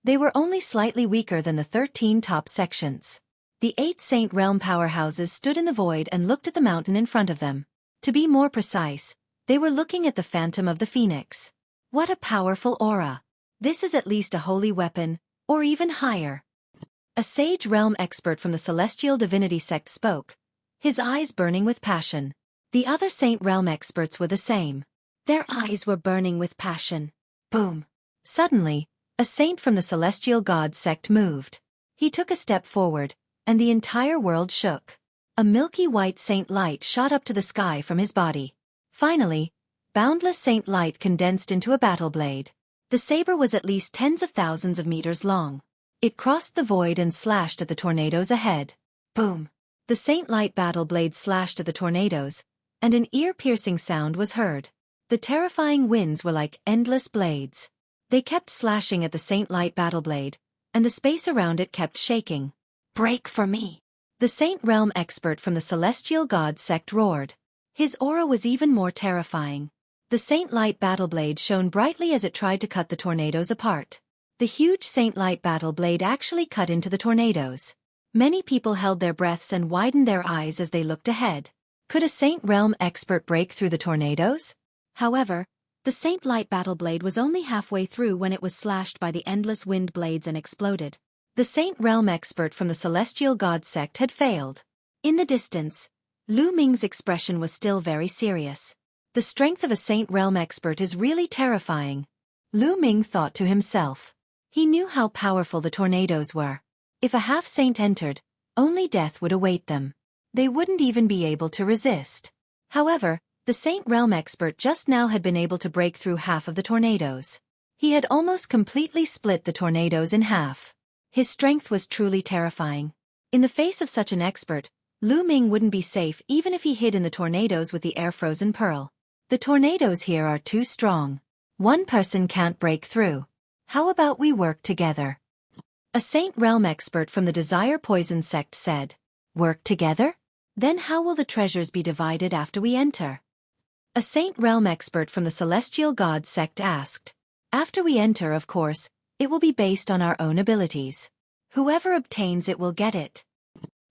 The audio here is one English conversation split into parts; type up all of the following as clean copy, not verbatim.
They were only slightly weaker than the 13 top sections. The 8 Saint Realm powerhouses stood in the void and looked at the mountain in front of them. To be more precise, they were looking at the Phantom of the Phoenix. What a powerful aura! This is at least a holy weapon, or even higher. A sage realm expert from the Celestial Divinity sect spoke, his eyes burning with passion. The other Saint Realm experts were the same. Their eyes were burning with passion. Boom! Suddenly, a saint from the Celestial God sect moved. He took a step forward, and the entire world shook. A milky white saint light shot up to the sky from his body. Finally, boundless saint light condensed into a battle blade. The saber was at least tens of thousands of meters long. It crossed the void and slashed at the tornadoes ahead. Boom! The saint light battle blade slashed at the tornadoes, and an ear-piercing sound was heard. The terrifying winds were like endless blades. They kept slashing at the saint light battle blade, and the space around it kept shaking. Break for me! The Saint Realm expert from the Celestial God sect roared. His aura was even more terrifying. The Saint Light battle blade shone brightly as it tried to cut the tornadoes apart. The huge Saint Light battle blade actually cut into the tornadoes. Many people held their breaths and widened their eyes as they looked ahead. Could a Saint Realm expert break through the tornadoes? However, the Saint Light battle blade was only halfway through when it was slashed by the endless wind blades and exploded. The Saint Realm expert from the Celestial God sect had failed. In the distance, Lu Ming's expression was still very serious. The strength of a Saint Realm expert is really terrifying. Lu Ming thought to himself. He knew how powerful the tornadoes were. If a half-saint entered, only death would await them. They wouldn't even be able to resist. However, the Saint Realm expert just now had been able to break through half of the tornadoes. He had almost completely split the tornadoes in half. His strength was truly terrifying. In the face of such an expert, Lu Ming wouldn't be safe even if he hid in the tornadoes with the air-frozen pearl. The tornadoes here are too strong. One person can't break through. How about we work together? A Saint Realm expert from the Desire Poison sect said. Work together? Then how will the treasures be divided after we enter? A Saint Realm expert from the Celestial God sect asked. After we enter, of course, it will be based on our own abilities. Whoever obtains it will get it.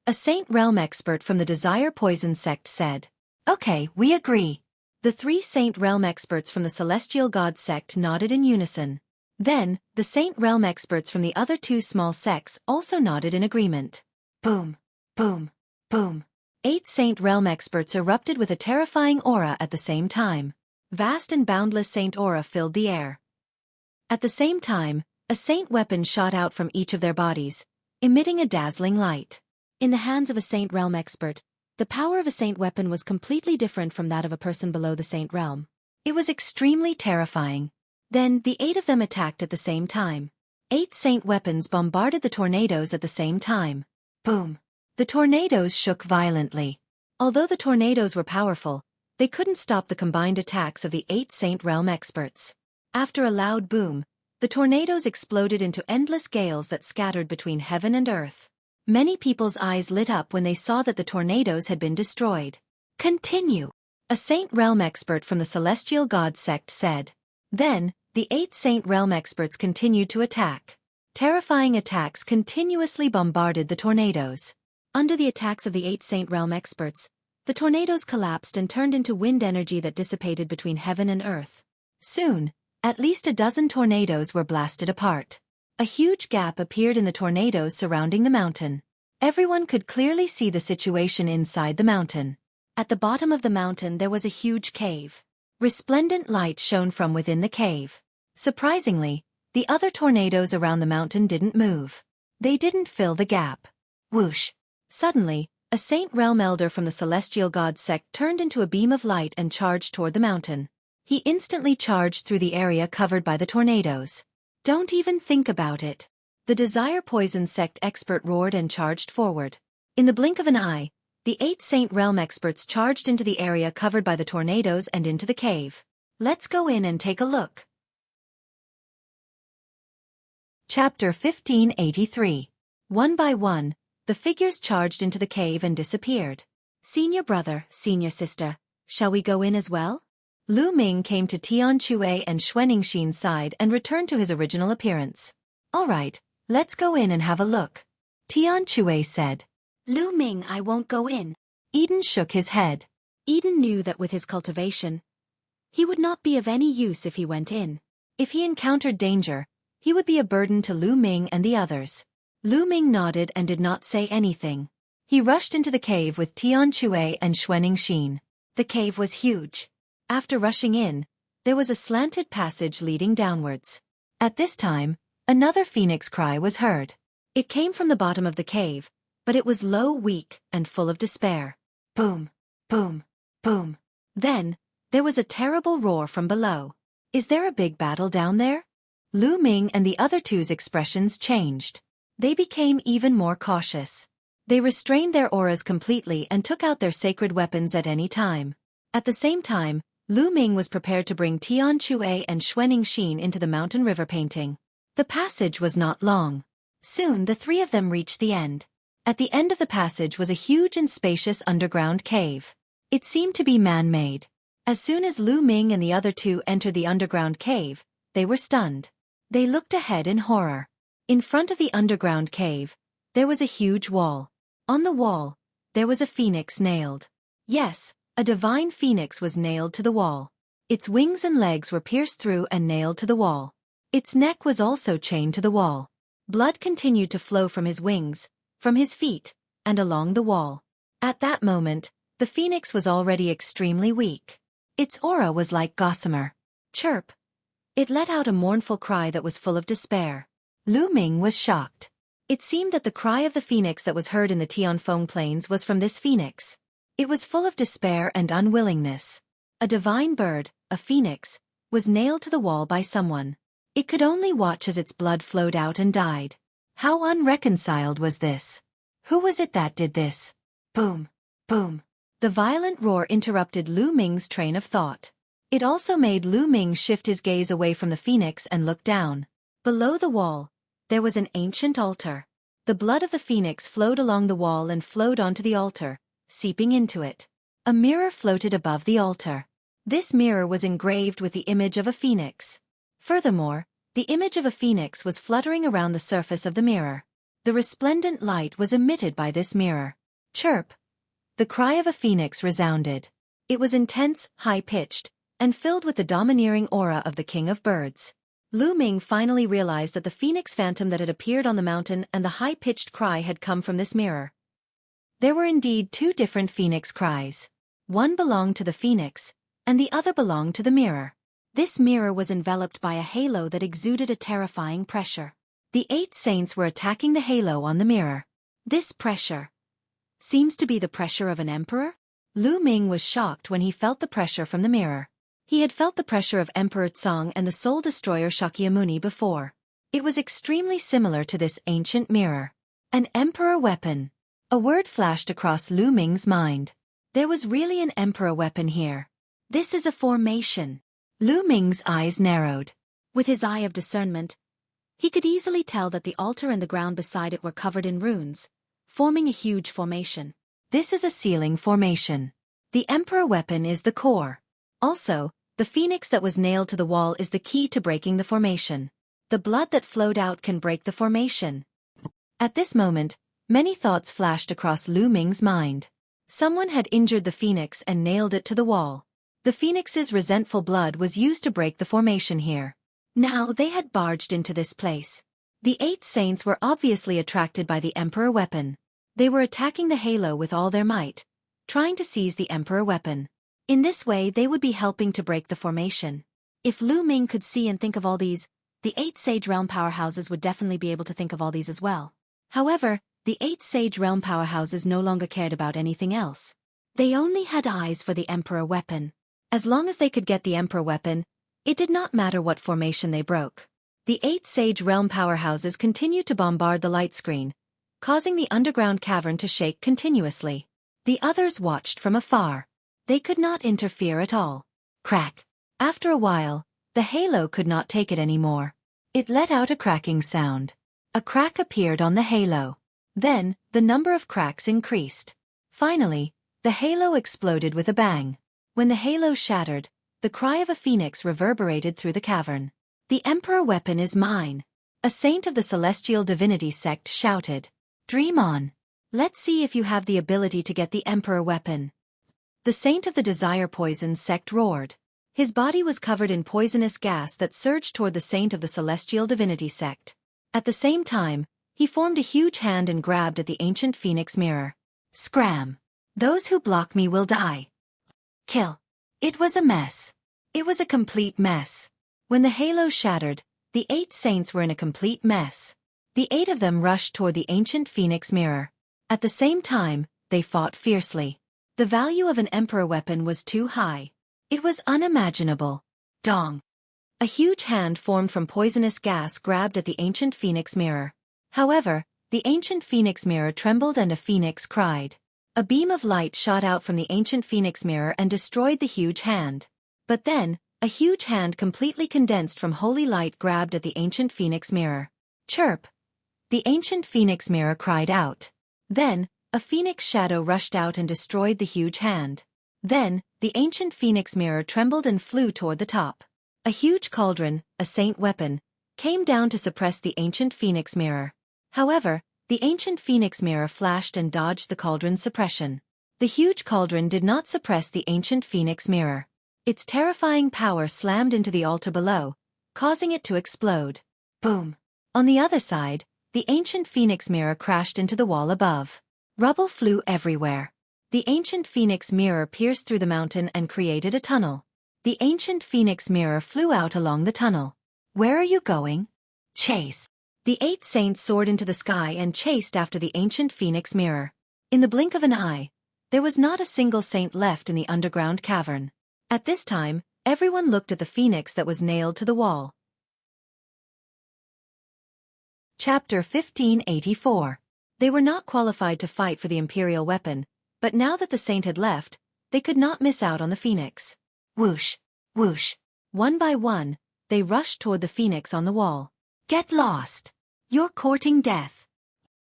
A Saint Realm expert from the Desire Poison sect said. Okay, we agree. The 3 Saint Realm experts from the Celestial God sect nodded in unison. Then, the Saint Realm experts from the other 2 small sects also nodded in agreement. Boom, boom, boom. 8 Saint Realm experts erupted with a terrifying aura at the same time. Vast and boundless saint aura filled the air. At the same time, a saint weapon shot out from each of their bodies, emitting a dazzling light. In the hands of a Saint Realm expert, the power of a saint weapon was completely different from that of a person below the Saint Realm. It was extremely terrifying. Then, the 8 of them attacked at the same time. 8 saint weapons bombarded the tornadoes at the same time. Boom! The tornadoes shook violently. Although the tornadoes were powerful, they couldn't stop the combined attacks of the 8 Saint Realm experts. After a loud boom, the tornadoes exploded into endless gales that scattered between heaven and earth. Many people's eyes lit up when they saw that the tornadoes had been destroyed. Continue! A Saint Realm expert from the Celestial God sect said. Then, the 8 Saint Realm experts continued to attack. Terrifying attacks continuously bombarded the tornadoes. Under the attacks of the 8 Saint Realm experts, the tornadoes collapsed and turned into wind energy that dissipated between heaven and earth. Soon, at least a dozen tornadoes were blasted apart. A huge gap appeared in the tornadoes surrounding the mountain. Everyone could clearly see the situation inside the mountain. At the bottom of the mountain there was a huge cave. Resplendent light shone from within the cave. Surprisingly, the other tornadoes around the mountain didn't move. They didn't fill the gap. Whoosh! Suddenly, a Saint Realm elder from the Celestial God sect turned into a beam of light and charged toward the mountain. He instantly charged through the area covered by the tornadoes. Don't even think about it. The Desire Poison sect expert roared and charged forward. In the blink of an eye, the 8 Saint Realm experts charged into the area covered by the tornadoes and into the cave. Let's go in and take a look. Chapter 1583. One by one, the figures charged into the cave and disappeared. Senior brother, senior sister, shall we go in as well? Lu Ming came to Tian Xue and Xueqing's side and returned to his original appearance. All right, let's go in and have a look. Tian Xue said. Lu Ming, I won't go in. Eden shook his head. Eden knew that with his cultivation, he would not be of any use if he went in. If he encountered danger, he would be a burden to Lu Ming and the others. Lu Ming nodded and did not say anything. He rushed into the cave with Tian Xue and Xueqi. The cave was huge. After rushing in, there was a slanted passage leading downwards. At this time, another phoenix cry was heard. It came from the bottom of the cave, but it was low, weak, and full of despair. Boom, boom, boom. Then, there was a terrible roar from below. Is there a big battle down there? Lu Ming and the other two's expressions changed. They became even more cautious. They restrained their auras completely and took out their sacred weapons at any time. At the same time, Lu Ming was prepared to bring Tian Xue and Xueqi into the mountain river painting. The passage was not long. Soon the three of them reached the end. At the end of the passage was a huge and spacious underground cave. It seemed to be man-made. As soon as Lu Ming and the other two entered the underground cave, they were stunned. They looked ahead in horror. In front of the underground cave, there was a huge wall. On the wall, there was a phoenix nailed. Yes, a divine phoenix was nailed to the wall. Its wings and legs were pierced through and nailed to the wall. Its neck was also chained to the wall. Blood continued to flow from his wings, from his feet, and along the wall. At that moment, the phoenix was already extremely weak. Its aura was like gossamer. Chirp. It let out a mournful cry that was full of despair. Lu Ming was shocked. It seemed that the cry of the phoenix that was heard in the Tianfeng plains was from this phoenix. It was full of despair and unwillingness. A divine bird, a phoenix, was nailed to the wall by someone. It could only watch as its blood flowed out and died. How unreconciled was this? Who was it that did this? Boom, boom. The violent roar interrupted Lu Ming's train of thought. It also made Lu Ming shift his gaze away from the phoenix and look down. Below the wall, there was an ancient altar. The blood of the phoenix flowed along the wall and flowed onto the altar, seeping into it. A mirror floated above the altar. This mirror was engraved with the image of a phoenix. Furthermore, the image of a phoenix was fluttering around the surface of the mirror. The resplendent light was emitted by this mirror. Chirp! The cry of a phoenix resounded. It was intense, high-pitched, and filled with the domineering aura of the king of birds. Lu Ming finally realized that the phoenix phantom that had appeared on the mountain and the high-pitched cry had come from this mirror. There were indeed two different phoenix cries. One belonged to the phoenix, and the other belonged to the mirror. This mirror was enveloped by a halo that exuded a terrifying pressure. The 8 saints were attacking the halo on the mirror. This pressure seems to be the pressure of an emperor? Lu Ming was shocked when he felt the pressure from the mirror. He had felt the pressure of Emperor Tsang and the soul destroyer Shakyamuni before. It was extremely similar to this ancient mirror. An emperor weapon. A word flashed across Lu Ming's mind. There was really an emperor weapon here. This is a formation. Lu Ming's eyes narrowed. With his eye of discernment, he could easily tell that the altar and the ground beside it were covered in runes, forming a huge formation. This is a sealing formation. The emperor weapon is the core. Also, the phoenix that was nailed to the wall is the key to breaking the formation. The blood that flowed out can break the formation. At this moment, many thoughts flashed across Lu Ming's mind. Someone had injured the phoenix and nailed it to the wall. The phoenix's resentful blood was used to break the formation here. Now they had barged into this place. The 8 saints were obviously attracted by the emperor weapon. They were attacking the halo with all their might, trying to seize the emperor weapon. In this way they would be helping to break the formation. If Lu Ming could see and think of all these, the 8 Sage Realm powerhouses would definitely be able to think of all these as well. However, the 8 Sage Realm powerhouses no longer cared about anything else. They only had eyes for the emperor weapon. As long as they could get the emperor weapon, it did not matter what formation they broke. The 8 Sage Realm powerhouses continued to bombard the light screen, causing the underground cavern to shake continuously. The others watched from afar. They could not interfere at all. Crack. After a while, the halo could not take it anymore. It let out a cracking sound. A crack appeared on the halo. Then, the number of cracks increased. Finally, the halo exploded with a bang. When the halo shattered, the cry of a phoenix reverberated through the cavern. The emperor weapon is mine. A saint of the celestial divinity sect shouted. Dream on. Let's see if you have the ability to get the emperor weapon. The saint of the desire poison sect roared. His body was covered in poisonous gas that surged toward the saint of the celestial divinity sect. At the same time, he formed a huge hand and grabbed at the ancient phoenix mirror. Scram! Those who block me will die. Kill. It was a mess. It was a complete mess. When the halo shattered, the 8 saints were in a complete mess. The 8 of them rushed toward the ancient phoenix mirror. At the same time, they fought fiercely. The value of an emperor weapon was too high. It was unimaginable. Dong! A huge hand formed from poisonous gas grabbed at the ancient phoenix mirror. However, the ancient phoenix mirror trembled and a phoenix cried. A beam of light shot out from the ancient phoenix mirror and destroyed the huge hand. But then, a huge hand completely condensed from holy light grabbed at the ancient phoenix mirror. Chirp! The ancient phoenix mirror cried out. Then, a phoenix shadow rushed out and destroyed the huge hand. Then, the ancient phoenix mirror trembled and flew toward the top. A huge cauldron, a saint weapon, came down to suppress the ancient phoenix mirror. However, the ancient phoenix mirror flashed and dodged the cauldron's suppression. The huge cauldron did not suppress the ancient phoenix mirror. Its terrifying power slammed into the altar below, causing it to explode. Boom! On the other side, the ancient phoenix mirror crashed into the wall above. Rubble flew everywhere. The ancient phoenix mirror pierced through the mountain and created a tunnel. The ancient phoenix mirror flew out along the tunnel. Where are you going? Chase! The 8 saints soared into the sky and chased after the ancient phoenix mirror. In the blink of an eye, there was not a single saint left in the underground cavern. At this time, everyone looked at the phoenix that was nailed to the wall. Chapter 1584. They were not qualified to fight for the imperial weapon, but now that the saint had left, they could not miss out on the phoenix. Whoosh! Whoosh! One by one, they rushed toward the phoenix on the wall. Get lost! You're courting death!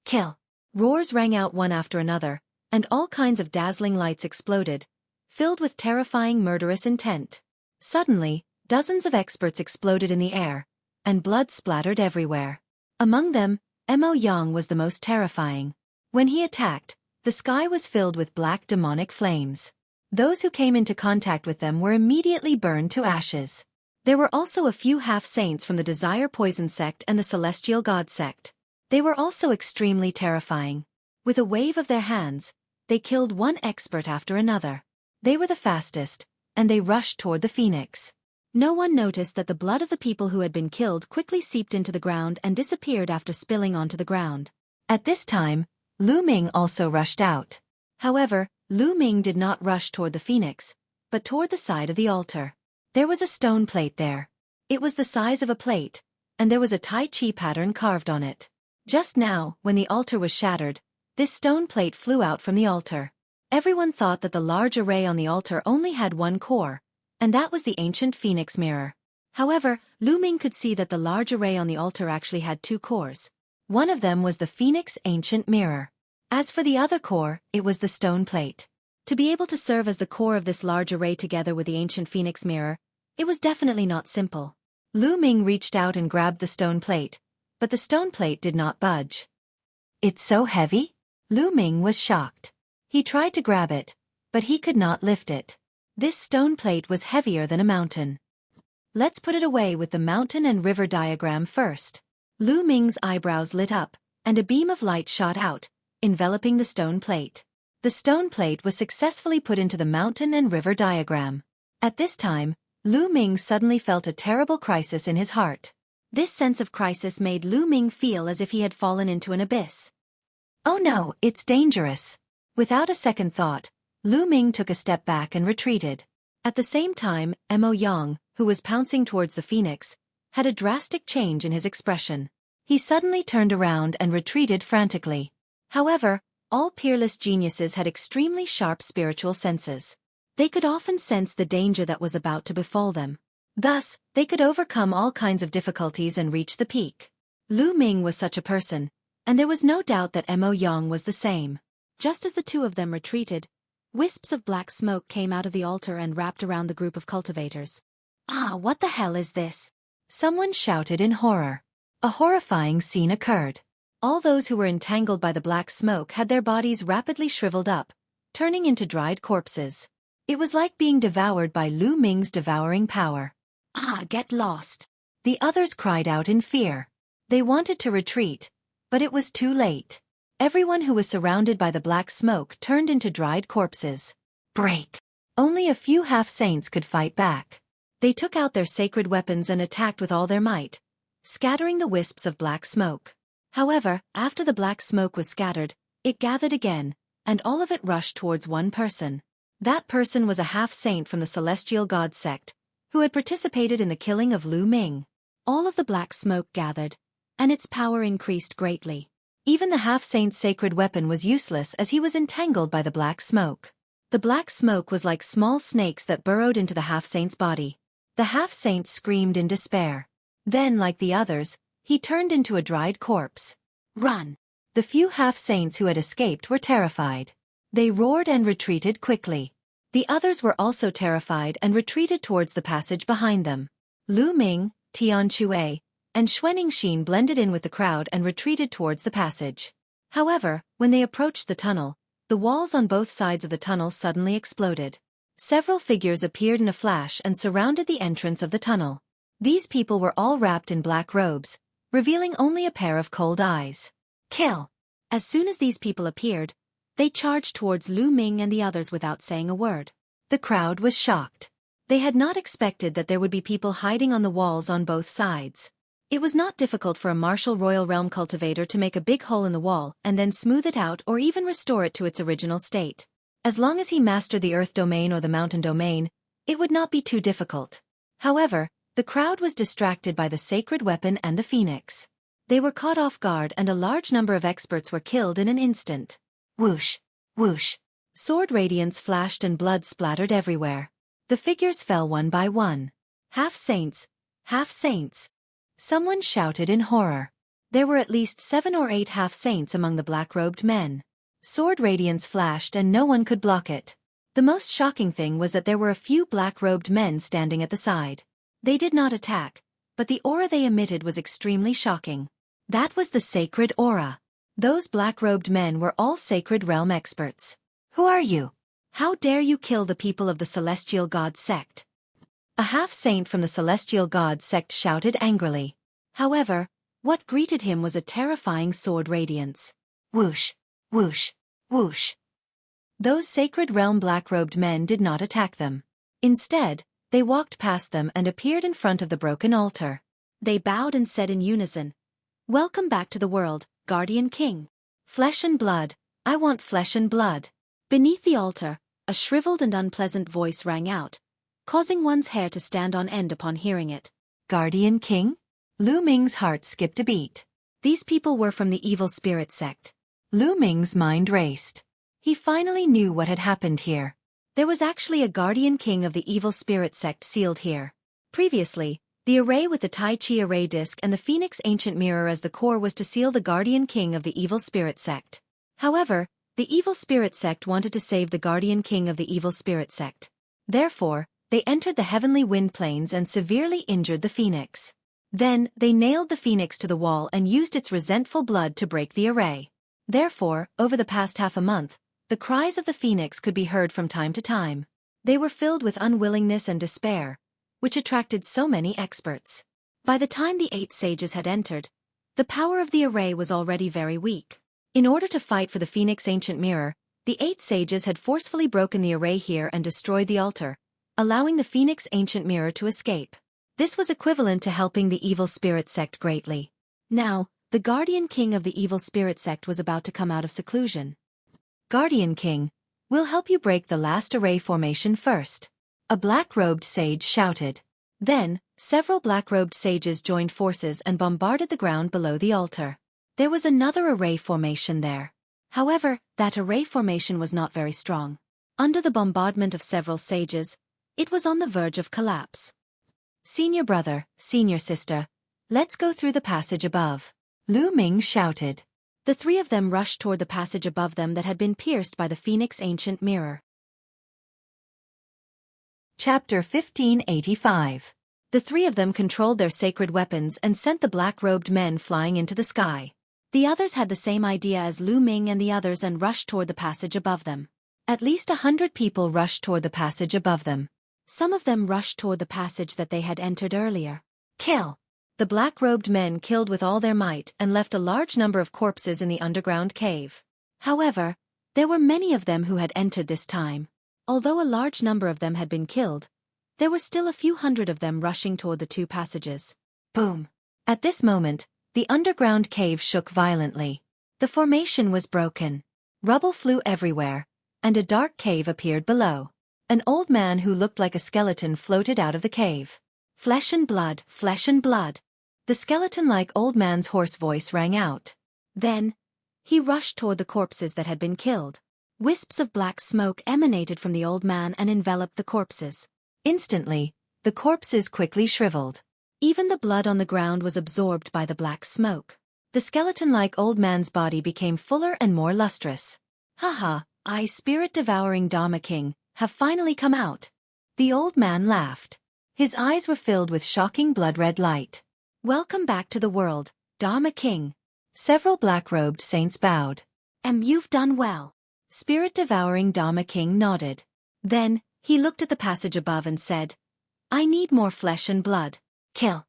Kill! Roars rang out one after another, and all kinds of dazzling lights exploded, filled with terrifying murderous intent. Suddenly, dozens of experts exploded in the air, and blood splattered everywhere. Among them, Mo Yang was the most terrifying. When he attacked, the sky was filled with black demonic flames. Those who came into contact with them were immediately burned to ashes. There were also a few half-saints from the Desire Poison sect and the Celestial God sect. They were also extremely terrifying. With a wave of their hands, they killed one expert after another. They were the fastest, and they rushed toward the phoenix. No one noticed that the blood of the people who had been killed quickly seeped into the ground and disappeared after spilling onto the ground. At this time, Lu Ming also rushed out. However, Lu Ming did not rush toward the phoenix, but toward the side of the altar. There was a stone plate there. It was the size of a plate, and there was a Tai Chi pattern carved on it. Just now, when the altar was shattered, this stone plate flew out from the altar. Everyone thought that the large array on the altar only had one core, and that was the ancient phoenix mirror. However, Lu Ming could see that the large array on the altar actually had 2 cores. One of them was the phoenix ancient mirror. As for the other core, it was the stone plate. To be able to serve as the core of this large array together with the ancient phoenix mirror, it was definitely not simple. Lu Ming reached out and grabbed the stone plate, but the stone plate did not budge. It's so heavy? Lu Ming was shocked. He tried to grab it, but he could not lift it. This stone plate was heavier than a mountain. Let's put it away with the mountain and river diagram first. Lu Ming's eyebrows lit up, and a beam of light shot out, enveloping the stone plate. The stone plate was successfully put into the mountain and river diagram. At this time, Lu Ming suddenly felt a terrible crisis in his heart. This sense of crisis made Lu Ming feel as if he had fallen into an abyss. Oh no, it's dangerous. Without a second thought, Lu Ming took a step back and retreated. At the same time, Mo Yang, who was pouncing towards the phoenix, had a drastic change in his expression. He suddenly turned around and retreated frantically. However, all peerless geniuses had extremely sharp spiritual senses. They could often sense the danger that was about to befall them. Thus, they could overcome all kinds of difficulties and reach the peak. Lu Ming was such a person, and there was no doubt that Mo Yang was the same. Just as the two of them retreated, wisps of black smoke came out of the altar and wrapped around the group of cultivators. Ah, what the hell is this? Someone shouted in horror. A horrifying scene occurred. All those who were entangled by the black smoke had their bodies rapidly shriveled up, turning into dried corpses. It was like being devoured by Lu Ming's devouring power. Ah, get lost. The others cried out in fear. They wanted to retreat, but it was too late. Everyone who was surrounded by the black smoke turned into dried corpses. Break. Only a few half-saints could fight back. They took out their sacred weapons and attacked with all their might, scattering the wisps of black smoke. However, after the black smoke was scattered, it gathered again, and all of it rushed towards one person. That person was a half-saint from the Celestial God sect, who had participated in the killing of Lu Ming. All of the black smoke gathered, and its power increased greatly. Even the half-saint's sacred weapon was useless as he was entangled by the black smoke. The black smoke was like small snakes that burrowed into the half-saint's body. The half-saint screamed in despair. Then, like the others, he turned into a dried corpse. Run! The few half-saints who had escaped were terrified. They roared and retreated quickly. The others were also terrified and retreated towards the passage behind them. Lu Ming, Tian Xueqi, and Xueqi blended in with the crowd and retreated towards the passage. However, when they approached the tunnel, the walls on both sides of the tunnel suddenly exploded. Several figures appeared in a flash and surrounded the entrance of the tunnel. These people were all wrapped in black robes, revealing only a pair of cold eyes. Kill! As soon as these people appeared, they charged towards Lu Ming and the others without saying a word. The crowd was shocked. They had not expected that there would be people hiding on the walls on both sides. It was not difficult for a martial royal realm cultivator to make a big hole in the wall and then smooth it out or even restore it to its original state. As long as he mastered the earth domain or the mountain domain, it would not be too difficult. However, the crowd was distracted by the sacred weapon and the phoenix. They were caught off guard and a large number of experts were killed in an instant. Whoosh! Whoosh! Sword radiance flashed and blood splattered everywhere. The figures fell one by one. Half-saints! Half-saints! Someone shouted in horror. There were at least 7 or 8 half-saints among the black-robed men. Sword radiance flashed and no one could block it. The most shocking thing was that there were a few black-robed men standing at the side. They did not attack, but the aura they emitted was extremely shocking. That was the sacred aura. Those black-robed men were all sacred realm experts. Who are you? How dare you kill the people of the Celestial God sect? A half-saint from the Celestial God sect shouted angrily. However, what greeted him was a terrifying sword radiance. Whoosh! Whoosh! Whoosh! Those sacred realm black-robed men did not attack them. Instead, they walked past them and appeared in front of the broken altar. They bowed and said in unison, "Welcome back to the world, Guardian King. Flesh and blood, I want flesh and blood." Beneath the altar, a shriveled and unpleasant voice rang out, causing one's hair to stand on end upon hearing it. Guardian King? Lu Ming's heart skipped a beat. These people were from the evil spirit sect. Lu Ming's mind raced. He finally knew what had happened here. There was actually a Guardian King of the evil spirit sect sealed here. Previously, the array with the Tai Chi array disc and the Phoenix Ancient Mirror as the core was to seal the Guardian King of the evil spirit sect. However, the evil spirit sect wanted to save the Guardian King of the evil spirit sect. Therefore, they entered the heavenly wind planes and severely injured the Phoenix. Then, they nailed the Phoenix to the wall and used its resentful blood to break the array. Therefore, over the past half a month, the cries of the Phoenix could be heard from time to time. They were filled with unwillingness and despair, which attracted so many experts. By the time the 8 sages had entered, the power of the array was already very weak. In order to fight for the Phoenix Ancient Mirror, the 8 sages had forcefully broken the array here and destroyed the altar, allowing the Phoenix Ancient Mirror to escape. This was equivalent to helping the evil spirit sect greatly. Now, the Guardian King of the evil spirit sect was about to come out of seclusion. Guardian King, we'll help you break the last array formation first. A black-robed sage shouted. Then, several black-robed sages joined forces and bombarded the ground below the altar. There was another array formation there. However, that array formation was not very strong. Under the bombardment of several sages, it was on the verge of collapse. Senior brother, senior sister, let's go through the passage above. Lu Ming shouted. The 3 of them rushed toward the passage above them that had been pierced by the Phoenix Ancient Mirror. Chapter 1585. The three of them controlled their sacred weapons and sent the black-robed men flying into the sky. The others had the same idea as Lu Ming and the others and rushed toward the passage above them. At least 100 people rushed toward the passage above them. Some of them rushed toward the passage that they had entered earlier. Kill! The black-robed men killed with all their might and left a large number of corpses in the underground cave. However, there were many of them who had entered this time. Although a large number of them had been killed, there were still a few hundred of them rushing toward the two passages. Boom! At this moment, the underground cave shook violently. The formation was broken. Rubble flew everywhere, and a dark cave appeared below. An old man who looked like a skeleton floated out of the cave. Flesh and blood, flesh and blood. The skeleton-like old man's hoarse voice rang out. Then, he rushed toward the corpses that had been killed. Wisps of black smoke emanated from the old man and enveloped the corpses. Instantly, the corpses quickly shriveled. Even the blood on the ground was absorbed by the black smoke. The skeleton-like old man's body became fuller and more lustrous. Haha, I, spirit-devouring Dharma King, have finally come out. The old man laughed. His eyes were filled with shocking blood-red light. Welcome back to the world, Dharma King. Several black-robed saints bowed. You've done well. Spirit-devouring Dharma King nodded. Then, he looked at the passage above and said, I need more flesh and blood. Kill.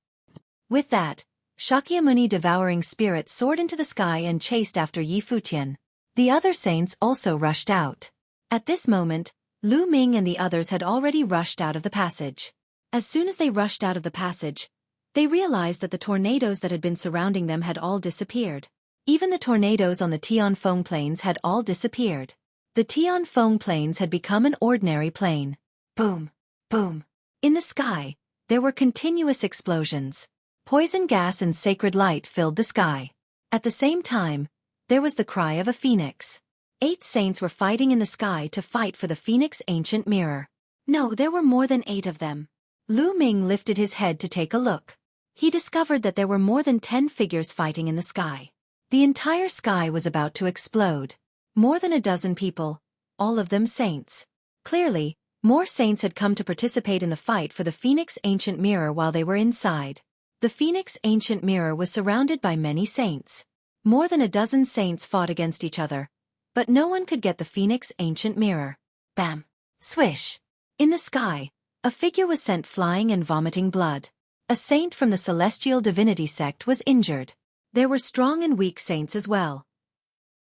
With that, Shakyamuni devouring spirit soared into the sky and chased after Yi Futian. The other saints also rushed out. At this moment, Lu Ming and the others had already rushed out of the passage. As soon as they rushed out of the passage, they realized that the tornadoes that had been surrounding them had all disappeared. Even the tornadoes on the Tianfeng plains had all disappeared. The Tianfeng plains had become an ordinary plain. Boom, boom. In the sky, there were continuous explosions. Poison gas and sacred light filled the sky. At the same time, there was the cry of a phoenix. 8 saints were fighting in the sky to fight for the phoenix ancient mirror. No, there were more than 8 of them. Lu Ming lifted his head to take a look. He discovered that there were more than 10 figures fighting in the sky. The entire sky was about to explode. More than a dozen people, all of them saints. Clearly, more saints had come to participate in the fight for the Phoenix Ancient Mirror while they were inside. The Phoenix Ancient Mirror was surrounded by many saints. More than a dozen saints fought against each other, but no one could get the Phoenix Ancient Mirror. Bam! Swish! In the sky, a figure was sent flying and vomiting blood. A saint from the Celestial Divinity sect was injured. There were strong and weak saints as well.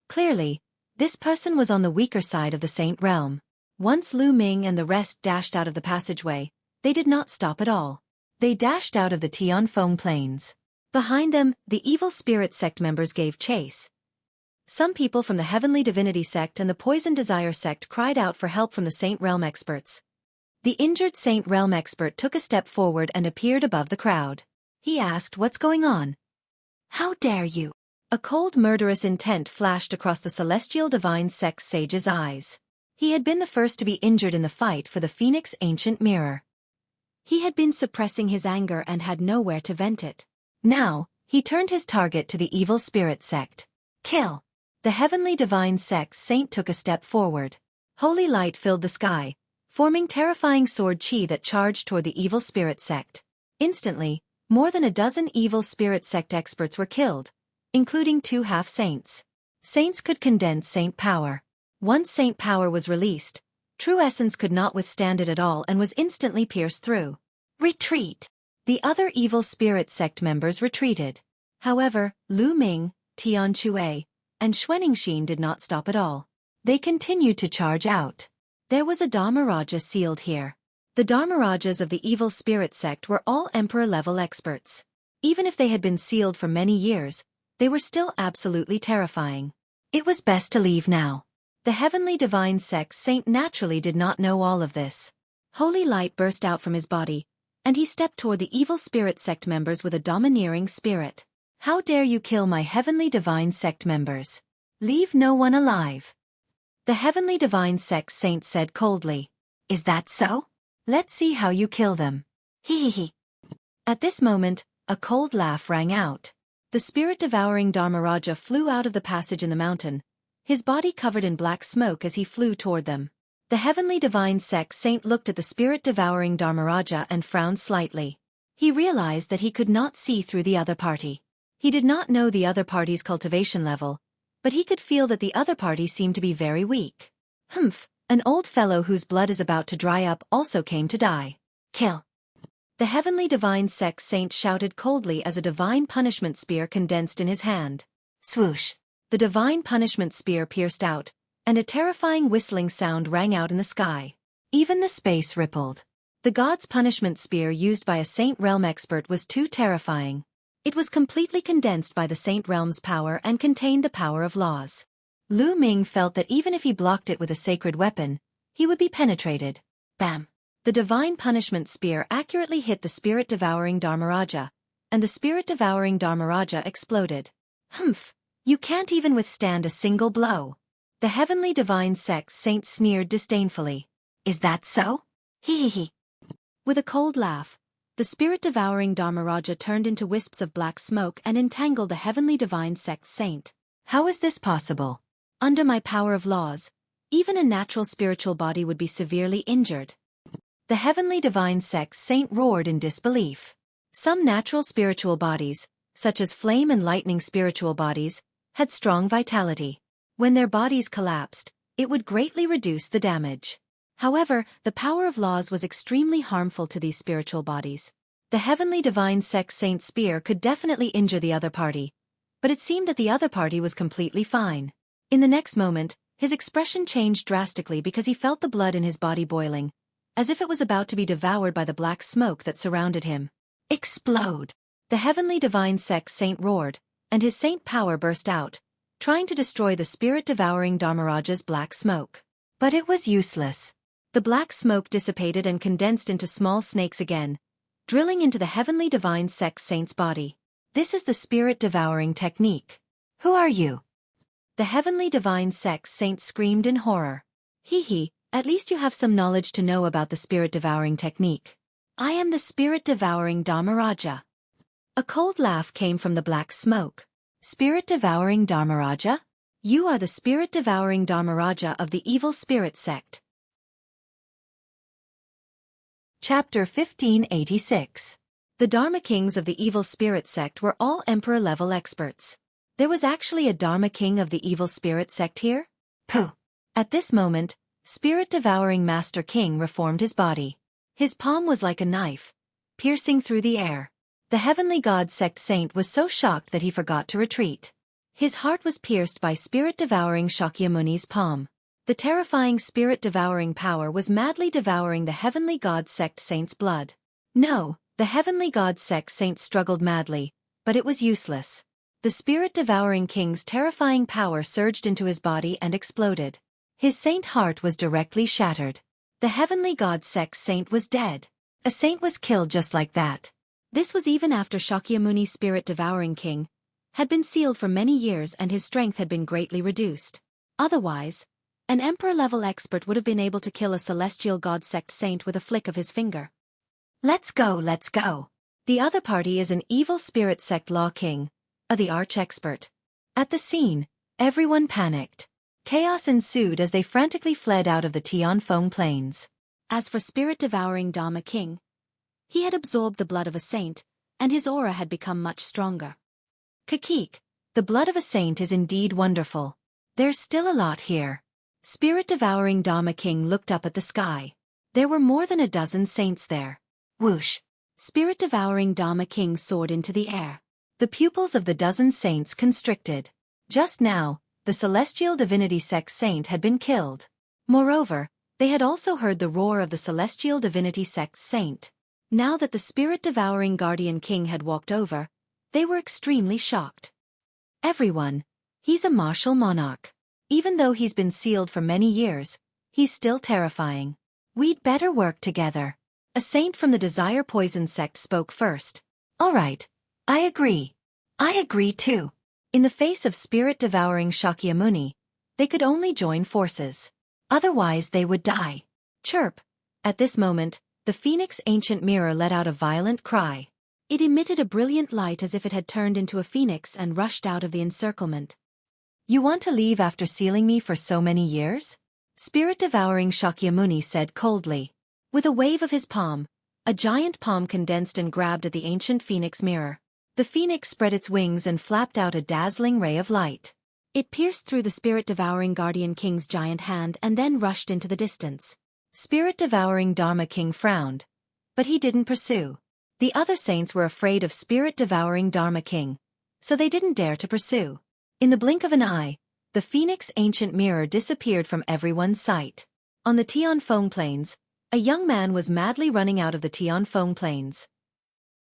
Clearly, this person was on the weaker side of the saint realm. Once Lu Ming and the rest dashed out of the passageway, they did not stop at all. They dashed out of the Tianfeng plains. Behind them, the evil spirit sect members gave chase. Some people from the Heavenly Divinity sect and the Poison Desire sect cried out for help from the Saint Realm experts. The injured Saint Realm expert took a step forward and appeared above the crowd. He asked, "What's going on?" "How dare you?" A cold murderous intent flashed across the Celestial Divine Sect sage's eyes. He had been the first to be injured in the fight for the Phoenix Ancient Mirror. He had been suppressing his anger and had nowhere to vent it. Now, he turned his target to the evil spirit sect. Kill! The Heavenly Divine Sect saint took a step forward. Holy light filled the sky, forming terrifying sword chi that charged toward the evil spirit sect. Instantly, more than a dozen evil spirit sect experts were killed, including 2 half-saints. Saints could condense saint power. Once saint power was released, true essence could not withstand it at all and was instantly pierced through. Retreat! The other evil spirit sect members retreated. However, Lu Ming, Tian Chue, and Xueqi did not stop at all. They continued to charge out. There was a Dharmaraja sealed here. The Dharmarajas of the evil spirit sect were all emperor-level experts. Even if they had been sealed for many years, they were still absolutely terrifying. It was best to leave now. The Heavenly Divine Sect saint naturally did not know all of this. Holy light burst out from his body, and he stepped toward the evil spirit sect members with a domineering spirit. "How dare you kill my Heavenly Divine Sect members? Leave no one alive." The Heavenly Divine Sect saint said coldly. "Is that so? Let's see how you kill them." Hee. At this moment, a cold laugh rang out. The spirit-devouring Dharmaraja flew out of the passage in the mountain, his body covered in black smoke as he flew toward them. The Heavenly Divine Sect saint looked at the spirit-devouring Dharmaraja and frowned slightly. He realized that he could not see through the other party. He did not know the other party's cultivation level, but he could feel that the other party seemed to be very weak. Humph, an old fellow whose blood is about to dry up also came to die. Kill. The heavenly divine sex saint shouted coldly as a divine punishment spear condensed in his hand. Swoosh. The divine punishment spear pierced out, and a terrifying whistling sound rang out in the sky. Even the space rippled. The god's punishment spear used by a Saint Realm expert was too terrifying. It was completely condensed by the Saint Realm's power and contained the power of laws. Lu Ming felt that even if he blocked it with a sacred weapon, he would be penetrated. Bam! The divine punishment spear accurately hit the spirit-devouring Dharmaraja, and the spirit-devouring Dharmaraja exploded. Humph! You can't even withstand a single blow. The heavenly divine sex saint sneered disdainfully. Is that so? Hee. With a cold laugh, the spirit-devouring Dharmaraja turned into wisps of black smoke and entangled the heavenly divine sex saint. How is this possible? Under my power of laws, even a natural spiritual body would be severely injured. The heavenly divine sex saint roared in disbelief. Some natural spiritual bodies, such as flame and lightning spiritual bodies, had strong vitality. When their bodies collapsed, it would greatly reduce the damage. However, the power of laws was extremely harmful to these spiritual bodies. The heavenly divine sex saint spear could definitely injure the other party, but it seemed that the other party was completely fine. In the next moment, his expression changed drastically because he felt the blood in his body boiling, as if it was about to be devoured by the black smoke that surrounded him. Explode! The heavenly divine sex saint roared, and his saint power burst out, trying to destroy the spirit-devouring Dharmaraja's black smoke. But it was useless. The black smoke dissipated and condensed into small snakes again, drilling into the heavenly divine sex saint's body. This is the spirit-devouring technique. Who are you? The heavenly divine sex saint screamed in horror. Hee, at least you have some knowledge to know about the spirit-devouring technique. I am the spirit-devouring Dharmaraja. A cold laugh came from the black smoke. Spirit-devouring Dharmaraja? You are the spirit-devouring Dharmaraja of the evil spirit sect. Chapter 1586. The Dharma kings of the evil spirit sect were all emperor-level experts. There was actually a Dharma king of the evil spirit sect here? Pooh! At this moment, spirit-devouring Master King reformed his body. His palm was like a knife, piercing through the air. The heavenly god sect saint was so shocked that he forgot to retreat. His heart was pierced by spirit-devouring Shakyamuni's palm. The terrifying spirit-devouring power was madly devouring the heavenly god sect saint's blood. No, the heavenly god sect saint struggled madly, but it was useless. The spirit-devouring king's terrifying power surged into his body and exploded. His saint heart was directly shattered. The heavenly god sect saint was dead. A saint was killed just like that. This was even after Shakyamuni's spirit-devouring king had been sealed for many years and his strength had been greatly reduced. Otherwise, an emperor-level expert would have been able to kill a celestial god sect saint with a flick of his finger. Let's go. The other party is an evil spirit sect law king, the arch-expert. At the scene, everyone panicked. Chaos ensued as they frantically fled out of the Tianfeng plains. As for spirit-devouring Dharma king, he had absorbed the blood of a saint, and his aura had become much stronger. Kakik, the blood of a saint is indeed wonderful. There's still a lot here. Spirit-devouring Dharma king looked up at the sky. There were more than a dozen saints there. Whoosh! Spirit-devouring Dharma king soared into the air. The pupils of the dozen saints constricted. Just now, the celestial divinity sect saint had been killed. Moreover, they had also heard the roar of the celestial divinity sect saint. Now that the spirit-devouring guardian king had walked over, they were extremely shocked. Everyone, he's a martial monarch. Even though he's been sealed for many years, he's still terrifying. We'd better work together. A saint from the Desire Poison sect spoke first. All right, I agree. I agree too. In the face of spirit-devouring Shakyamuni, they could only join forces. Otherwise they would die. Chirp! At this moment, the Phoenix Ancient Mirror let out a violent cry. It emitted a brilliant light as if it had turned into a phoenix and rushed out of the encirclement. You want to leave after sealing me for so many years? Spirit-devouring Shakyamuni said coldly. With a wave of his palm, A giant palm condensed and grabbed at the ancient phoenix mirror. The phoenix spread its wings and flapped out a dazzling ray of light. It pierced through the spirit-devouring Guardian King's giant hand and then rushed into the distance. Spirit-devouring Dharma King frowned, but he didn't pursue. The other saints were afraid of spirit-devouring Dharma King, so they didn't dare to pursue. In the blink of an eye, the phoenix ancient mirror disappeared from everyone's sight. On the Tianfeng Plains, a young man was madly running out of the Tianfeng Plains.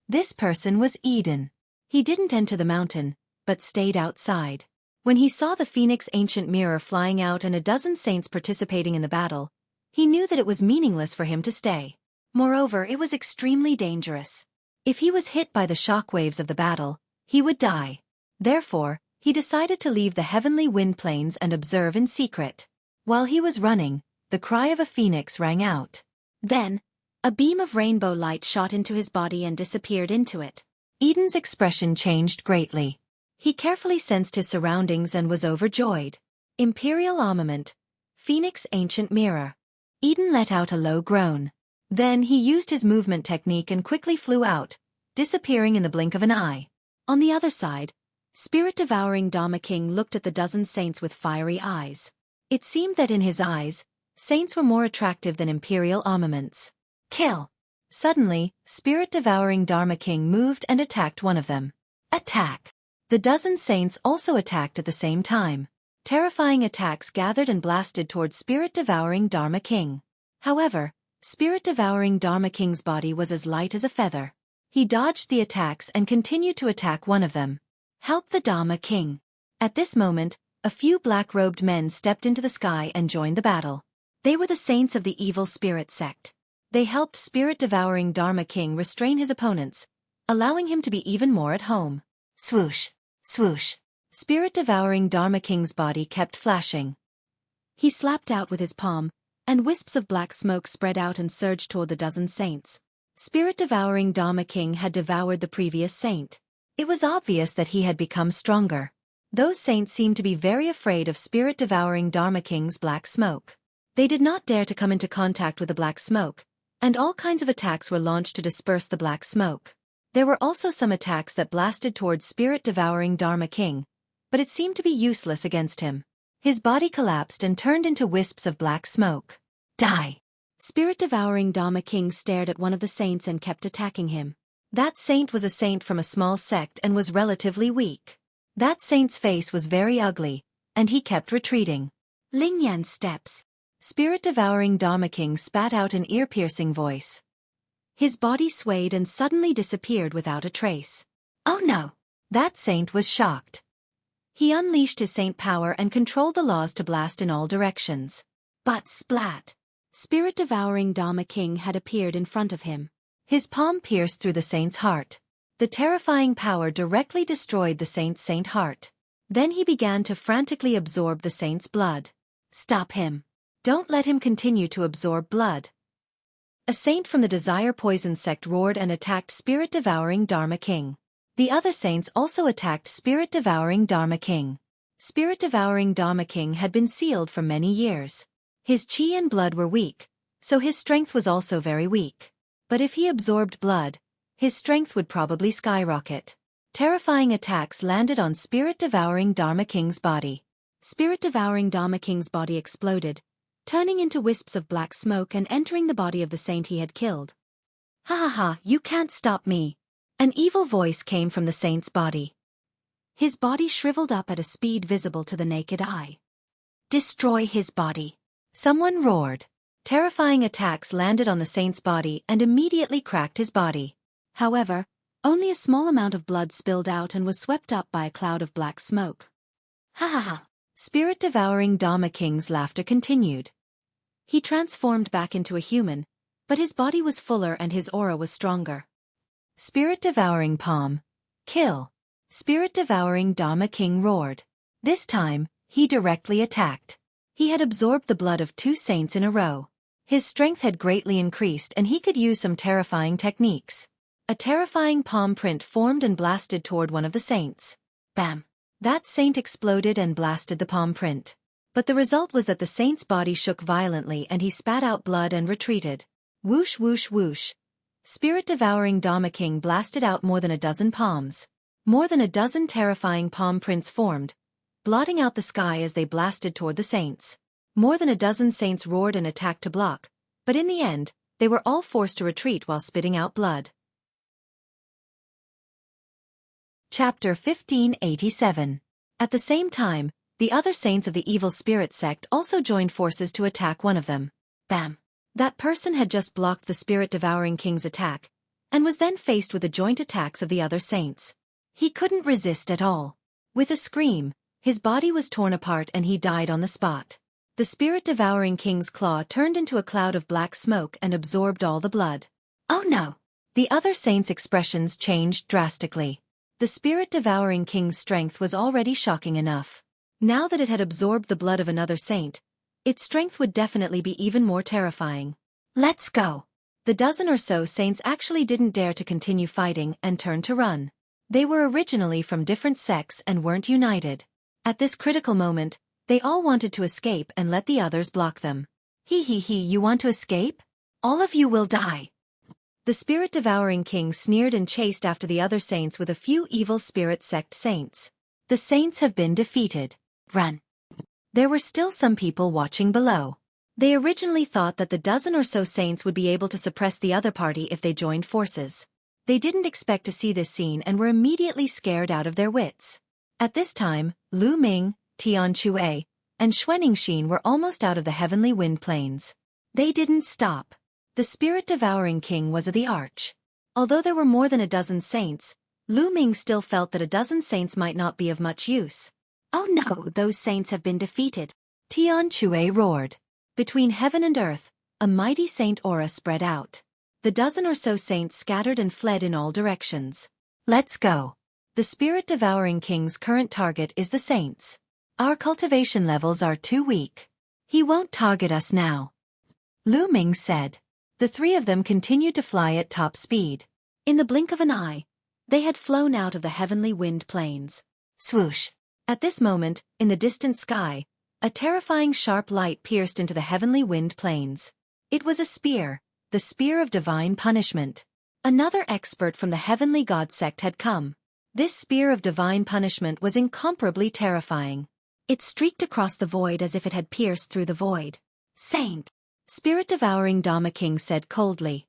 This person was Eden. He didn't enter the mountain, but stayed outside. When he saw the phoenix ancient mirror flying out and a dozen saints participating in the battle, he knew that it was meaningless for him to stay. Moreover, it was extremely dangerous. If he was hit by the shockwaves of the battle, he would die. Therefore, he decided to leave the heavenly wind plains and observe in secret. While he was running, the cry of a phoenix rang out. Then, a beam of rainbow light shot into his body and disappeared into it. Eden's expression changed greatly. He carefully sensed his surroundings and was overjoyed. Imperial armament. Phoenix ancient mirror. Eden let out a low groan. Then he used his movement technique and quickly flew out, disappearing in the blink of an eye. On the other side, spirit-devouring Dharma King looked at the dozen saints with fiery eyes. It seemed that in his eyes, saints were more attractive than imperial armaments. Kill! Suddenly, spirit-devouring Dharma King moved and attacked one of them. Attack! The dozen saints also attacked at the same time. Terrifying attacks gathered and blasted towards spirit-devouring Dharma King. However, spirit-devouring Dharma King's body was as light as a feather. He dodged the attacks and continued to attack one of them. Help the Dharma King! At this moment, a few black-robed men stepped into the sky and joined the battle. They were the saints of the evil spirit sect. They helped spirit-devouring Dharma King restrain his opponents, allowing him to be even more at home. Swoosh! Swoosh! Spirit-devouring Dharma King's body kept flashing. He slapped out with his palm, and wisps of black smoke spread out and surged toward the dozen saints. Spirit-devouring Dharma King had devoured the previous saint. It was obvious that he had become stronger. Those saints seemed to be very afraid of spirit-devouring Dharma King's black smoke. They did not dare to come into contact with the black smoke, and all kinds of attacks were launched to disperse the black smoke. There were also some attacks that blasted towards spirit-devouring Dharma King, but it seemed to be useless against him. His body collapsed and turned into wisps of black smoke. Die! Spirit-devouring Dharma King stared at one of the saints and kept attacking him. That saint was a saint from a small sect and was relatively weak. That saint's face was very ugly, and he kept retreating. Lingyan's steps. Spirit-devouring Dharma King spat out an ear-piercing voice. His body swayed and suddenly disappeared without a trace. Oh no! That saint was shocked. He unleashed his saint power and controlled the laws to blast in all directions. But splat! Spirit-devouring Dharma King had appeared in front of him. His palm pierced through the saint's heart. The terrifying power directly destroyed the saint's heart. Then he began to frantically absorb the saint's blood. Stop him! Don't let him continue to absorb blood. A saint from the Desire Poison sect roared and attacked spirit-devouring Dharma King. The other saints also attacked spirit-devouring Dharma King. Spirit-devouring Dharma King had been sealed for many years. His chi and blood were weak, so his strength was also very weak. But if he absorbed blood, his strength would probably skyrocket. Terrifying attacks landed on spirit-devouring Dharma King's body. Spirit-devouring Dharma King's body exploded, turning into wisps of black smoke and entering the body of the saint he had killed. Ha ha ha, you can't stop me! An evil voice came from the saint's body. His body shriveled up at a speed visible to the naked eye. Destroy his body! Someone roared. Terrifying attacks landed on the saint's body and immediately cracked his body. However, only a small amount of blood spilled out and was swept up by a cloud of black smoke. Ha ha ha! Spirit-devouring Dharma King's laughter continued. He transformed back into a human, but his body was fuller and his aura was stronger. Spirit-devouring palm. Kill! Spirit-devouring Dharma King roared. This time, he directly attacked. He had absorbed the blood of 2 saints in a row. His strength had greatly increased and he could use some terrifying techniques. A terrifying palm print formed and blasted toward one of the saints. Bam! That saint exploded and blasted the palm print. But the result was that the saint's body shook violently and he spat out blood and retreated. Whoosh whoosh whoosh. Spirit-devouring Dharma King blasted out more than a dozen palms. More than a dozen terrifying palm prints formed, blotting out the sky as they blasted toward the saints. More than a dozen saints roared and attacked to block, but in the end, they were all forced to retreat while spitting out blood. Chapter 1587. At the same time, the other saints of the evil spirit sect also joined forces to attack one of them. Bam! That person had just blocked the spirit-devouring king's attack, and was then faced with the joint attacks of the other saints. He couldn't resist at all. With a scream, his body was torn apart and he died on the spot. The spirit-devouring king's claw turned into a cloud of black smoke and absorbed all the blood. Oh no! The other saints' expressions changed drastically. The spirit-devouring king's strength was already shocking enough. Now that it had absorbed the blood of another saint, its strength would definitely be even more terrifying. Let's go! The dozen or so saints actually didn't dare to continue fighting and turned to run. They were originally from different sects and weren't united. At this critical moment, they all wanted to escape and let the others block them. You want to escape? All of you will die. The spirit-devouring king sneered and chased after the other saints with a few evil spirit sect saints. The saints have been defeated. Run. There were still some people watching below. They originally thought that the dozen or so saints would be able to suppress the other party if they joined forces. They didn't expect to see this scene and were immediately scared out of their wits. At this time, Lu Ming, Tian Xueqi, and Xueqi were almost out of the heavenly wind plains. They didn't stop. The spirit-devouring king was of the arch. Although there were more than a dozen saints, Lu Ming still felt that a dozen saints might not be of much use. Oh no, those saints have been defeated. Tian Xueqi roared. Between heaven and earth, a mighty saint aura spread out. The dozen or so saints scattered and fled in all directions. Let's go. The spirit-devouring king's current target is the saints. Our cultivation levels are too weak. He won't target us now. Lu Ming said. The three of them continued to fly at top speed. In the blink of an eye, they had flown out of the heavenly wind plains. Swoosh! At this moment, in the distant sky, a terrifying sharp light pierced into the heavenly wind plains. It was a spear, the spear of divine punishment. Another expert from the heavenly god sect had come. This spear of divine punishment was incomparably terrifying. It streaked across the void as if it had pierced through the void. Saint! Spirit-devouring Dharma King said coldly.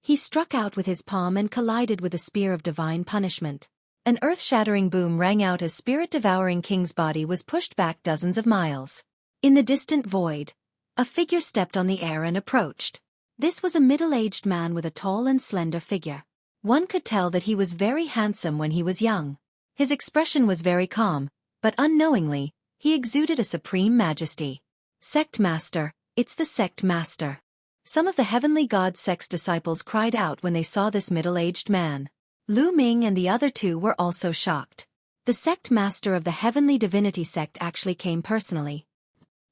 He struck out with his palm and collided with the spear of divine punishment. An earth-shattering boom rang out as spirit-devouring King's body was pushed back dozens of miles. In the distant void, a figure stepped on the air and approached. This was a middle-aged man with a tall and slender figure. One could tell that he was very handsome when he was young. His expression was very calm, but unknowingly, he exuded a supreme majesty. Sect Master, it's the Sect Master. Some of the heavenly god sect's disciples cried out when they saw this middle-aged man. Lu Ming and the other two were also shocked. The Sect Master of the Heavenly Divinity Sect actually came personally.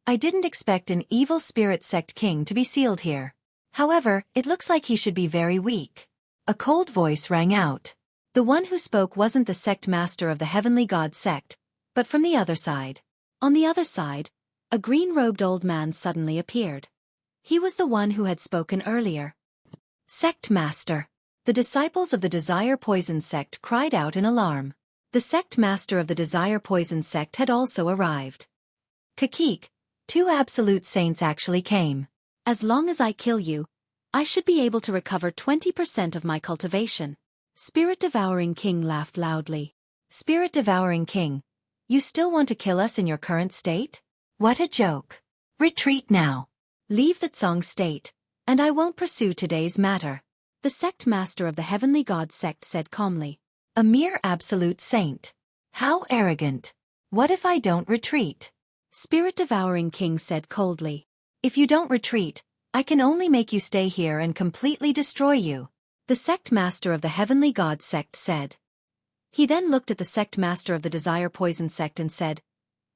I didn't expect an evil spirit sect king to be sealed here. However, it looks like he should be very weak. A cold voice rang out. The one who spoke wasn't the Sect Master of the Heavenly God Sect, but from the other side. On the other side, a green-robed old man suddenly appeared. He was the one who had spoken earlier. Sect Master. The disciples of the Desire Poison Sect cried out in alarm. The Sect Master of the Desire Poison Sect had also arrived. Xueqi, two absolute saints actually came. As long as I kill you, I should be able to recover 20% of my cultivation. Spirit-devouring King laughed loudly. Spirit-devouring King, you still want to kill us in your current state? What a joke. Retreat now. Leave the Tsong state, and I won't pursue today's matter. The Sect Master of the Heavenly God Sect said calmly. A mere absolute saint. How arrogant. What if I don't retreat? Spirit-devouring King said coldly. If you don't retreat, I can only make you stay here and completely destroy you. The Sect Master of the Heavenly God Sect said. He then looked at the Sect Master of the Desire Poison Sect and said,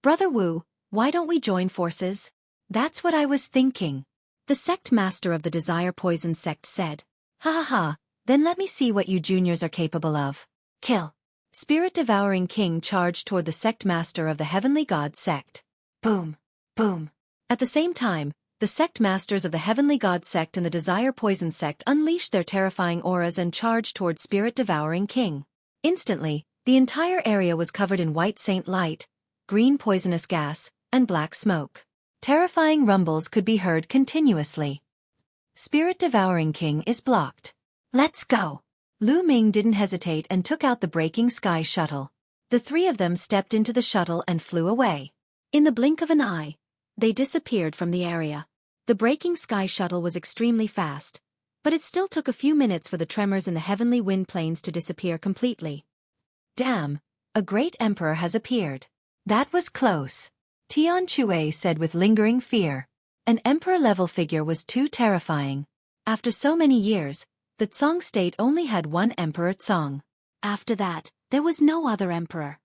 Brother Wu, why don't we join forces? That's what I was thinking. The Sect Master of the Desire Poison Sect said. Ha ha ha, then let me see what you juniors are capable of. Kill. Spirit-devouring King charged toward the Sect Master of the Heavenly God Sect. Boom. Boom. At the same time, The sect masters of the Heavenly God sect and the Desire Poison sect unleashed their terrifying auras and charged toward Spirit-Devouring King. Instantly, the entire area was covered in white saint light, green poisonous gas, and black smoke. Terrifying rumbles could be heard continuously. Spirit-Devouring King is blocked. Let's go. Lu Ming didn't hesitate and took out the Breaking Sky shuttle. The three of them stepped into the shuttle and flew away. In the blink of an eye, they disappeared from the area. The Breaking Sky shuttle was extremely fast, but it still took a few minutes for the tremors in the heavenly wind planes to disappear completely. Damn, a great emperor has appeared. That was close. Tian Chue said with lingering fear. An emperor-level figure was too terrifying. After so many years, the Tsong state only had one emperor Tsong. After that, there was no other emperor.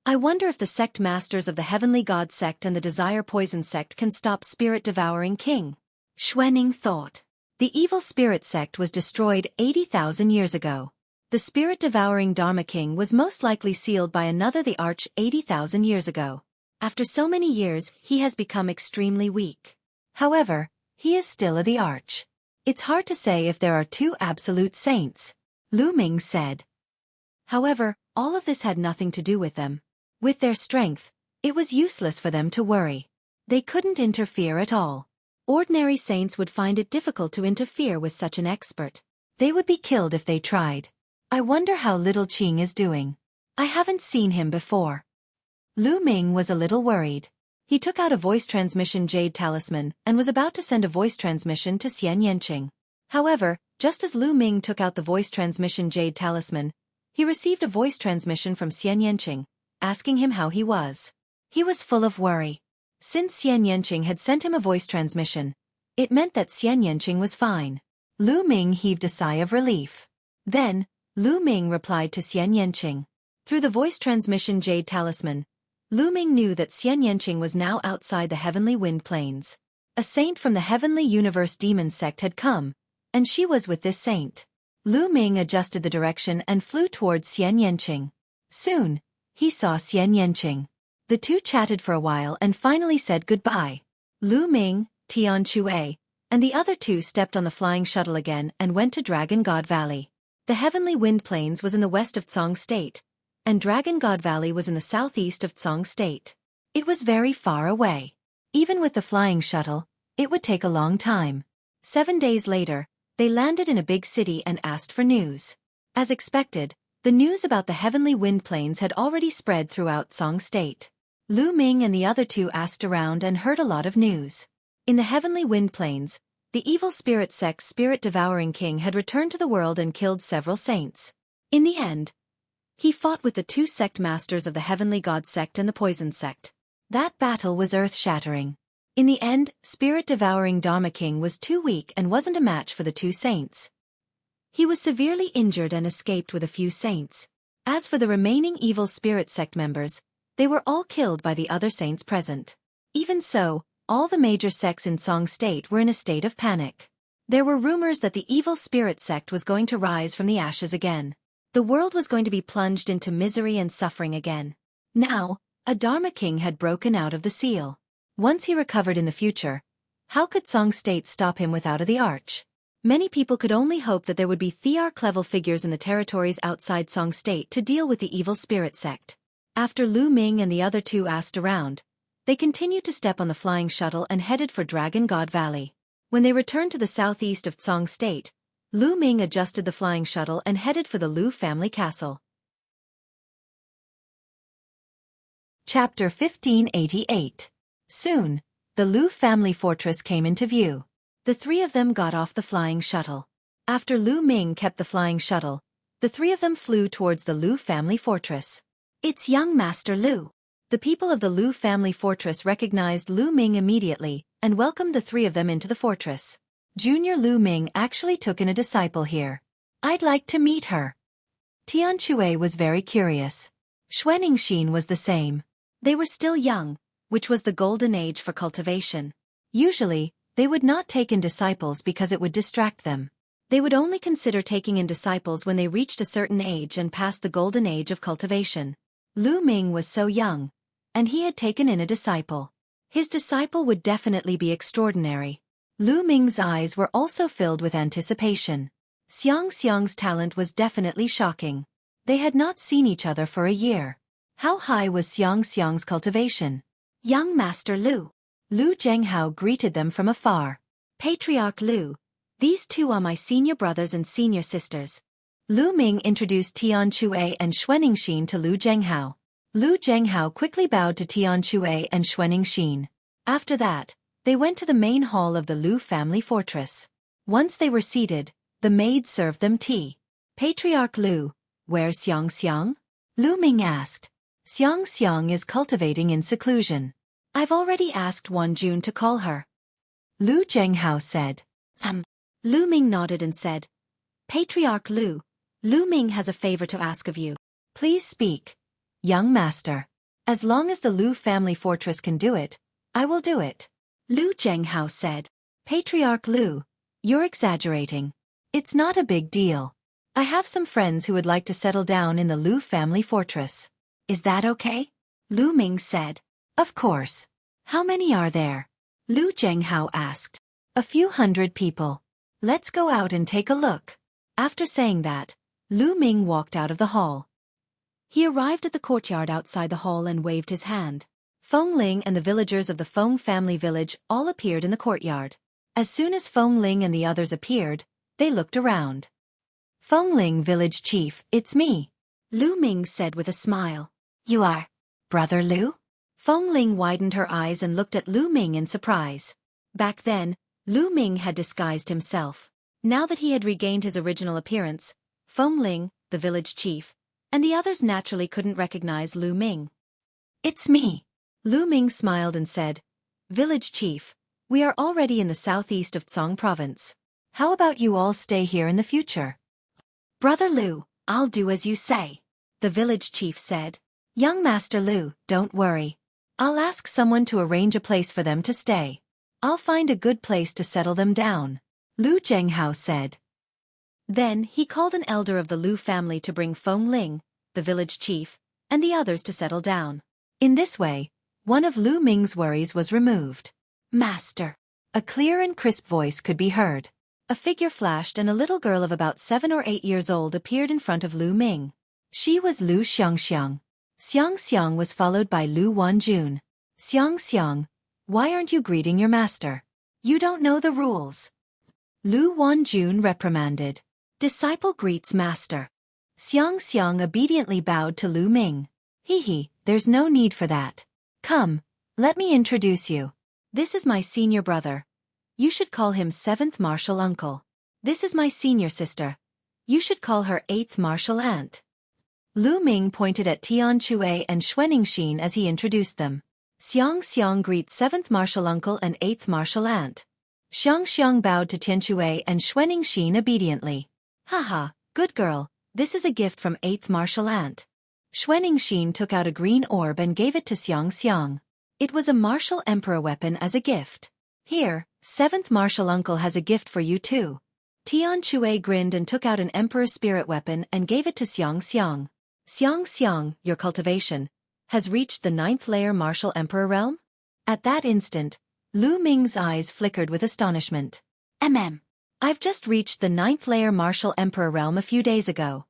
I wonder if the sect masters of the Heavenly God sect and the Desire Poison sect can stop Spirit-Devouring King. Xueqi thought. The evil spirit sect was destroyed 80,000 years ago. The Spirit-Devouring Dharma King was most likely sealed by another the Arch 80,000 years ago. After so many years, he has become extremely weak. However, he is still a the Arch. It's hard to say if there are two absolute saints, Lu Ming said. However, all of this had nothing to do with them. With their strength, it was useless for them to worry. They couldn't interfere at all. Ordinary saints would find it difficult to interfere with such an expert. They would be killed if they tried. I wonder how little Qing is doing. I haven't seen him before. Lu Ming was a little worried. He took out a voice transmission jade talisman and was about to send a voice transmission to Xian Yanqing. However, just as Lu Ming took out the voice transmission jade talisman, he received a voice transmission from Xian Yanqing, asking him how he was. He was full of worry. Since Xian Yanqing had sent him a voice transmission, it meant that Xian Yanqing was fine. Lu Ming heaved a sigh of relief. Then, Lu Ming replied to Xian Yanqing. Through the voice transmission jade talisman, Lu Ming knew that Xian Yanqing was now outside the heavenly wind plains. A saint from the Heavenly Universe Demon sect had come, and she was with this saint. Lu Ming adjusted the direction and flew towards Xian Yanqing. Soon, he saw Xian Yanqing. The two chatted for a while and finally said goodbye. Lu Ming, Tian Chue, and the other two stepped on the flying shuttle again and went to Dragon God Valley. The Heavenly Wind Plains was in the west of Tsong State, and Dragon God Valley was in the southeast of Tsong State. It was very far away. Even with the flying shuttle, it would take a long time. 7 days later, they landed in a big city and asked for news. As expected, the news about the Heavenly Wind Plains had already spread throughout Tsong State. Lu Ming and the other two asked around and heard a lot of news. In the Heavenly Wind Plains, the evil spirit sect's Spirit-Devouring King had returned to the world and killed several saints. In the end, he fought with the two sect masters of the Heavenly God sect and the Poison sect. That battle was earth-shattering. In the end, Spirit-Devouring Dharma King was too weak and wasn't a match for the two saints. He was severely injured and escaped with a few saints. As for the remaining evil spirit sect members, they were all killed by the other saints present. Even so, all the major sects in Tsong State were in a state of panic. There were rumors that the evil spirit sect was going to rise from the ashes again. The world was going to be plunged into misery and suffering again. Now, a Dharma King had broken out of the seal. Once he recovered in the future, how could Tsong State stop him without the Arch? Many people could only hope that there would be Thearch-level figures in the territories outside Tsong State to deal with the evil spirit sect. After Lu Ming and the other two asked around, they continued to step on the flying shuttle and headed for Dragon God Valley. When they returned to the southeast of Tsong State, Lu Ming adjusted the flying shuttle and headed for the Lu family castle. Chapter 1588. Soon, the Lu family fortress came into view. The three of them got off the flying shuttle. After Lu Ming kept the flying shuttle, the three of them flew towards the Lu family fortress. It's young Master Lu. The people of the Lu family fortress recognized Lu Ming immediately and welcomed the three of them into the fortress. Junior Lu Ming actually took in a disciple here. I'd like to meet her. Tian Chue was very curious. Xueqi was the same. They were still young, which was the golden age for cultivation. Usually, they would not take in disciples because it would distract them. They would only consider taking in disciples when they reached a certain age and passed the golden age of cultivation. Lu Ming was so young, and he had taken in a disciple. His disciple would definitely be extraordinary. Lu Ming's eyes were also filled with anticipation. Xiang's talent was definitely shocking. They had not seen each other for a year. How high was Xiang's cultivation? Young Master Lu. Lu Zhenghao greeted them from afar. Patriarch Lu. These two are my senior brothers and senior sisters. Lu Ming introduced Tian Xue and Xueqi to Lu Zhenghao. Lu Zhenghao quickly bowed to Tian Xue and Xueqi. After that, they went to the main hall of the Lu family fortress. Once they were seated, the maid served them tea. Patriarch Lu, where's Xiang? Lu Ming asked. Xiang is cultivating in seclusion. I've already asked Jun to call her. Lu Zhenghao said. Lu Ming nodded and said, Patriarch Lu, Lu Ming has a favor to ask of you. Please speak, young master. As long as the Lu family fortress can do it, I will do it. Lu Zhenghao said. Patriarch Lu, you're exaggerating. It's not a big deal. I have some friends who would like to settle down in the Lu family fortress. Is that okay? Lu Ming said. Of course. How many are there? Lu Zhenghao asked. A few hundred people. Let's go out and take a look. After saying that, Lu Ming walked out of the hall. He arrived at the courtyard outside the hall and waved his hand. Feng Ling and the villagers of the Feng family village all appeared in the courtyard. As soon as Feng Ling and the others appeared, they looked around. Feng Ling village chief, it's me. Lu Ming said with a smile. You are Brother Lu? Feng Ling widened her eyes and looked at Lu Ming in surprise. Back then, Lu Ming had disguised himself. Now that he had regained his original appearance, Feng Ling, the village chief, and the others naturally couldn't recognize Lu Ming. It's me. Lu Ming smiled and said, Village chief, we are already in the southeast of Tsong province. How about you all stay here in the future? Brother Lu, I'll do as you say, the village chief said. Young Master Lu, don't worry. I'll ask someone to arrange a place for them to stay. I'll find a good place to settle them down, Lu Zhenghao said. Then he called an elder of the Lu family to bring Feng Ling, the village chief, and the others to settle down. In this way, one of Lu Ming's worries was removed. Master. A clear and crisp voice could be heard. A figure flashed and a little girl of about 7 or 8 years old appeared in front of Lu Ming. She was Lu Xiangxiang. Xiang was followed by Lu Wanjun. Xiang, why aren't you greeting your master? You don't know the rules. Lu Wanjun reprimanded. Disciple greets master. Xiang obediently bowed to Lu Ming. There's no need for that. Come, let me introduce you. This is my senior brother. You should call him 7th martial uncle. This is my senior sister. You should call her 8th martial aunt. Lu Ming pointed at Tian Xue and Xueqi as he introduced them. Xiang greets 7th martial uncle and 8th martial aunt. Xiang bowed to Tian Xue and Xueqi obediently. Haha, good girl, this is a gift from 8th martial aunt. Xueqi took out a green orb and gave it to Xiang. It was a martial emperor weapon as a gift. Here, 7th martial uncle has a gift for you too. Tian Xue grinned and took out an emperor spirit weapon and gave it to Xiang. Xiang, your cultivation has reached the 9th layer martial emperor realm? At that instant, Lu Ming's eyes flickered with astonishment. I've just reached the 9th layer martial emperor realm a few days ago.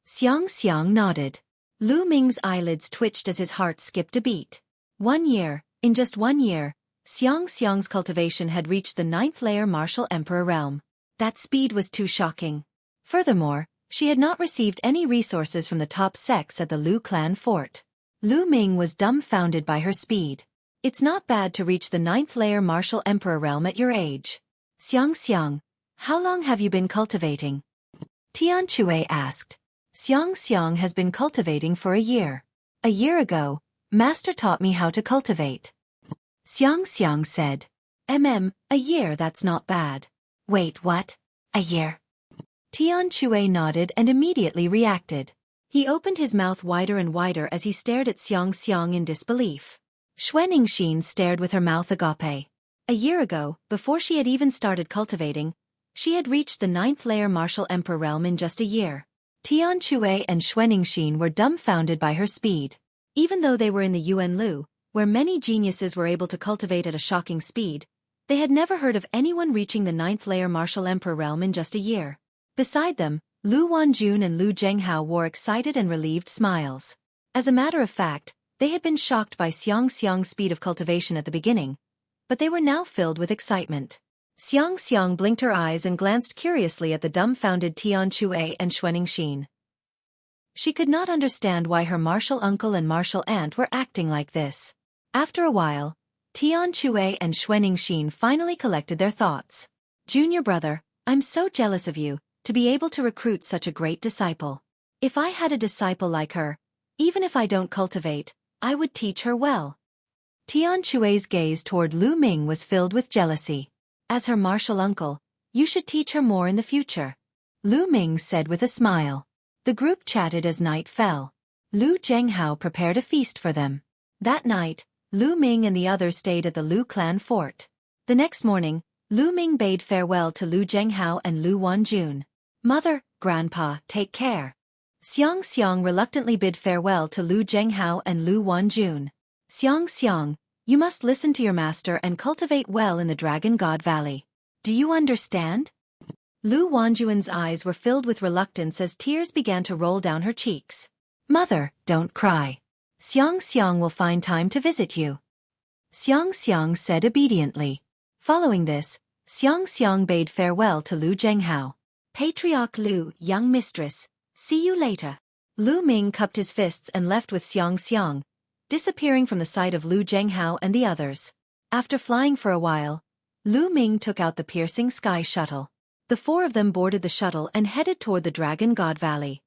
Xiang nodded. Lu Ming's eyelids twitched as his heart skipped a beat. In just 1 year, Xiang's cultivation had reached the 9th layer martial emperor realm. That speed was too shocking. Furthermore, she had not received any resources from the top sects at the Lu clan fort. Lu Ming was dumbfounded by her speed. It's not bad to reach the 9th layer martial emperor realm at your age. Xiang, how long have you been cultivating? Tian Xue asked. Xiang has been cultivating for a year. A year ago, Master taught me how to cultivate. Xiang said. A year, that's not bad. Wait, what? A year? Tian Xue nodded and immediately reacted. He opened his mouth wider and wider as he stared at Xiang in disbelief. Xueqi stared with her mouth agape. A year ago, before she had even started cultivating, she had reached the 9th layer martial emperor realm in just a year. Tian Xue and Xueqi were dumbfounded by her speed. Even though they were in the Yuan Lu, where many geniuses were able to cultivate at a shocking speed, they had never heard of anyone reaching the 9th layer martial emperor realm in just a year. Beside them, Lu Wanjun and Lu Zhenghao wore excited and relieved smiles. As a matter of fact, they had been shocked by Xiang Xiang's speed of cultivation at the beginning, but they were now filled with excitement. Xiang Xiang blinked her eyes and glanced curiously at the dumbfounded Tian Xue and Xuening Xin. She could not understand why her martial uncle and martial aunt were acting like this. After a while, Tian Xue and Xuening Xin finally collected their thoughts. Junior brother, I'm so jealous of you, to be able to recruit such a great disciple. If I had a disciple like her, even if I don't cultivate, I would teach her well. Tian Xue's gaze toward Lu Ming was filled with jealousy. As her martial uncle, you should teach her more in the future, Lu Ming said with a smile. The group chatted as night fell. Lu Zhenghao prepared a feast for them. That night, Lu Ming and the others stayed at the Lu clan fort. The next morning, Lu Ming bade farewell to Lu Zhenghao and Lu Wanjun. Mother, Grandpa, take care. Xiang Xiang reluctantly bid farewell to Lu Zhenghao and Lu Wanjun. Xiang Xiang, you must listen to your master and cultivate well in the Dragon God Valley. Do you understand? Lu Wanjun's eyes were filled with reluctance as tears began to roll down her cheeks. Mother, don't cry. Xiang Xiang will find time to visit you. Xiang Xiang said obediently. Following this, Xiang Xiang bade farewell to Lu Zhenghao. Patriarch Lu, young mistress, see you later. Lu Ming cupped his fists and left with Xiang Xiang, disappearing from the sight of Lu Zhenghao and the others. After flying for a while, Lu Ming took out the piercing sky shuttle. The four of them boarded the shuttle and headed toward the Dragon God Valley.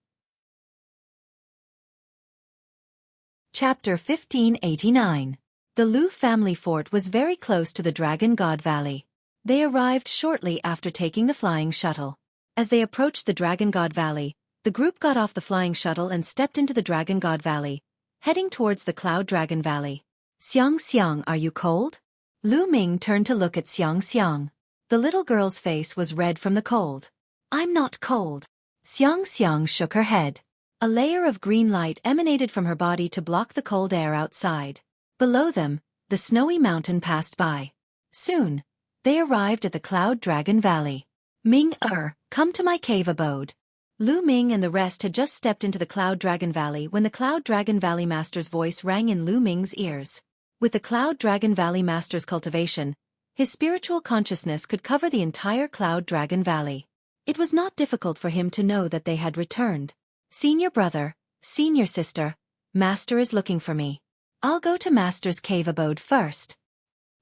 Chapter 1589. The Lu family fort was very close to the Dragon God Valley. They arrived shortly after taking the flying shuttle. As they approached the Dragon God Valley, the group got off the flying shuttle and stepped into the Dragon God Valley, heading towards the Cloud Dragon Valley. Xiang Xiang, are you cold? Lu Ming turned to look at Xiang Xiang. The little girl's face was red from the cold. I'm not cold. Xiang Xiang shook her head. A layer of green light emanated from her body to block the cold air outside. Below them, the snowy mountain passed by. Soon, they arrived at the Cloud Dragon Valley. Ming-er, come to my cave abode. Lu Ming and the rest had just stepped into the Cloud Dragon Valley when the Cloud Dragon Valley Master's voice rang in Lu Ming's ears. With the Cloud Dragon Valley Master's cultivation, his spiritual consciousness could cover the entire Cloud Dragon Valley. It was not difficult for him to know that they had returned. Senior brother, senior sister, Master is looking for me. I'll go to Master's cave abode first.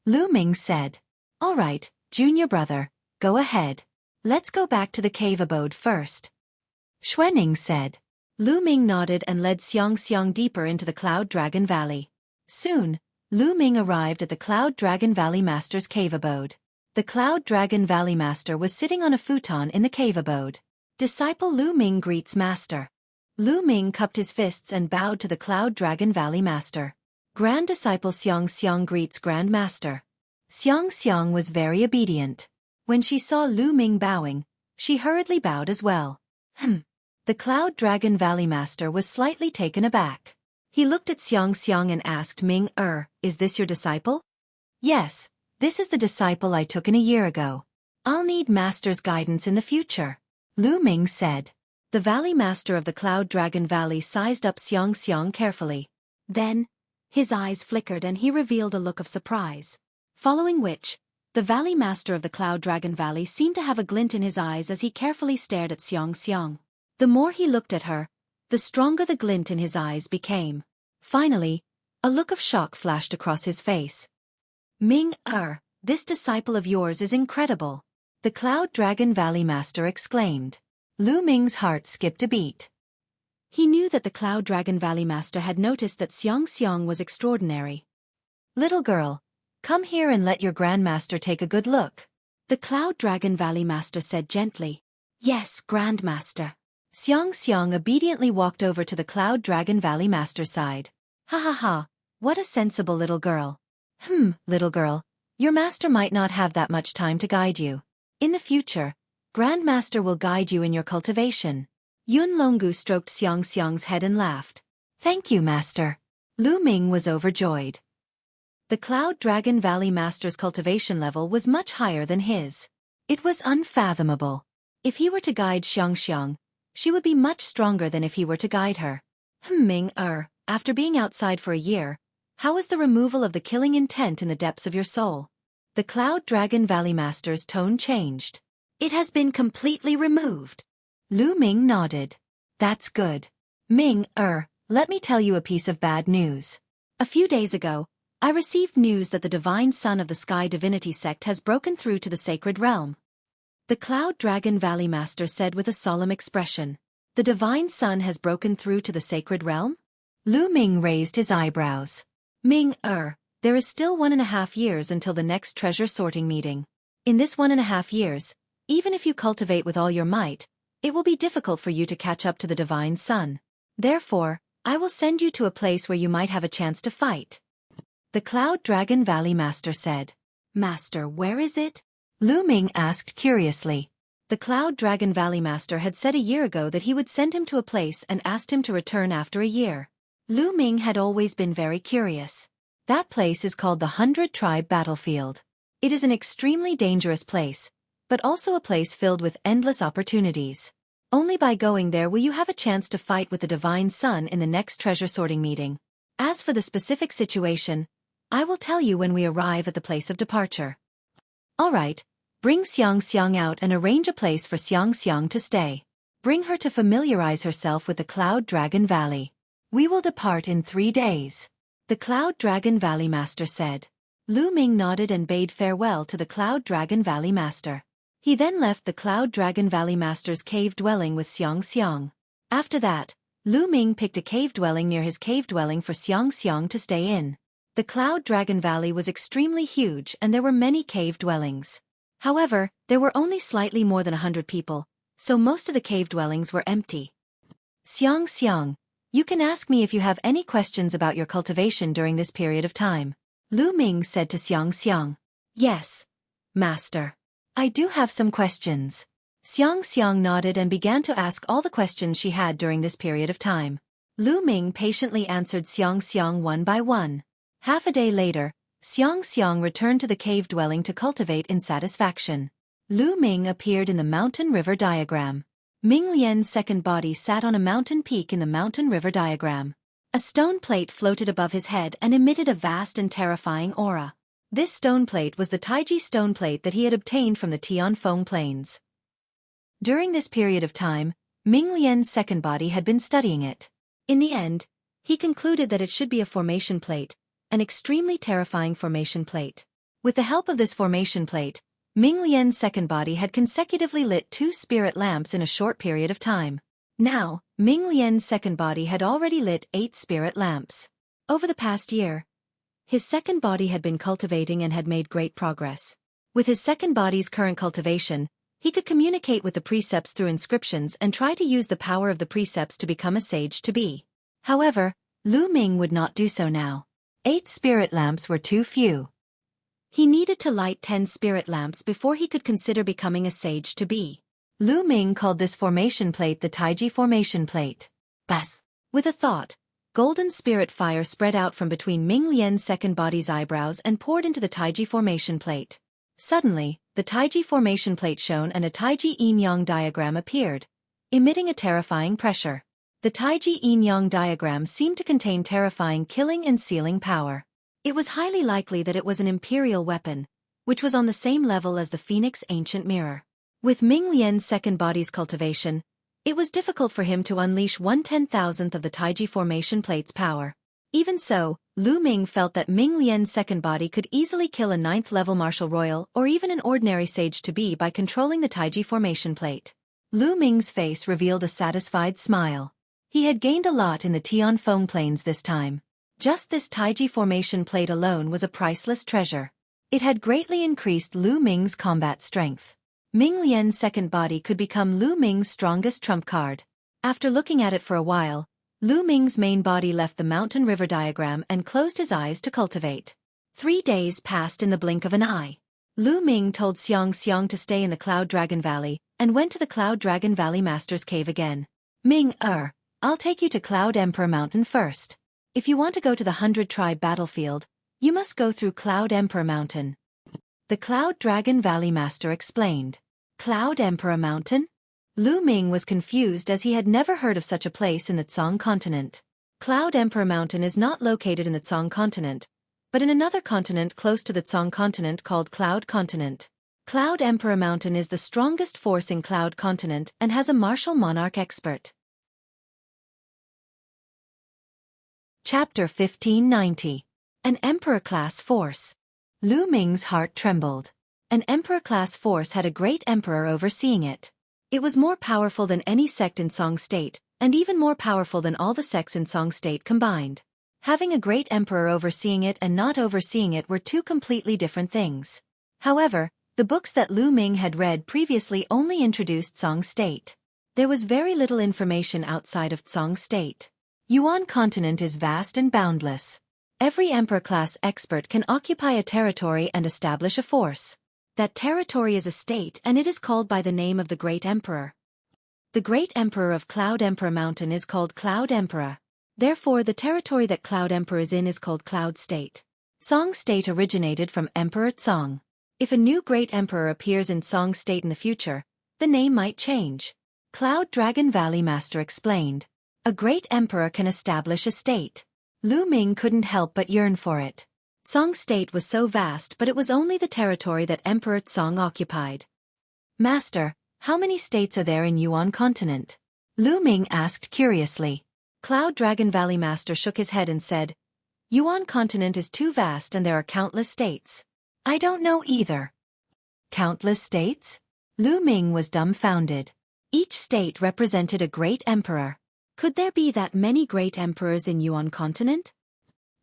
Lu Ming said. All right, junior brother, go ahead. Let's go back to the cave abode first. Xuening said. Lu Ming nodded and led Xiang Xiang deeper into the Cloud Dragon Valley. Soon, Lu Ming arrived at the Cloud Dragon Valley Master's cave abode. The Cloud Dragon Valley Master was sitting on a futon in the cave abode. Disciple Lu Ming greets Master. Lu Ming cupped his fists and bowed to the Cloud Dragon Valley Master. Grand Disciple Xiang Xiang greets Grand Master. Xiang Xiang was very obedient. When she saw Lu Ming bowing, she hurriedly bowed as well. The Cloud Dragon Valley Master was slightly taken aback. He looked at Xiang Xiang and asked Ming-er, is this your disciple? Yes, this is the disciple I took in a year ago. I'll need Master's guidance in the future, Lu Ming said. The Valley Master of the Cloud Dragon Valley sized up Xiang Xiang carefully. Then, his eyes flickered and he revealed a look of surprise. Following which, the Valley Master of the Cloud Dragon Valley seemed to have a glint in his eyes as he carefully stared at Xiang Xiang. The more he looked at her, the stronger the glint in his eyes became. Finally, a look of shock flashed across his face. Ming-er, this disciple of yours is incredible, the Cloud Dragon Valley Master exclaimed. Lu Ming's heart skipped a beat. He knew that the Cloud Dragon Valley Master had noticed that Xiang Xiang was extraordinary. Little girl, come here and let your Grandmaster take a good look, the Cloud Dragon Valley Master said gently. Yes, Grandmaster. Xiang Xiang obediently walked over to the Cloud Dragon Valley Master's side. Ha ha ha, what a sensible little girl. Little girl, your master might not have that much time to guide you. In the future, Grandmaster will guide you in your cultivation. Yun Longu stroked Xiang Xiang's head and laughed. Thank you, Master. Lu Ming was overjoyed. The Cloud Dragon Valley Master's cultivation level was much higher than his. It was unfathomable. If he were to guide Xiang, she would be much stronger than if he were to guide her. After being outside for a year, how is the removal of the killing intent in the depths of your soul? The Cloud Dragon Valley Master's tone changed. It has been completely removed. Lu Ming nodded. That's good. Let me tell you a piece of bad news. A few days ago, I received news that the Divine Son of the Sky Divinity Sect has broken through to the Sacred Realm. The Cloud Dragon Valley Master said with a solemn expression. The Divine Son has broken through to the Sacred Realm? Lu Ming raised his eyebrows. There is still 1.5 years until the next treasure sorting meeting. In this 1.5 years, even if you cultivate with all your might, it will be difficult for you to catch up to the Divine Son. Therefore, I will send you to a place where you might have a chance to fight. The Cloud Dragon Valley Master said. Master, where is it? Lu Ming asked curiously. The Cloud Dragon Valley Master had said a year ago that he would send him to a place and asked him to return after a year. Lu Ming had always been very curious. That place is called the 100 Tribe Battlefield. It is an extremely dangerous place, but also a place filled with endless opportunities. Only by going there will you have a chance to fight with the Divine Son in the next treasure sorting meeting. As for the specific situation, I will tell you when we arrive at the place of departure. All right, bring Xiang out and arrange a place for Xiang to stay. Bring her to familiarize herself with the Cloud Dragon Valley. We will depart in 3 days. The Cloud Dragon Valley Master said. Lu Ming nodded and bade farewell to the Cloud Dragon Valley Master. He then left the Cloud Dragon Valley Master's cave dwelling with Xiang. After that, Lu Ming picked a cave dwelling near his cave dwelling for Xiang to stay in. The Cloud Dragon Valley was extremely huge and there were many cave dwellings. However, there were only slightly more than 100 people, so most of the cave dwellings were empty. Xiang, you can ask me if you have any questions about your cultivation during this period of time. Lu Ming said to Xiang. Yes, Master. I do have some questions. Xiang nodded and began to ask all the questions she had during this period of time. Lu Ming patiently answered Xiang one by one. Half a day later, Xiang returned to the cave dwelling to cultivate in satisfaction. Lu Ming appeared in the mountain river diagram. Ming Lian's second body sat on a mountain peak in the mountain river diagram. A stone plate floated above his head and emitted a vast and terrifying aura. This stone plate was the Taiji stone plate that he had obtained from the Tianfeng Plains. During this period of time, Ming Lian's second body had been studying it. In the end, he concluded that it should be a formation plate, an extremely terrifying formation plate. With the help of this formation plate, Ming Lian's second body had consecutively lit 2 spirit lamps in a short period of time. Now, Ming Lian's second body had already lit 8 spirit lamps. Over the past year, his second body had been cultivating and had made great progress. With his second body's current cultivation, he could communicate with the precepts through inscriptions and try to use the power of the precepts to become a sage to be. However, Lu Ming would not do so now. 8 spirit lamps were too few. He needed to light 10 spirit lamps before he could consider becoming a sage to be. Lu Ming called this formation plate the Taiji formation plate. Bas! With a thought, golden spirit fire spread out from between Ming Lian's second body's eyebrows and poured into the Taiji formation plate. Suddenly, the Taiji formation plate shone and a Taiji yin-yang diagram appeared, emitting a terrifying pressure. The Taiji yin-yang diagram seemed to contain terrifying killing and sealing power. It was highly likely that it was an imperial weapon, which was on the same level as the Phoenix Ancient Mirror. With Ming Lian's second body's cultivation, it was difficult for him to unleash 1/10,000th of the Taiji formation plate's power. Even so, Lu Ming felt that Ming Lian's second body could easily kill a 9th-level martial royal or even an ordinary sage-to-be by controlling the Taiji formation plate. Lu Ming's face revealed a satisfied smile. He had gained a lot in the Tianfeng Plains this time. Just this Taiji formation plate alone was a priceless treasure. It had greatly increased Lu Ming's combat strength. Ming Lian's second body could become Lu Ming's strongest trump card. After looking at it for a while, Lu Ming's main body left the mountain river diagram and closed his eyes to cultivate. 3 days passed in the blink of an eye. Lu Ming told Xiang to stay in the Cloud Dragon Valley and went to the Cloud Dragon Valley Master's cave again. I'll take you to Cloud Emperor Mountain first. If you want to go to the 100 Tribe Battlefield, You must go through Cloud Emperor Mountain. The Cloud Dragon Valley Master explained. Cloud Emperor Mountain? Lu Ming was confused as he had never heard of such a place in the Tsong continent. Cloud Emperor Mountain is not located in the Tsong continent, but in another continent close to the Tsong continent called Cloud Continent. Cloud Emperor Mountain is the strongest force in Cloud Continent and has a martial monarch expert. Chapter 1590. An Emperor-class force. Lu Ming's heart trembled. An Emperor-class force had a great emperor overseeing it. It was more powerful than any sect in Song State, and even more powerful than all the sects in Song State combined. Having a great emperor overseeing it and not overseeing it were two completely different things. However, the books that Lu Ming had read previously only introduced Song State. There was very little information outside of Song State. Yuan continent is vast and boundless. Every emperor-class expert can occupy a territory and establish a force. That territory is a state and it is called by the name of the Great Emperor. The Great Emperor of Cloud Emperor Mountain is called Cloud Emperor. Therefore, the territory that Cloud Emperor is in is called Cloud State. Song State originated from Emperor Tsong. If a new Great Emperor appears in Song State in the future, the name might change. Cloud Dragon Valley Master explained. A great emperor can establish a state. Lu Ming couldn't help but yearn for it. Song State was so vast, but it was only the territory that Emperor Tsong occupied. Master, how many states are there in Yuan continent? Lu Ming asked curiously. Cloud Dragon Valley Master shook his head and said, Yuan continent is too vast and there are countless states. I don't know either. Countless states? Lu Ming was dumbfounded. Each state represented a great emperor. Could there be that many great emperors in Yuan continent?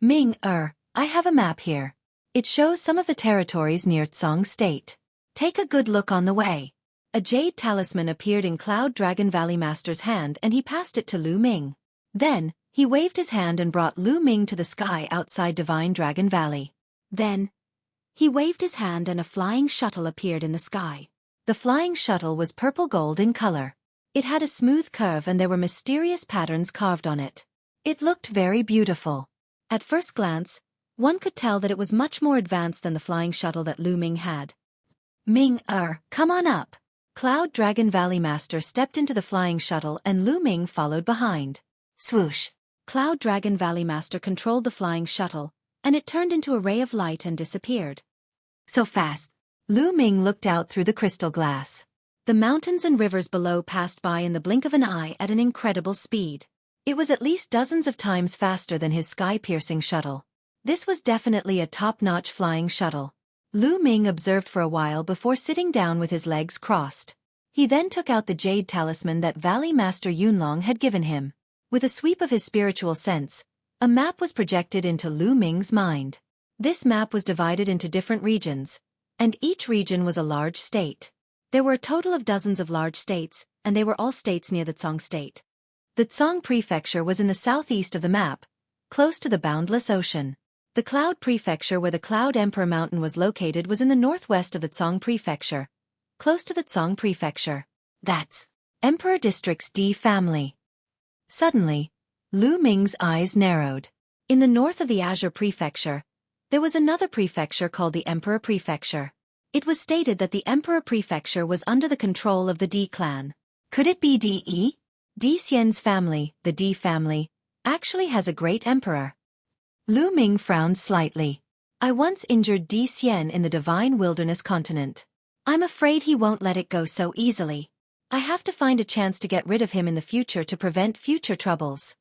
Ming, I have a map here. It shows some of the territories near Tsong State. Take a good look on the way. A jade talisman appeared in Cloud Dragon Valley Master's hand and he passed it to Lu Ming. Then, he waved his hand and brought Lu Ming to the sky outside Divine Dragon Valley. Then, he waved his hand and a flying shuttle appeared in the sky. The flying shuttle was purple gold in color. It had a smooth curve and there were mysterious patterns carved on it. It looked very beautiful. At first glance, one could tell that it was much more advanced than the flying shuttle that Lu Ming had. Ming, come on up. Cloud Dragon Valley Master stepped into the flying shuttle and Lu Ming followed behind. Swoosh! Cloud Dragon Valley Master controlled the flying shuttle, and it turned into a ray of light and disappeared. So fast. Lu Ming looked out through the crystal glass. The mountains and rivers below passed by in the blink of an eye at an incredible speed. It was at least dozens of times faster than his sky-piercing shuttle. This was definitely a top-notch flying shuttle. Lu Ming observed for a while before sitting down with his legs crossed. He then took out the jade talisman that Valley Master Yunlong had given him. With a sweep of his spiritual sense, a map was projected into Lu Ming's mind. This map was divided into different regions, and each region was a large state. There were a total of dozens of large states, and they were all states near the Tsong State. The Tsong Prefecture was in the southeast of the map, close to the boundless ocean. The Cloud Prefecture where the Cloud Emperor Mountain was located was in the northwest of the Tsong Prefecture, close to the Tsong Prefecture. That's Emperor District's D family. Suddenly, Lu Ming's eyes narrowed. In the north of the Azure Prefecture, there was another prefecture called the Emperor Prefecture. It was stated that the Emperor Prefecture was under the control of the D clan. Could it be D? Di Xian's family, the D family, actually has a great emperor. Lu Ming frowned slightly. I once injured Di Xian in the Divine Wilderness continent. I'm afraid he won't let it go so easily. I have to find a chance to get rid of him in the future to prevent future troubles.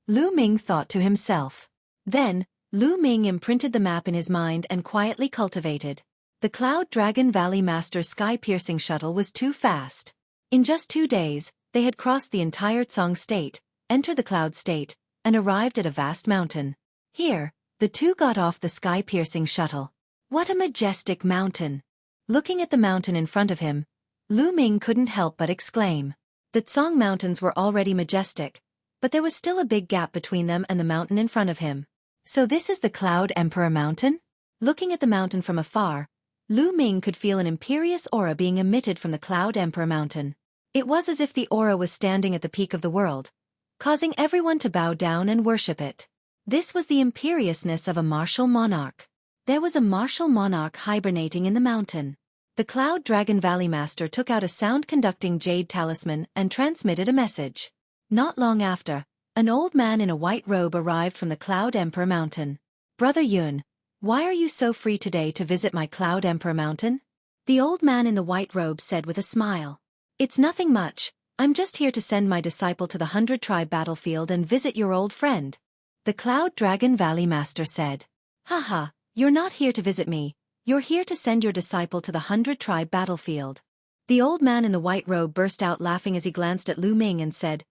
Lu Ming thought to himself. Then, Lu Ming imprinted the map in his mind and quietly cultivated. The Cloud Dragon Valley Master's sky-piercing shuttle was too fast. In just 2 days, they had crossed the entire Tsong State, entered the Cloud State, and arrived at a vast mountain. Here, the two got off the sky-piercing shuttle. What a majestic mountain! Looking at the mountain in front of him, Lu Ming couldn't help but exclaim. The Tsong Mountains were already majestic, but there was still a big gap between them and the mountain in front of him. So this is the Cloud Emperor Mountain? Looking at the mountain from afar, Lu Ming could feel an imperious aura being emitted from the Cloud Emperor Mountain. It was as if the aura was standing at the peak of the world, causing everyone to bow down and worship it. This was the imperiousness of a martial monarch. There was a martial monarch hibernating in the mountain. The Cloud Dragon Valley Master took out a sound-conducting jade talisman and transmitted a message. Not long after, an old man in a white robe arrived from the Cloud Emperor Mountain. "Brother Yun, why are you so free today to visit my Cloud Emperor Mountain?" The old man in the white robe said with a smile. "It's nothing much, I'm just here to send my disciple to the 100-tribe battlefield and visit your old friend." The Cloud Dragon Valley Master said. "Haha, you're not here to visit me, you're here to send your disciple to the 100-tribe battlefield." The old man in the white robe burst out laughing as he glanced at Lu Ming and said,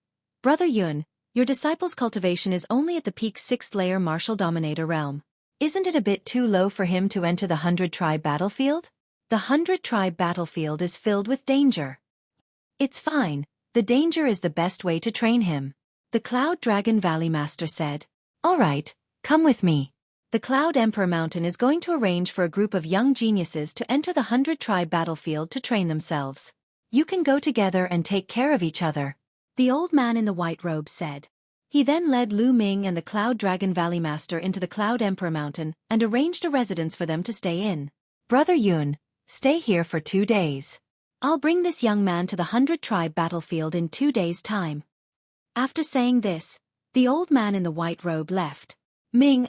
"Brother Yun, your disciple's cultivation is only at the peak 6th layer martial dominator realm. Isn't it a bit too low for him to enter the 100-tribe battlefield? The 100-tribe battlefield is filled with danger." "It's fine, the danger is the best way to train him," the Cloud Dragon Valley Master said. "All right, come with me. The Cloud Emperor Mountain is going to arrange for a group of young geniuses to enter the 100-tribe battlefield to train themselves. You can go together and take care of each other," the old man in the white robe said. He then led Lu Ming and the Cloud Dragon Valley Master into the Cloud Emperor Mountain and arranged a residence for them to stay in. "Brother Yun, stay here for 2 days. I'll bring this young man to the 100-tribe battlefield in 2 days' time." After saying this, the old man in the white robe left. "Ming,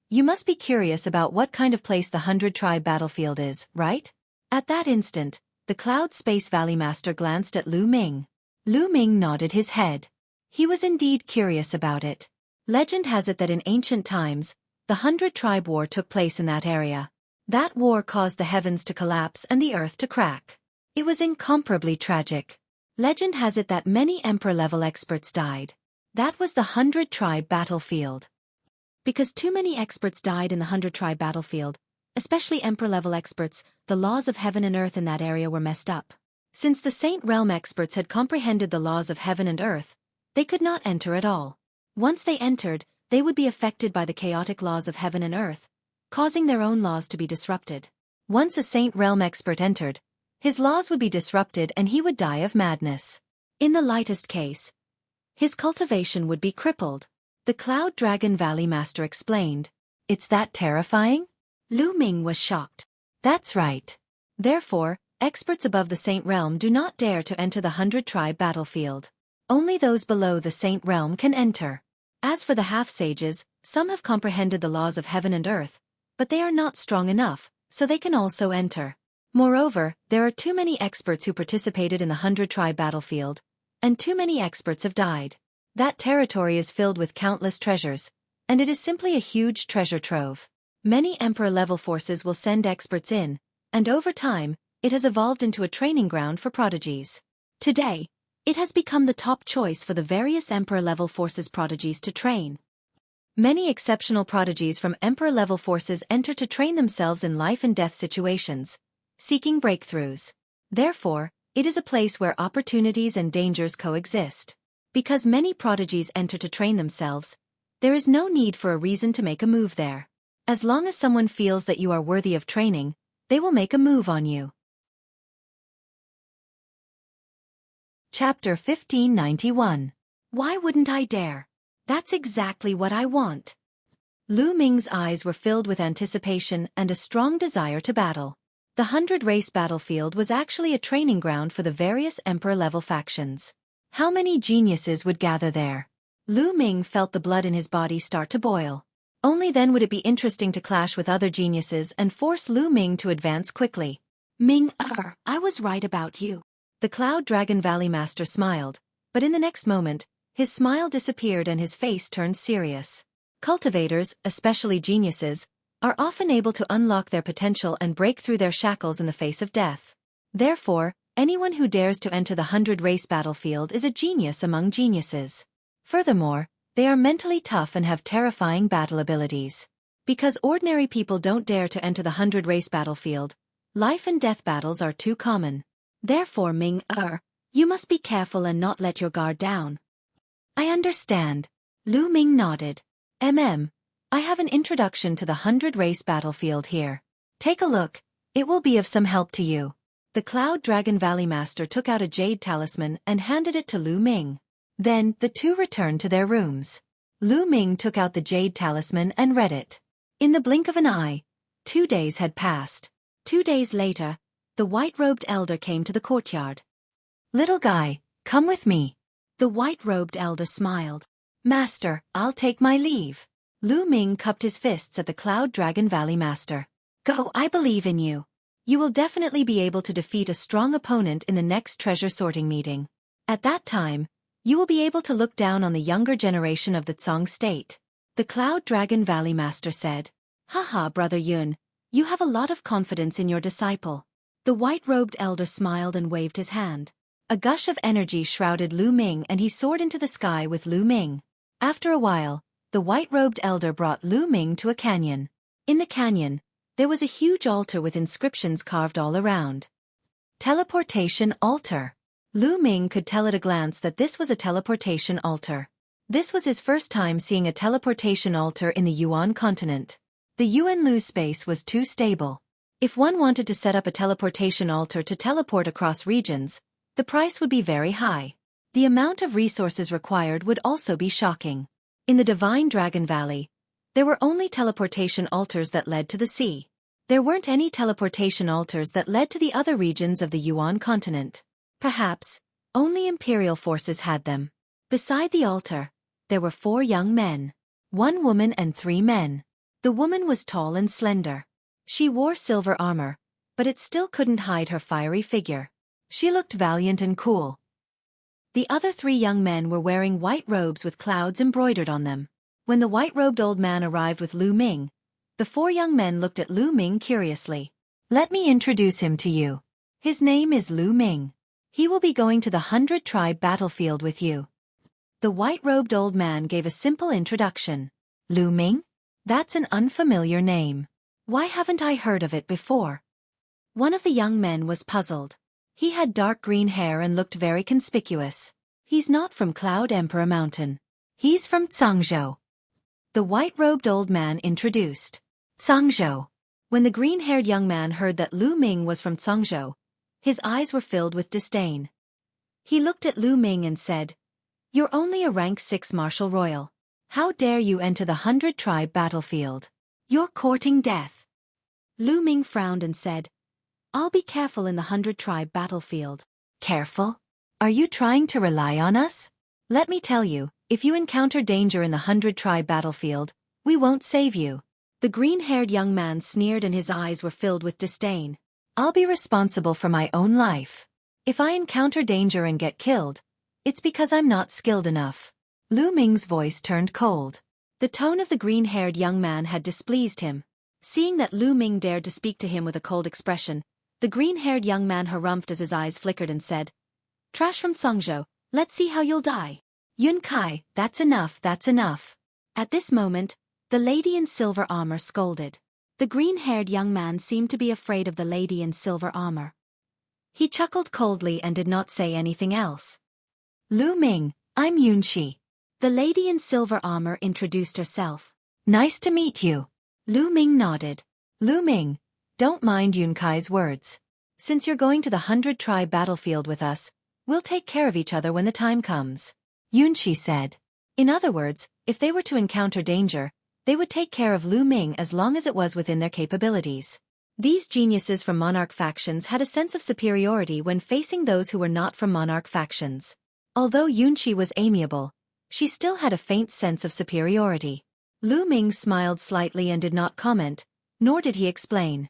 you must be curious about what kind of place the 100-tribe battlefield is, right?" At that instant, the Cloud Space Valley Master glanced at Lu Ming. Lu Ming nodded his head. He was indeed curious about it. Legend has it that in ancient times, the 100-tribe war took place in that area. That war caused the heavens to collapse and the earth to crack. It was incomparably tragic. Legend has it that many Emperor-level experts died. That was the 100-tribe battlefield. Because too many experts died in the 100-tribe battlefield, especially Emperor-level experts, the laws of heaven and earth in that area were messed up. Since the Saint Realm experts had comprehended the laws of heaven and earth, they could not enter at all. Once they entered, they would be affected by the chaotic laws of heaven and earth, causing their own laws to be disrupted. Once a Saint Realm expert entered, his laws would be disrupted and he would die of madness. In the lightest case, his cultivation would be crippled. The Cloud Dragon Valley Master explained. "It's that terrifying?" Lu Ming was shocked. "That's right. Therefore, experts above the Saint Realm do not dare to enter the 100-tribe battlefield. Only those below the Saint Realm can enter. As for the half-sages, some have comprehended the laws of heaven and earth, but they are not strong enough, so they can also enter. Moreover, there are too many experts who participated in the 100-tribe battlefield, and too many experts have died. That territory is filled with countless treasures, and it is simply a huge treasure trove. Many Emperor-level forces will send experts in, and over time, it has evolved into a training ground for prodigies. Today, it has become the top choice for the various Emperor-level forces prodigies to train. Many exceptional prodigies from Emperor-level forces enter to train themselves in life and death situations, seeking breakthroughs. Therefore, it is a place where opportunities and dangers coexist. Because many prodigies enter to train themselves, there is no need for a reason to make a move there. As long as someone feels that you are worthy of training, they will make a move on you. Chapter 1591. Why wouldn't I dare? That's exactly what I want. Lu Ming's eyes were filled with anticipation and a strong desire to battle. The 100-race battlefield was actually a training ground for the various Emperor-level factions. How many geniuses would gather there? Lu Ming felt the blood in his body start to boil. Only then would it be interesting to clash with other geniuses and force Lu Ming to advance quickly. "Ming, I was right about you." The Cloud Dragon Valley Master smiled, but in the next moment, his smile disappeared and his face turned serious. Cultivators, especially geniuses, are often able to unlock their potential and break through their shackles in the face of death. Therefore, anyone who dares to enter the 100-race battlefield is a genius among geniuses. Furthermore, they are mentally tough and have terrifying battle abilities. Because ordinary people don't dare to enter the 100-race battlefield, life and death battles are too common. Therefore, Ming, you must be careful and not let your guard down. I understand. Lu Ming nodded. I have an introduction to the 100-race battlefield here. Take a look, it will be of some help to you. The Cloud Dragon Valley Master took out a jade talisman and handed it to Lu Ming. Then, the two returned to their rooms. Lu Ming took out the jade talisman and read it. In the blink of an eye, 2 days had passed. 2 days later, the white-robed elder came to the courtyard. "Little guy, come with me." The white-robed elder smiled. "Master, I'll take my leave." Lu Ming cupped his fists at the Cloud Dragon Valley Master. "Go, I believe in you. You will definitely be able to defeat a strong opponent in the next treasure sorting meeting. At that time, you will be able to look down on the younger generation of the Tsang state." The Cloud Dragon Valley Master said. "Haha, Brother Yun, you have a lot of confidence in your disciple." The white-robed elder smiled and waved his hand. A gush of energy shrouded Lu Ming and he soared into the sky with Lu Ming. After a while, the white-robed elder brought Lu Ming to a canyon. In the canyon, there was a huge altar with inscriptions carved all around. Teleportation altar. Lu Ming could tell at a glance that this was a teleportation altar. This was his first time seeing a teleportation altar in the Yuan continent. The Yuan-Lu space was too stable. If one wanted to set up a teleportation altar to teleport across regions, the price would be very high. The amount of resources required would also be shocking. In the Divine Dragon Valley, there were only teleportation altars that led to the sea. There weren't any teleportation altars that led to the other regions of the Yuan continent. Perhaps, only imperial forces had them. Beside the altar, there were 4 young men. 1 woman and 3 men. The woman was tall and slender. She wore silver armor, but it still couldn't hide her fiery figure. She looked valiant and cool. The other 3 young men were wearing white robes with clouds embroidered on them. When the white-robed old man arrived with Lu Ming, the 4 young men looked at Lu Ming curiously. "Let me introduce him to you. His name is Lu Ming. He will be going to the 100-tribe battlefield with you." The white-robed old man gave a simple introduction. "Lu Ming? That's an unfamiliar name. Why haven't I heard of it before?" One of the young men was puzzled. He had dark green hair and looked very conspicuous. "He's not from Cloud Emperor Mountain. He's from Tsangzhou." The white-robed old man introduced. "Tsangzhou." When the green-haired young man heard that Lu Ming was from Tsangzhou, his eyes were filled with disdain. He looked at Lu Ming and said, "You're only a rank 6 martial royal. How dare you enter the 100-tribe battlefield? You're courting death." Lu Ming frowned and said, "I'll be careful in the 100-tribe battlefield." "Careful? Are you trying to rely on us? Let me tell you, if you encounter danger in the 100-tribe battlefield, we won't save you." The green-haired young man sneered and his eyes were filled with disdain. "I'll be responsible for my own life. If I encounter danger and get killed, it's because I'm not skilled enough." Lu Ming's voice turned cold. The tone of the green-haired young man had displeased him. Seeing that Lu Ming dared to speak to him with a cold expression, the green-haired young man harumphed as his eyes flickered and said, "Trash from Tsangzhou, let's see how you'll die." "Yun Kai, that's enough, that's enough." At this moment, the lady in silver armor scolded. The green-haired young man seemed to be afraid of the lady in silver armor. He chuckled coldly and did not say anything else. "Lu Ming, I'm Yunqi." The lady in silver armor introduced herself. "Nice to meet you." Lu Ming nodded. "Lu Ming, don't mind Yun Kai's words. Since you're going to the 100-tribe battlefield with us, we'll take care of each other when the time comes," Yunqi said. In other words, if they were to encounter danger, they would take care of Lu Ming as long as it was within their capabilities. These geniuses from monarch factions had a sense of superiority when facing those who were not from monarch factions. Although Yunqi was amiable, she still had a faint sense of superiority. Lu Ming smiled slightly and did not comment, nor did he explain.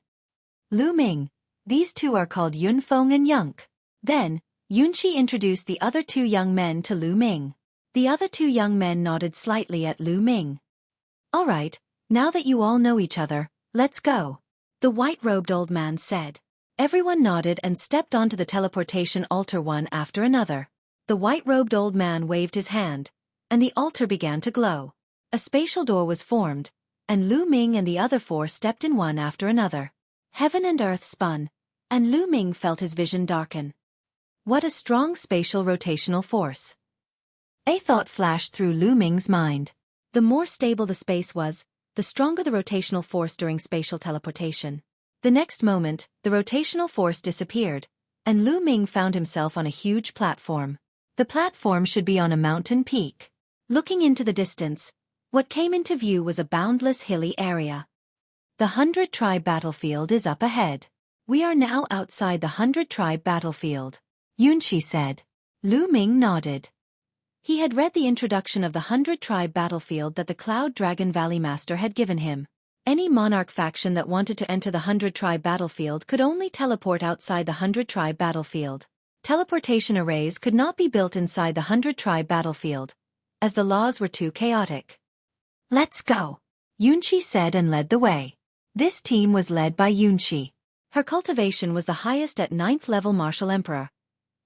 "Lu Ming, these 2 are called Yun Feng and Yunk." Then, Yunqi introduced the other 2 young men to Lu Ming. The other 2 young men nodded slightly at Lu Ming. "All right, now that you all know each other, let's go," the white-robed old man said. Everyone nodded and stepped onto the teleportation altar one after another. The white-robed old man waved his hand, and the altar began to glow. A spatial door was formed, and Lu Ming and the other 4 stepped in one after another. Heaven and earth spun, and Lu Ming felt his vision darken. What a strong spatial rotational force. A thought flashed through Lu Ming's mind. The more stable the space was, the stronger the rotational force during spatial teleportation. The next moment, the rotational force disappeared, and Lu Ming found himself on a huge platform. The platform should be on a mountain peak. Looking into the distance, What came into view was a boundless hilly area. The 100-tribe battlefield is up ahead. We are now outside the 100-tribe battlefield, Yunshi said. Lu Ming nodded. He had read the introduction of the 100-tribe battlefield that the Cloud Dragon Valley Master had given him. Any monarch faction that wanted to enter the 100-tribe battlefield could only teleport outside the 100-tribe battlefield. Teleportation arrays could not be built inside the 100-tribe battlefield, as the laws were too chaotic. Let's go, Yunshi said and led the way. This team was led by Yunshi. Her cultivation was the highest at 9th level Martial Emperor,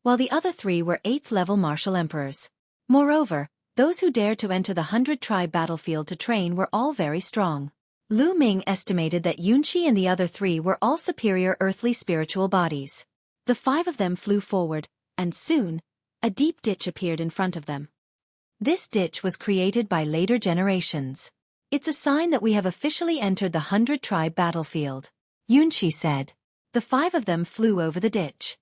while the other 3 were 8th level Martial Emperors. Moreover, those who dared to enter the 100-tribe battlefield to train were all very strong. Lu Ming estimated that Yunshi and the other 3 were all superior earthly spiritual bodies. The 5 of them flew forward, and soon, a deep ditch appeared in front of them. This ditch was created by later generations. It's a sign that we have officially entered the 100-tribe battlefield, Yunshi said. The 5 of them flew over the ditch.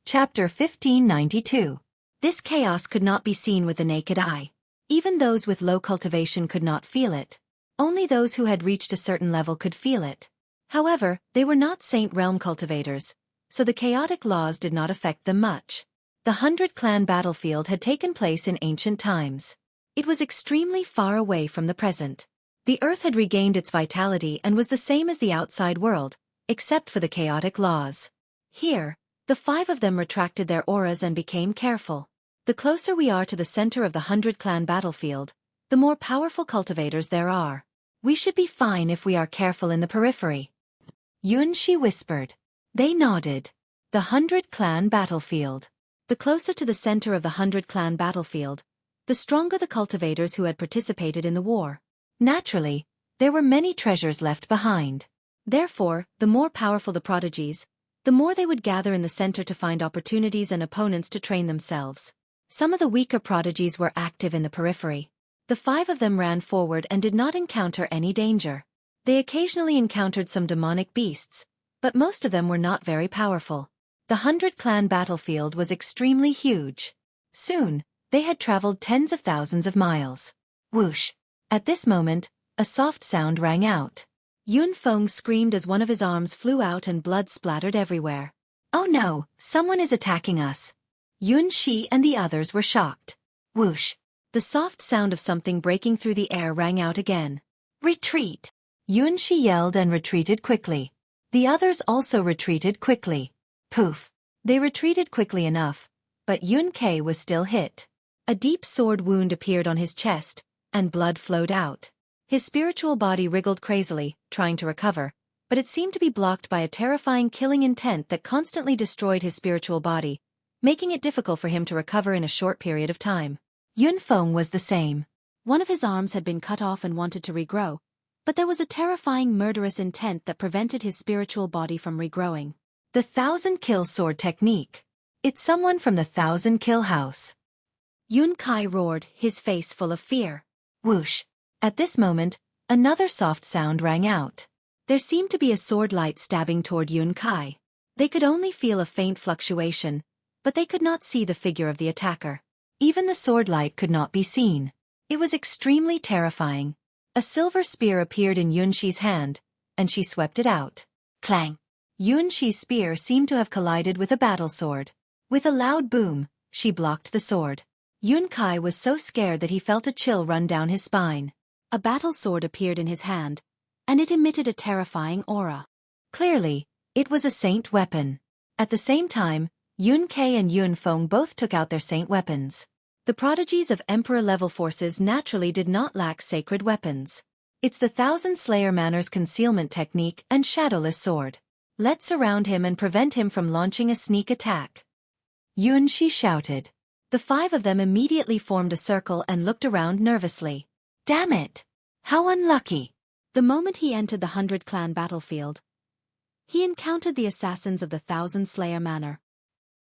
Chapter 1592. This chaos could not be seen with the naked eye. Even those with low cultivation could not feel it. Only those who had reached a certain level could feel it. However, they were not Saint Realm cultivators, so the chaotic laws did not affect them much. The 100-clan battlefield had taken place in ancient times. It was extremely far away from the present. The earth had regained its vitality and was the same as the outside world, except for the chaotic laws. Here, the 5 of them retracted their auras and became careful. The closer we are to the center of the 100-clan battlefield, the more powerful cultivators there are. We should be fine if we are careful in the periphery, Yunshi whispered. They nodded. The 100-clan battlefield. The closer to the center of the 100-clan battlefield, the stronger the cultivators who had participated in the war. Naturally, there were many treasures left behind. Therefore, the more powerful the prodigies, the more they would gather in the center to find opportunities and opponents to train themselves. Some of the weaker prodigies were active in the periphery. The 5 of them ran forward and did not encounter any danger. They occasionally encountered some demonic beasts, but most of them were not very powerful. The 100-clan battlefield was extremely huge. Soon, they had traveled tens of thousands of miles. Whoosh! At this moment, a soft sound rang out. Yun Feng screamed as one of his arms flew out and blood splattered everywhere. Oh no, someone is attacking us. Yun Shi and the others were shocked. Whoosh! The soft sound of something breaking through the air rang out again. Retreat! Yun Shi yelled and retreated quickly. The others also retreated quickly. Poof! They retreated quickly enough, but Yun Ke was still hit. A deep sword wound appeared on his chest, and blood flowed out. His spiritual body wriggled crazily, trying to recover, but it seemed to be blocked by a terrifying killing intent that constantly destroyed his spiritual body, making it difficult for him to recover in a short period of time. Yun Feng was the same. One of his arms had been cut off and wanted to regrow, but there was a terrifying murderous intent that prevented his spiritual body from regrowing. The 1,000-kill sword technique. It's someone from the 1,000-kill house. Yun Kai roared, his face full of fear. Whoosh! At this moment, another soft sound rang out. There seemed to be a sword light stabbing toward Yun Kai. They could only feel a faint fluctuation, but they could not see the figure of the attacker. Even the sword light could not be seen. It was extremely terrifying. A silver spear appeared in Yun Shi's hand, and she swept it out. Clang! Yun Shi's spear seemed to have collided with a battle sword. With a loud boom, she blocked the sword. Yun Kai was so scared that he felt a chill run down his spine. A battle sword appeared in his hand, and it emitted a terrifying aura. Clearly, it was a saint weapon. At the same time, Yun Ke and Yun Feng both took out their saint weapons. The prodigies of Emperor-level forces naturally did not lack sacred weapons. It's the 1,000 Slayer Manor's concealment technique and shadowless sword. Let's surround him and prevent him from launching a sneak attack. Yun Shi shouted. The 5 of them immediately formed a circle and looked around nervously. Damn it! How unlucky! The moment he entered the 100-clan battlefield, he encountered the assassins of the 1,000 Slayer Manor.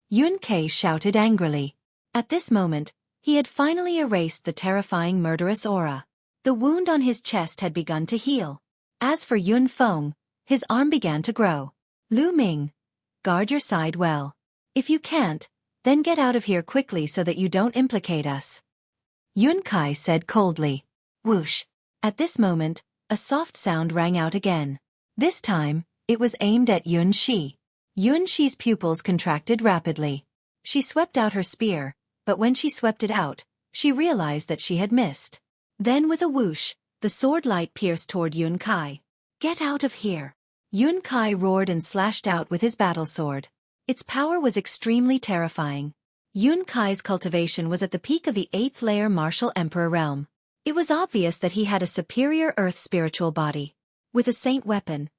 Yun Ke shouted angrily. At this moment, he had finally erased the terrifying murderous aura. The wound on his chest had begun to heal. As for Yun Feng, his arm began to grow. Lu Ming, guard your side well. If you can't, then get out of here quickly so that you don't implicate us. Yun Kai said coldly. Whoosh. At this moment, a soft sound rang out again. This time, it was aimed at Yun Shi. Yun Shi's pupils contracted rapidly. She swept out her spear, but when she swept it out, she realized that she had missed. Then with a whoosh, the sword light pierced toward Yun Kai. Get out of here! Yun Kai roared and slashed out with his battle sword. Its power was extremely terrifying. Yun Kai's cultivation was at the peak of the 8th layer martial emperor realm. It was obvious that he had a superior earth spiritual body. With a saint weapon,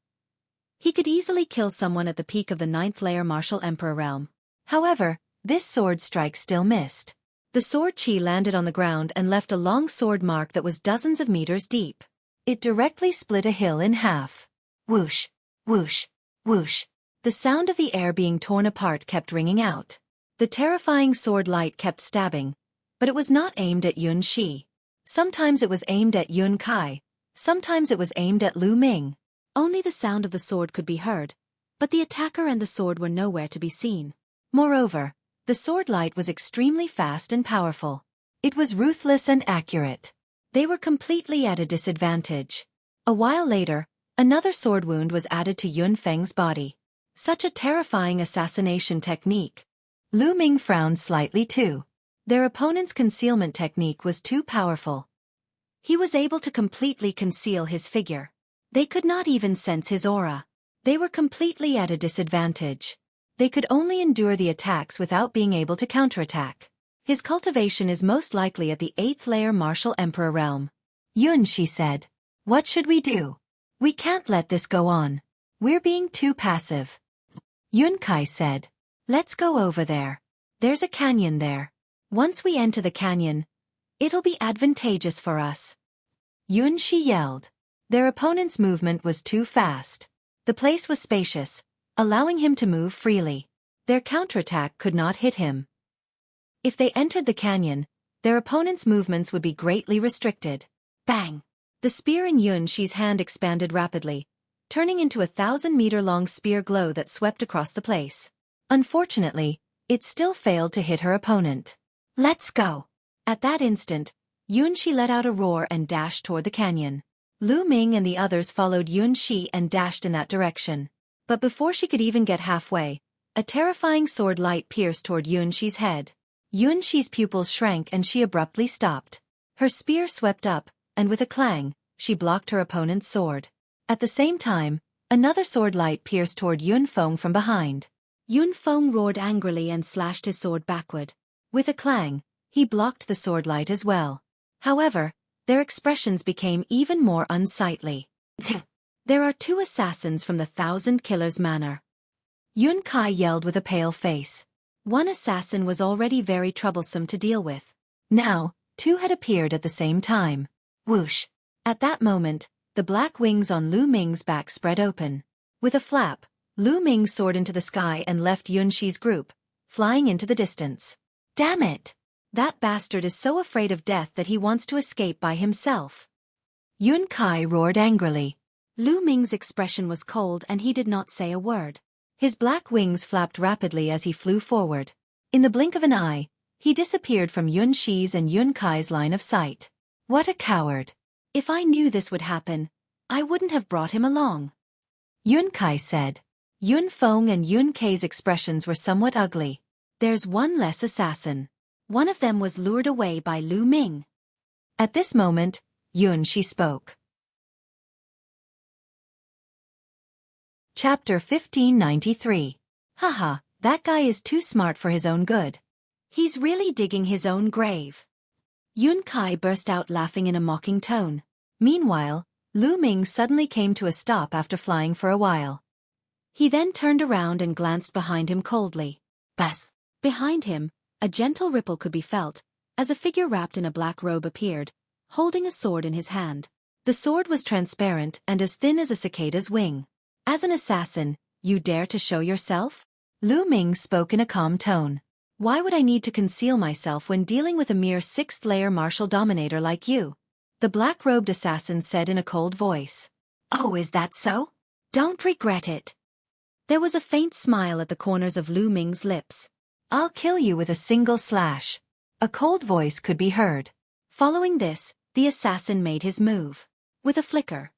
he could easily kill someone at the peak of the 9th layer martial emperor realm. However, this sword strike still missed. The sword chi landed on the ground and left a long sword mark that was dozens of meters deep. It directly split a hill in half. Whoosh, whoosh, whoosh. The sound of the air being torn apart kept ringing out. The terrifying sword light kept stabbing, but it was not aimed at Yun Shi. Sometimes it was aimed at Yun Kai, sometimes it was aimed at Lu Ming. Only the sound of the sword could be heard, but the attacker and the sword were nowhere to be seen. Moreover, the sword light was extremely fast and powerful. It was ruthless and accurate. They were completely at a disadvantage. A while later, another sword wound was added to Yun Feng's body. Such a terrifying assassination technique. Lu Ming frowned slightly too. Their opponent's concealment technique was too powerful. He was able to completely conceal his figure. They could not even sense his aura. They were completely at a disadvantage. They could only endure the attacks without being able to counterattack. His cultivation is most likely at the 8th layer martial emperor realm. Yun Shi said. What should we do? We can't let this go on. We're being too passive. Yun Kai said. Let's go over there. There's a canyon there. Once we enter the canyon, it'll be advantageous for us. Yun Shi yelled. Their opponent's movement was too fast. The place was spacious, allowing him to move freely. Their counterattack could not hit him. If they entered the canyon, their opponent's movements would be greatly restricted. Bang! The spear in Yun Shi's hand expanded rapidly, turning into a 1,000-meter-long spear glow that swept across the place. Unfortunately, it still failed to hit her opponent. Let's go! At that instant, Yun Shi let out a roar and dashed toward the canyon. Lu Ming and the others followed Yun Shi and dashed in that direction. But before she could even get halfway, a terrifying sword light pierced toward Yun Shi's head. Yun Shi's pupils shrank and she abruptly stopped. Her spear swept up, and with a clang, she blocked her opponent's sword. At the same time, another sword light pierced toward Yun Feng from behind. Yun Feng roared angrily and slashed his sword backward. With a clang, he blocked the sword light as well. However, their expressions became even more unsightly. There are 2 assassins from the 1,000 Killers Manor. Yun Kai yelled with a pale face. One assassin was already very troublesome to deal with. Now, 2 had appeared at the same time. Whoosh! At that moment, the black wings on Lu Ming's back spread open. With a flap, Lu Ming soared into the sky and left Yun Shi's group, flying into the distance. Damn it! That bastard is so afraid of death that he wants to escape by himself. Yun Kai roared angrily. Lu Ming's expression was cold and he did not say a word. His black wings flapped rapidly as he flew forward. In the blink of an eye, he disappeared from Yun Shi's and Yun Kai's line of sight. What a coward! If I knew this would happen, I wouldn't have brought him along. Yun Kai said. Yun Feng and Yun Kai's expressions were somewhat ugly. There's one less assassin. One of them was lured away by Lu Ming. At this moment, Yun Shi spoke. Chapter 1593. Haha, that guy is too smart for his own good. He's really digging his own grave. Yun Kai burst out laughing in a mocking tone. Meanwhile, Lu Ming suddenly came to a stop after flying for a while. He then turned around and glanced behind him coldly. Buzz! Behind him, a gentle ripple could be felt, as a figure wrapped in a black robe appeared, holding a sword in his hand. The sword was transparent and as thin as a cicada's wing. As an assassin, you dare to show yourself? Lu Ming spoke in a calm tone. Why would I need to conceal myself when dealing with a mere 6th-layer martial dominator like you? The black-robed assassin said in a cold voice. Oh, is that so? Don't regret it. There was a faint smile at the corners of Lu Ming's lips. I'll kill you with a single slash. A cold voice could be heard. Following this, the assassin made his move. With a flicker,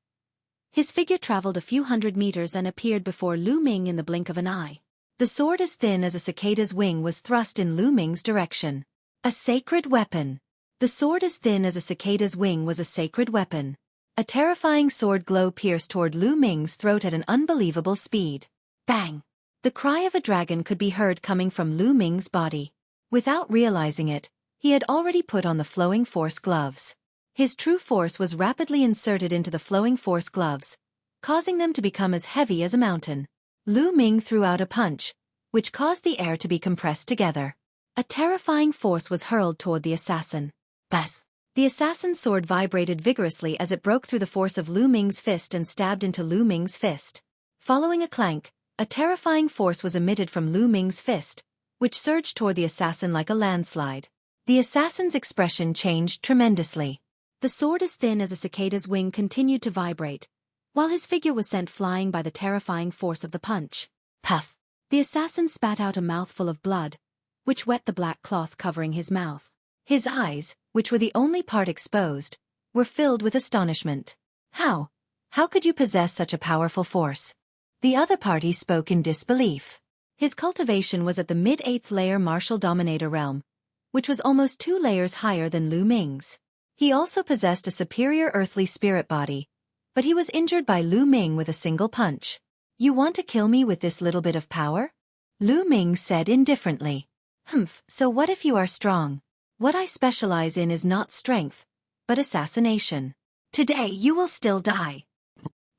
his figure traveled a few hundred meters and appeared before Lu Ming in the blink of an eye. The sword as thin as a cicada's wing was thrust in Lu Ming's direction. A sacred weapon. The sword as thin as a cicada's wing was a sacred weapon. A terrifying sword glow pierced toward Lu Ming's throat at an unbelievable speed. Bang! The cry of a dragon could be heard coming from Lu Ming's body. Without realizing it, he had already put on the flowing force gloves. His true force was rapidly inserted into the flowing force gloves, causing them to become as heavy as a mountain. Lu Ming threw out a punch, which caused the air to be compressed together. A terrifying force was hurled toward the assassin. Bas! The assassin's sword vibrated vigorously as it broke through the force of Lu Ming's fist and stabbed into Lu Ming's fist. Following a clank, a terrifying force was emitted from Lu Ming's fist, which surged toward the assassin like a landslide. The assassin's expression changed tremendously. The sword as thin as a cicada's wing continued to vibrate, while his figure was sent flying by the terrifying force of the punch. Puff! The assassin spat out a mouthful of blood, which wet the black cloth covering his mouth. His eyes, which were the only part exposed, were filled with astonishment. How could you possess such a powerful force? The other party spoke in disbelief. His cultivation was at the mid-8th layer martial dominator realm, which was almost 2 layers higher than Lu Ming's. He also possessed a superior earthly spirit body, but he was injured by Lu Ming with a single punch. You want to kill me with this little bit of power? Lu Ming said indifferently. So what if you are strong? What I specialize in is not strength, but assassination. Today you will still die.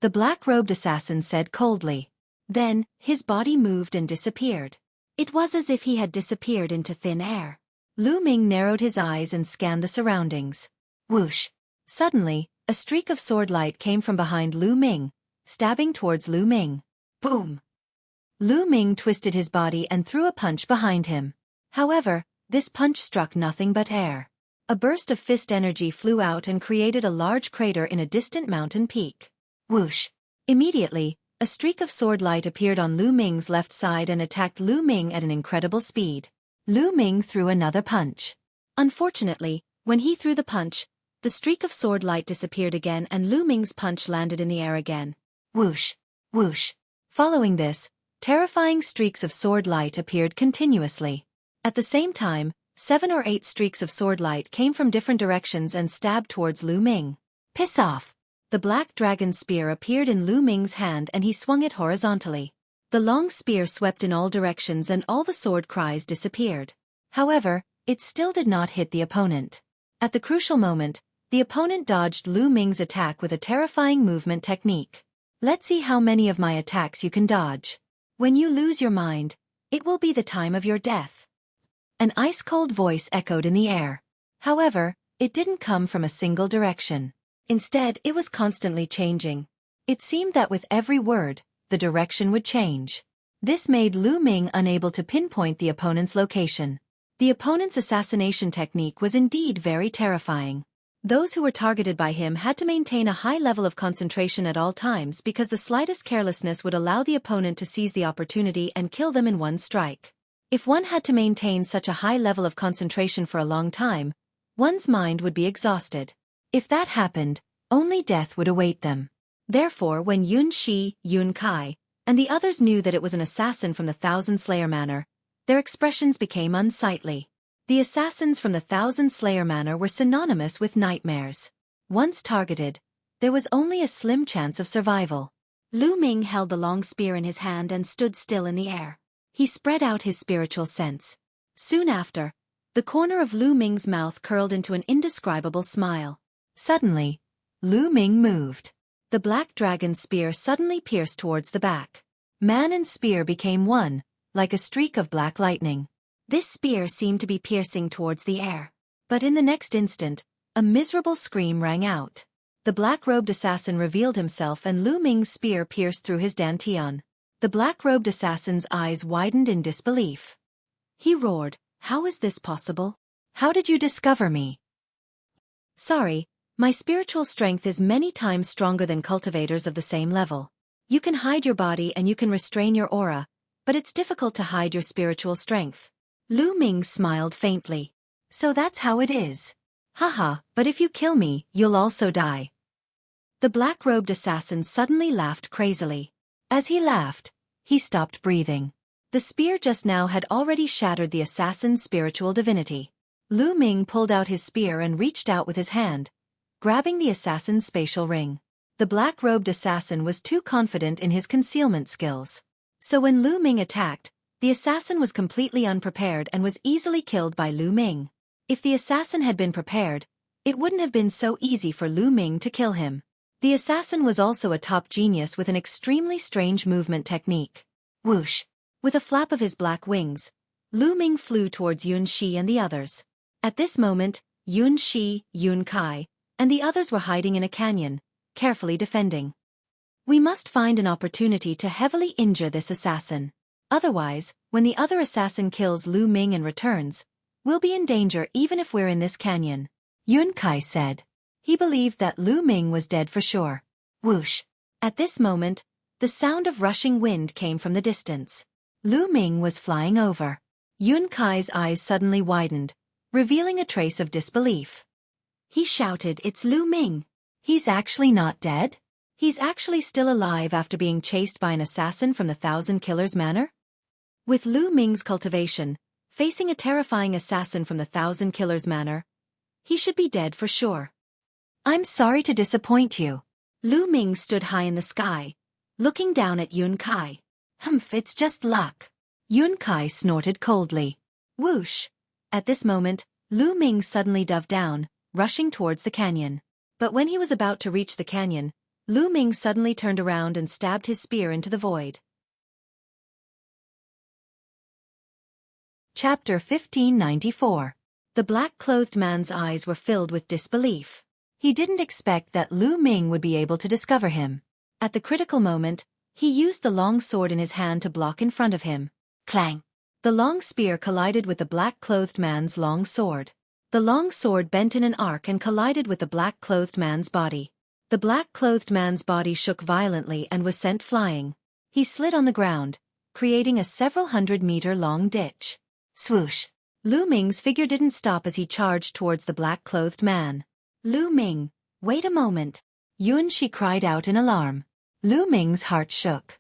The black-robed assassin said coldly. Then, his body moved and disappeared. It was as if he had disappeared into thin air. Lu Ming narrowed his eyes and scanned the surroundings. Whoosh! Suddenly, a streak of sword light came from behind Lu Ming, stabbing towards Lu Ming. Boom! Lu Ming twisted his body and threw a punch behind him. However, this punch struck nothing but air. A burst of fist energy flew out and created a large crater in a distant mountain peak. Whoosh! Immediately, a streak of sword light appeared on Lu Ming's left side and attacked Lu Ming at an incredible speed. Lu Ming threw another punch. Unfortunately, when he threw the punch, the streak of sword light disappeared again and Lu Ming's punch landed in the air again. Whoosh! Whoosh! Following this, terrifying streaks of sword light appeared continuously. At the same time, 7 or 8 streaks of sword light came from different directions and stabbed towards Lu Ming. Piss off! The black dragon spear appeared in Lu Ming's hand and he swung it horizontally. The long spear swept in all directions and all the sword cries disappeared. However, it still did not hit the opponent. At the crucial moment, the opponent dodged Lu Ming's attack with a terrifying movement technique. Let's see how many of my attacks you can dodge. When you lose your mind, it will be the time of your death. An ice-cold voice echoed in the air. However, it didn't come from a single direction. Instead, it was constantly changing. It seemed that with every word, the direction would change. This made Lu Ming unable to pinpoint the opponent's location. The opponent's assassination technique was indeed very terrifying. Those who were targeted by him had to maintain a high level of concentration at all times because the slightest carelessness would allow the opponent to seize the opportunity and kill them in one strike. If one had to maintain such a high level of concentration for a long time, one's mind would be exhausted. If that happened, only death would await them. Therefore, when Yun Shi, Yun Kai, and the others knew that it was an assassin from the Thousand Slayer Manor, their expressions became unsightly. The assassins from the Thousand Slayer Manor were synonymous with nightmares. Once targeted, there was only a slim chance of survival. Lu Ming held the long spear in his hand and stood still in the air. He spread out his spiritual sense. Soon after, the corner of Lu Ming's mouth curled into an indescribable smile. Suddenly, Lu Ming moved. The black dragon spear suddenly pierced towards the back. Man and spear became one, like a streak of black lightning. This spear seemed to be piercing towards the air. But in the next instant, a miserable scream rang out. The black-robed assassin revealed himself and Lu Ming's spear pierced through his dantian. The black-robed assassin's eyes widened in disbelief. He roared, "How is this possible? How did you discover me?" "Sorry, my spiritual strength is many times stronger than cultivators of the same level. You can hide your body and you can restrain your aura, but it's difficult to hide your spiritual strength." Lu Ming smiled faintly. "So that's how it is. Haha, but if you kill me, you'll also die. The black-robed assassin suddenly laughed crazily. As he laughed, he stopped breathing. The spear just now had already shattered the assassin's spiritual divinity. Lu Ming pulled out his spear and reached out with his hand, grabbing the assassin's spatial ring. The black-robed assassin was too confident in his concealment skills. So when Lu Ming attacked, the assassin was completely unprepared and was easily killed by Lu Ming. If the assassin had been prepared, it wouldn't have been so easy for Lu Ming to kill him. The assassin was also a top genius with an extremely strange movement technique. Whoosh! With a flap of his black wings, Lu Ming flew towards Yun Shi and the others. At this moment, Yun Shi, Yun Kai, and the others were hiding in a canyon, carefully defending. We must find an opportunity to heavily injure this assassin. Otherwise, when the other assassin kills Lu Ming and returns, we'll be in danger even if we're in this canyon. Yun Kai said. He believed that Lu Ming was dead for sure. Whoosh! At this moment, the sound of rushing wind came from the distance. Lu Ming was flying over. Yun Kai's eyes suddenly widened, revealing a trace of disbelief. He shouted, "It's Lu Ming! He's actually not dead? He's actually still alive after being chased by an assassin from the Thousand Killers Manor?" With Lu Ming's cultivation, facing a terrifying assassin from the Thousand Killers Manor, he should be dead for sure. "I'm sorry to disappoint you." Lu Ming stood high in the sky, looking down at Yun Kai. It's just luck." Yun Kai snorted coldly. Whoosh! At this moment, Lu Ming suddenly dove down, rushing towards the canyon. But when he was about to reach the canyon, Lu Ming suddenly turned around and stabbed his spear into the void. Chapter 1594. The black-clothed man's eyes were filled with disbelief. He didn't expect that Lu Ming would be able to discover him. At the critical moment, he used the long sword in his hand to block in front of him. Clang! The long spear collided with the black-clothed man's long sword. The long sword bent in an arc and collided with the black-clothed man's body. The black-clothed man's body shook violently and was sent flying. He slid on the ground, creating a several hundred-meter-long ditch. Swoosh! Lu Ming's figure didn't stop as he charged towards the black-clothed man. "Lu Ming, wait a moment!" Yun Shi cried out in alarm. Lu Ming's heart shook.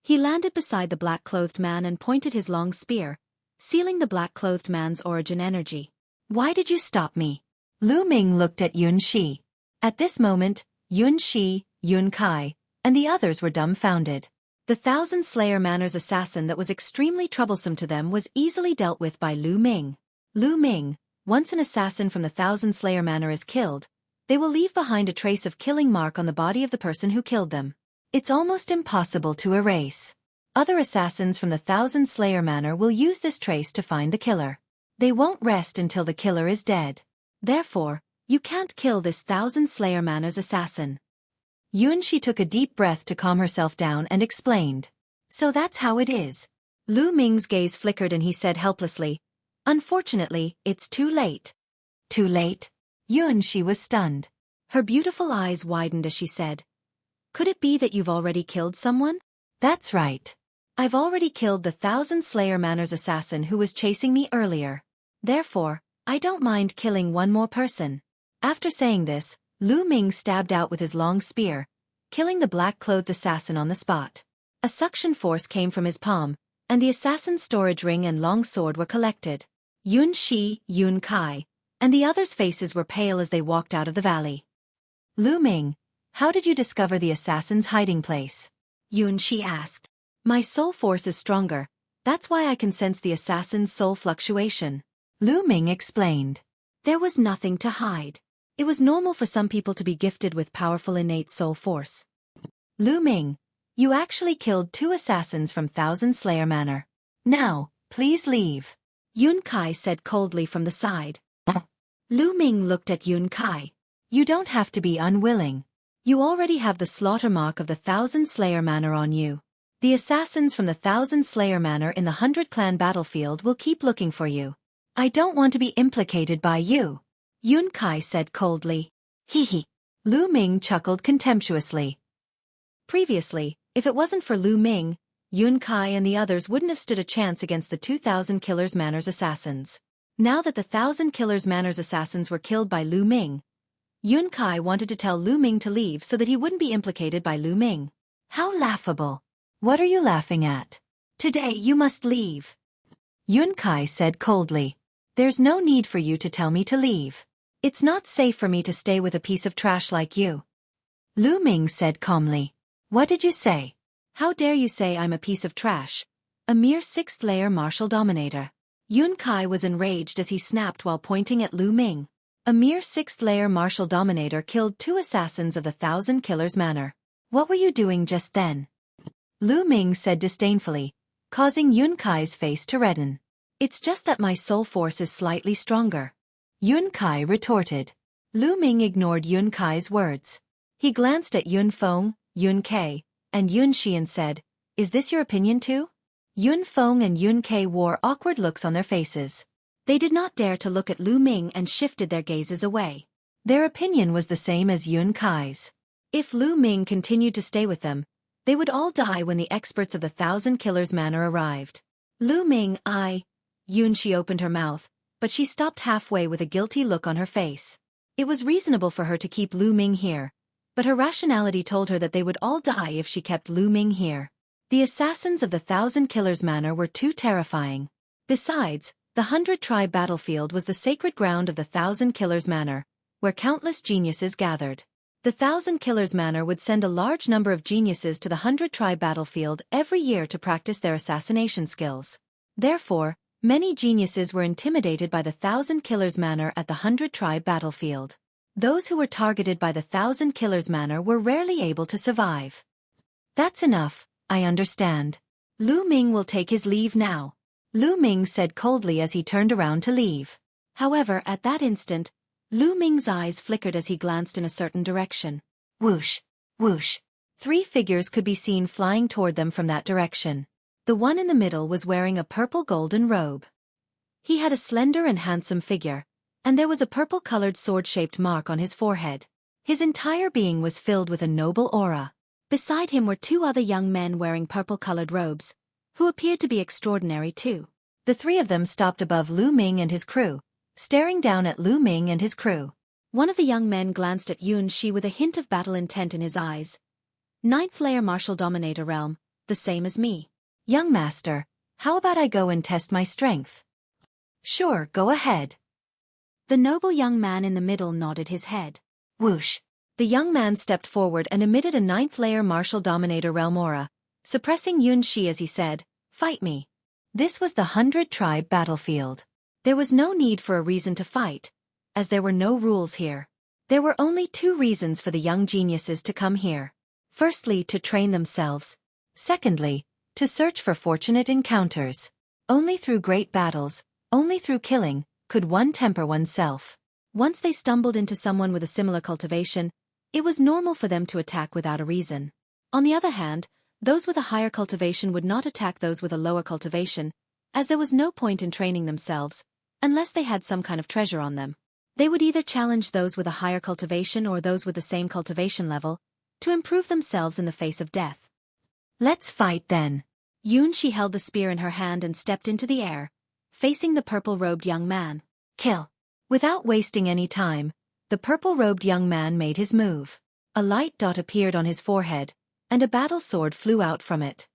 He landed beside the black-clothed man and pointed his long spear, sealing the black-clothed man's origin energy. "Why did you stop me?" Lu Ming looked at Yun Shi. At this moment, Yun Shi, Yun Kai, and the others were dumbfounded. The Thousand Slayer Manor's assassin that was extremely troublesome to them was easily dealt with by Lu Ming. Lu Ming, once an assassin from the Thousand Slayer Manor is killed, they will leave behind a trace of killing mark on the body of the person who killed them. It's almost impossible to erase. Other assassins from the Thousand Slayer Manor will use this trace to find the killer. They won't rest until the killer is dead. Therefore, you can't kill this Thousand Slayer Manor's assassin. Yun Shi took a deep breath to calm herself down and explained. "So that's how it is." Lu Ming's gaze flickered and he said helplessly, "Unfortunately, it's too late." "Too late?" Yun Shi was stunned. Her beautiful eyes widened as she said, "Could it be that you've already killed someone?" "That's right. I've already killed the Thousand Slayer Manor's assassin who was chasing me earlier. Therefore, I don't mind killing one more person." After saying this, Lu Ming stabbed out with his long spear, killing the black-clothed assassin on the spot. A suction force came from his palm, and the assassin's storage ring and long sword were collected. Yun Shi, Yun Kai, and the others' faces were pale as they walked out of the valley. "Lu Ming, how did you discover the assassin's hiding place?" Yun Shi asked. "My soul force is stronger, that's why I can sense the assassin's soul fluctuation." Lu Ming explained. There was nothing to hide. It was normal for some people to be gifted with powerful innate soul force. "Lu Ming, you actually killed 2 assassins from Thousand Slayer Manor. Now, please leave," Yun Kai said coldly from the side. Lu Ming looked at Yun Kai. "You don't have to be unwilling. You already have the slaughter mark of the Thousand Slayer Manor on you. The assassins from the Thousand Slayer Manor in the 100-clan battlefield will keep looking for you. I don't want to be implicated by you," Yun Kai said coldly. "Hee." Lu Ming chuckled contemptuously. Previously, if it wasn't for Lu Ming, Yun Kai and the others wouldn't have stood a chance against the 2,000 Killers Manor's assassins. Now that the Thousand Killers Manor's assassins were killed by Lu Ming, Yun Kai wanted to tell Lu Ming to leave so that he wouldn't be implicated by Lu Ming. How laughable. What are you laughing at? Today you must leave. Yun Kai said coldly. There's no need for you to tell me to leave. It's not safe for me to stay with a piece of trash like you. Lu Ming said calmly. What did you say? How dare you say I'm a piece of trash? A mere 6th-layer martial dominator. Yun Kai was enraged as he snapped while pointing at Lu Ming. A mere 6th-layer martial dominator killed 2 assassins of the Thousand Killers Manor. What were you doing just then? Lu Ming said disdainfully, causing Yun Kai's face to redden. It's just that my soul force is slightly stronger. Yun Kai retorted. Lu Ming ignored Yun Kai's words. He glanced at Yun Feng, Yun Ke, and Yun Shi and said, Is this your opinion too? Yun Feng and Yun Ke wore awkward looks on their faces. They did not dare to look at Lu Ming and shifted their gazes away. Their opinion was the same as Yun Kai's. If Lu Ming continued to stay with them, they would all die when the experts of the Thousand Killers Manor arrived. Lu Ming, Yun Shi opened her mouth, but she stopped halfway with a guilty look on her face. It was reasonable for her to keep Lu Ming here, but her rationality told her that they would all die if she kept Lu Ming here. The assassins of the Thousand Killers Manor were too terrifying. Besides, the 100-tribe battlefield was the sacred ground of the Thousand Killers Manor, where countless geniuses gathered. The Thousand Killers Manor would send a large number of geniuses to the 100-tribe battlefield every year to practice their assassination skills. Therefore, many geniuses were intimidated by the Thousand Killers Manor at the 100-tribe battlefield. Those who were targeted by the Thousand Killers Manor were rarely able to survive. That's enough, I understand. Lu Ming will take his leave now. Lu Ming said coldly as he turned around to leave. However, at that instant, Lu Ming's eyes flickered as he glanced in a certain direction. Whoosh, whoosh. 3 figures could be seen flying toward them from that direction. The one in the middle was wearing a purple-golden robe. He had a slender and handsome figure, and there was a purple-colored sword-shaped mark on his forehead. His entire being was filled with a noble aura. Beside him were 2 other young men wearing purple-colored robes, who appeared to be extraordinary too. The 3 of them stopped above Lu Ming and his crew, staring down at Lu Ming and his crew. One of the young men glanced at Yun Shi with a hint of battle intent in his eyes. 9th-layer martial dominator realm, the same as me. Young master, how about I go and test my strength? Sure, go ahead. The noble young man in the middle nodded his head. Whoosh. The young man stepped forward and emitted a 9th-layer martial dominator realm aura, suppressing Yun Shi as he said, Fight me. This was the 100-tribe battlefield. There was no need for a reason to fight, as there were no rules here. There were only 2 reasons for the young geniuses to come here. Firstly, to train themselves. Secondly, to search for fortunate encounters. Only through great battles, only through killing, could one temper oneself. Once they stumbled into someone with a similar cultivation, it was normal for them to attack without a reason. On the other hand, those with a higher cultivation would not attack those with a lower cultivation, as there was no point in training themselves, unless they had some kind of treasure on them. They would either challenge those with a higher cultivation or those with the same cultivation level, to improve themselves in the face of death. Let's fight then. Yun Shi held the spear in her hand and stepped into the air, facing the purple-robed young man. Kill. Without wasting any time, the purple-robed young man made his move. A light dot appeared on his forehead, and a battle sword flew out from it.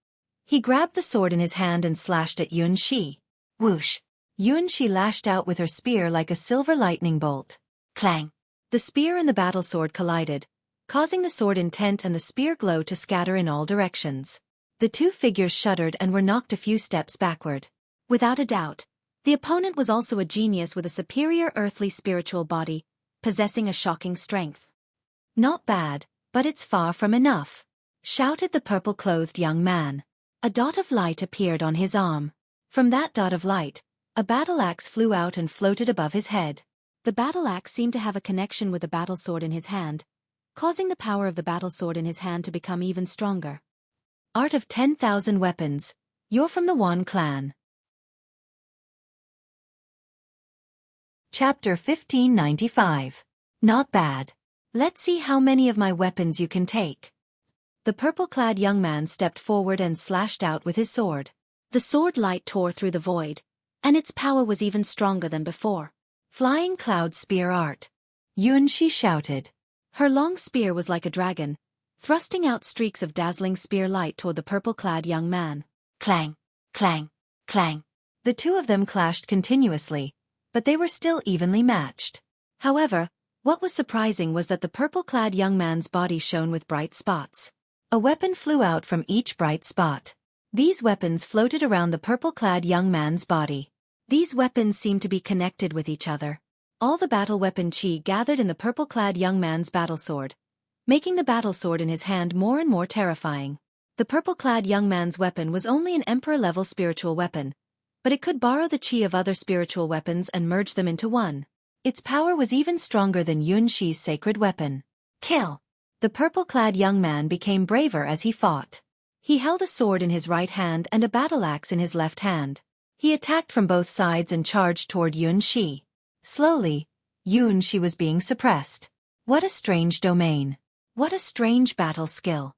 He grabbed the sword in his hand and slashed at Yun Shi. Whoosh. Yun Shi lashed out with her spear like a silver lightning bolt. Clang. The spear and the battle sword collided, causing the sword intent and the spear glow to scatter in all directions. The 2 figures shuddered and were knocked a few steps backward. Without a doubt, the opponent was also a genius with a superior earthly spiritual body, possessing a shocking strength. Not bad, but it's far from enough, shouted the purple-clothed young man. A dot of light appeared on his arm. From that dot of light, a battle axe flew out and floated above his head. The battle axe seemed to have a connection with the battle sword in his hand, causing the power of the battle sword in his hand to become even stronger. Art of 10,000 weapons. You're from the Wan clan. Chapter 1595. Not bad. Let's see how many of my weapons you can take. The purple-clad young man stepped forward and slashed out with his sword. The sword light tore through the void, and its power was even stronger than before. Flying Cloud Spear Art. Xueqi shouted. Her long spear was like a dragon, thrusting out streaks of dazzling spear light toward the purple-clad young man. Clang, clang, clang. The two of them clashed continuously, but they were still evenly matched. However, what was surprising was that the purple-clad young man's body shone with bright spots. A weapon flew out from each bright spot. These weapons floated around the purple-clad young man's body. These weapons seemed to be connected with each other. All the battle weapon chi gathered in the purple-clad young man's battlesword, making the battlesword in his hand more and more terrifying. The purple-clad young man's weapon was only an emperor-level spiritual weapon, but it could borrow the chi of other spiritual weapons and merge them into one. Its power was even stronger than Xueqi's sacred weapon. Kill! The purple-clad young man became braver as he fought. He held a sword in his right hand and a battle axe in his left hand. He attacked from both sides and charged toward Xueqi. Slowly, Xueqi was being suppressed. What a strange domain. What a strange battle skill.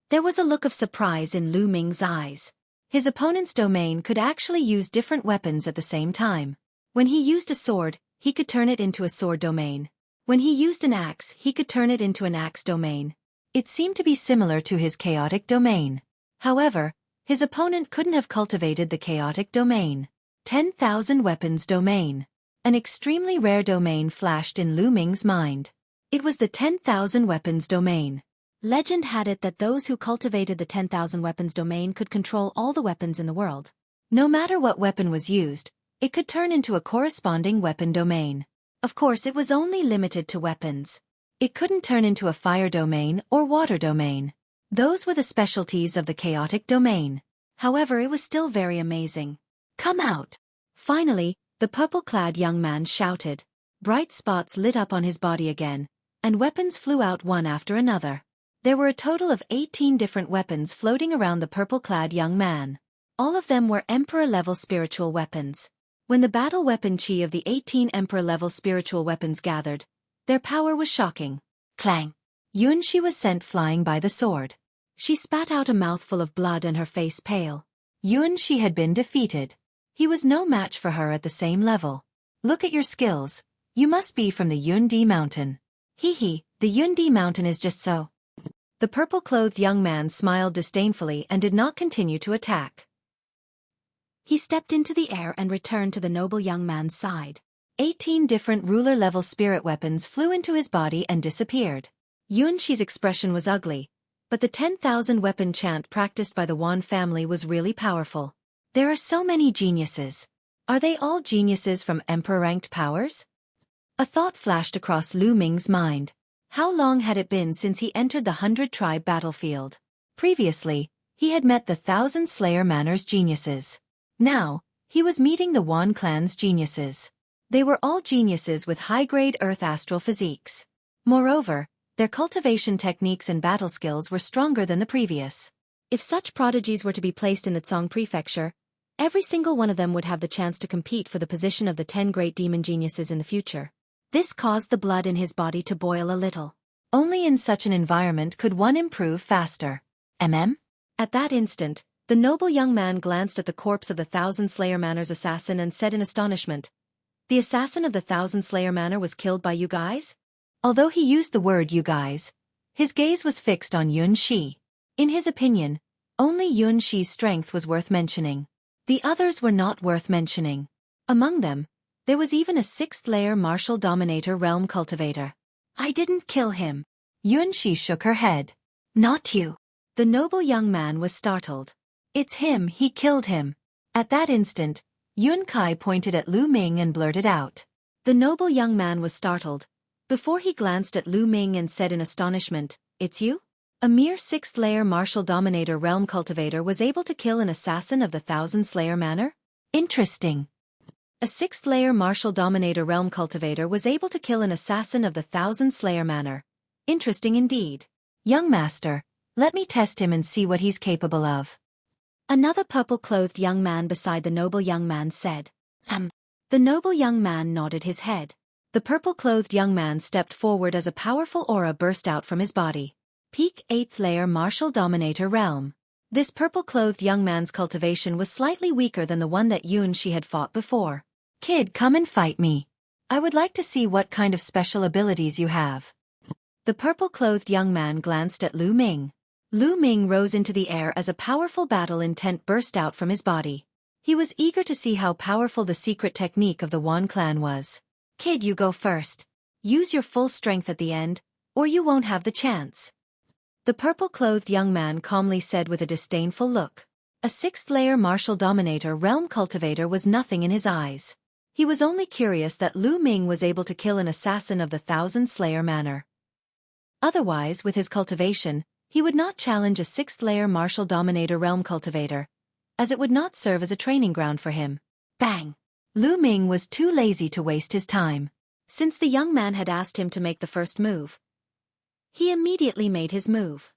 There was a look of surprise in Lu Ming's eyes. His opponent's domain could actually use different weapons at the same time. When he used a sword, he could turn it into a sword domain. When he used an axe, he could turn it into an axe domain. It seemed to be similar to his chaotic domain. However, his opponent couldn't have cultivated the chaotic domain. 10,000 weapons domain. An extremely rare domain flashed in Lu Ming's mind. It was the 10,000 weapons domain. Legend had it that those who cultivated the 10,000 weapons domain could control all the weapons in the world. No matter what weapon was used, it could turn into a corresponding weapon domain. Of course, it was only limited to weapons. It couldn't turn into a fire domain or water domain. Those were the specialties of the chaotic domain. However, it was still very amazing. Come out! Finally, the purple-clad young man shouted. Bright spots lit up on his body again, and weapons flew out one after another. There were a total of 18 different weapons floating around the purple-clad young man. All of them were Emperor-level spiritual weapons. When the battle weapon chi of the 18 Emperor-level spiritual weapons gathered, their power was shocking. Clang! Xueqi was sent flying by the sword. She spat out a mouthful of blood and her face pale. Xueqi had been defeated. He was no match for her at the same level. Look at your skills. You must be from the Yundi mountain. Hee, the Yundi mountain is just so. The purple-clothed young man smiled disdainfully and did not continue to attack. He stepped into the air and returned to the noble young man's side. 18 different ruler-level spirit weapons flew into his body and disappeared. Xueqi's expression was ugly, but the 10,000 weapon chant practiced by the Wan family was really powerful. There are so many geniuses. Are they all geniuses from emperor-ranked powers? A thought flashed across Lu Ming's mind. How long had it been since he entered the 100-tribe battlefield? Previously, he had met the 1,000-slayer Manor's geniuses. Now, he was meeting the Wan clan's geniuses. They were all geniuses with high-grade Earth astral physiques. Moreover, their cultivation techniques and battle skills were stronger than the previous. If such prodigies were to be placed in the Tsong Prefecture, every single one of them would have the chance to compete for the position of the 10 great demon geniuses in the future. This caused the blood in his body to boil a little. Only in such an environment could one improve faster. At that instant, the noble young man glanced at the corpse of the 1,000-slayer Manor's assassin and said in astonishment, "The assassin of the 1,000-slayer Manor was killed by you guys?" Although he used the word you guys, his gaze was fixed on Xueqi. In his opinion, only Xueqi's strength was worth mentioning. The others were not worth mentioning. Among them, there was even a 6th-layer martial dominator realm cultivator. "I didn't kill him." Xueqi shook her head. "Not you." The noble young man was startled. "It's him, he killed him." At that instant, Xueqi pointed at Lu Ming and blurted out. The noble young man was startled, before he glanced at Lu Ming and said in astonishment, "It's you?" A mere 6th-layer martial dominator realm cultivator was able to kill an assassin of the 1,000-slayer Manor? Interesting. A 6th-layer martial dominator realm cultivator was able to kill an assassin of the 1,000-slayer Manor. Interesting indeed. Young master, let me test him and see what he's capable of. Another purple-clothed young man beside the noble young man said. The noble young man nodded his head. The purple-clothed young man stepped forward as a powerful aura burst out from his body. Peak 8th-layer martial dominator realm. This purple-clothed young man's cultivation was slightly weaker than the one that Xueqi had fought before. Kid, come and fight me. I would like to see what kind of special abilities you have. The purple-clothed young man glanced at Lu Ming. Lu Ming rose into the air as a powerful battle intent burst out from his body. He was eager to see how powerful the secret technique of the Wan clan was. Kid, you go first. Use your full strength at the end, or you won't have the chance. The purple-clothed young man calmly said with a disdainful look. A sixth-layer martial dominator realm cultivator was nothing in his eyes. He was only curious that Lu Ming was able to kill an assassin of the Thousand-Slayer manner. Otherwise, with his cultivation, he would not challenge a sixth-layer martial dominator realm cultivator, as it would not serve as a training ground for him. Bang! Lu Ming was too lazy to waste his time. Since the young man had asked him to make the first move, he immediately made his move.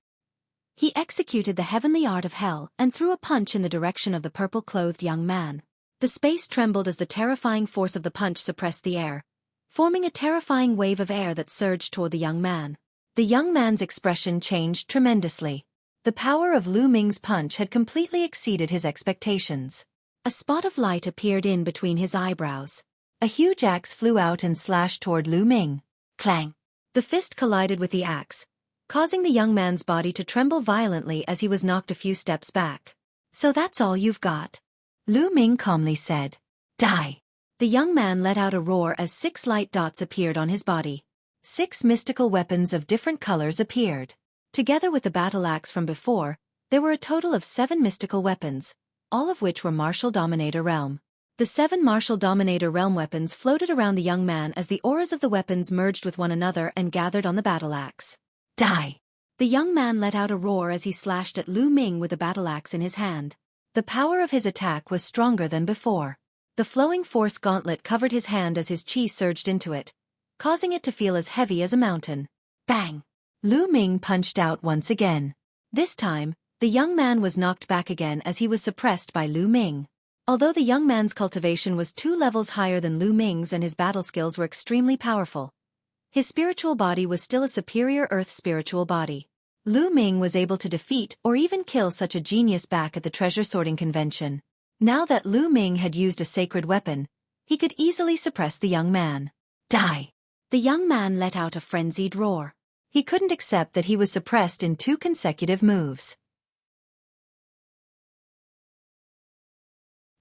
He executed the heavenly art of hell and threw a punch in the direction of the purple-clothed young man. The space trembled as the terrifying force of the punch suppressed the air, forming a terrifying wave of air that surged toward the young man. The young man's expression changed tremendously. The power of Lu Ming's punch had completely exceeded his expectations. A spot of light appeared in between his eyebrows. A huge axe flew out and slashed toward Lu Ming. Clang! The fist collided with the axe, causing the young man's body to tremble violently as he was knocked a few steps back. So that's all you've got? Lu Ming calmly said. Die! The young man let out a roar as 6 light dots appeared on his body. 6 mystical weapons of different colors appeared. Together with the battle axe from before, there were a total of 7 mystical weapons, all of which were martial dominator realm. The 7 martial dominator realm weapons floated around the young man as the auras of the weapons merged with one another and gathered on the battle axe. Die! The young man let out a roar as he slashed at Lu Ming with the battle axe in his hand. The power of his attack was stronger than before. The flowing force gauntlet covered his hand as his chi surged into it, causing it to feel as heavy as a mountain. Bang! Lu Ming punched out once again. This time, the young man was knocked back again as he was suppressed by Lu Ming. Although the young man's cultivation was 2 levels higher than Lu Ming's and his battle skills were extremely powerful, his spiritual body was still a superior earth spiritual body. Lu Ming was able to defeat or even kill such a genius back at the treasure sorting convention. Now that Lu Ming had used a sacred weapon, he could easily suppress the young man. Die! The young man let out a frenzied roar. He couldn't accept that he was suppressed in 2 consecutive moves.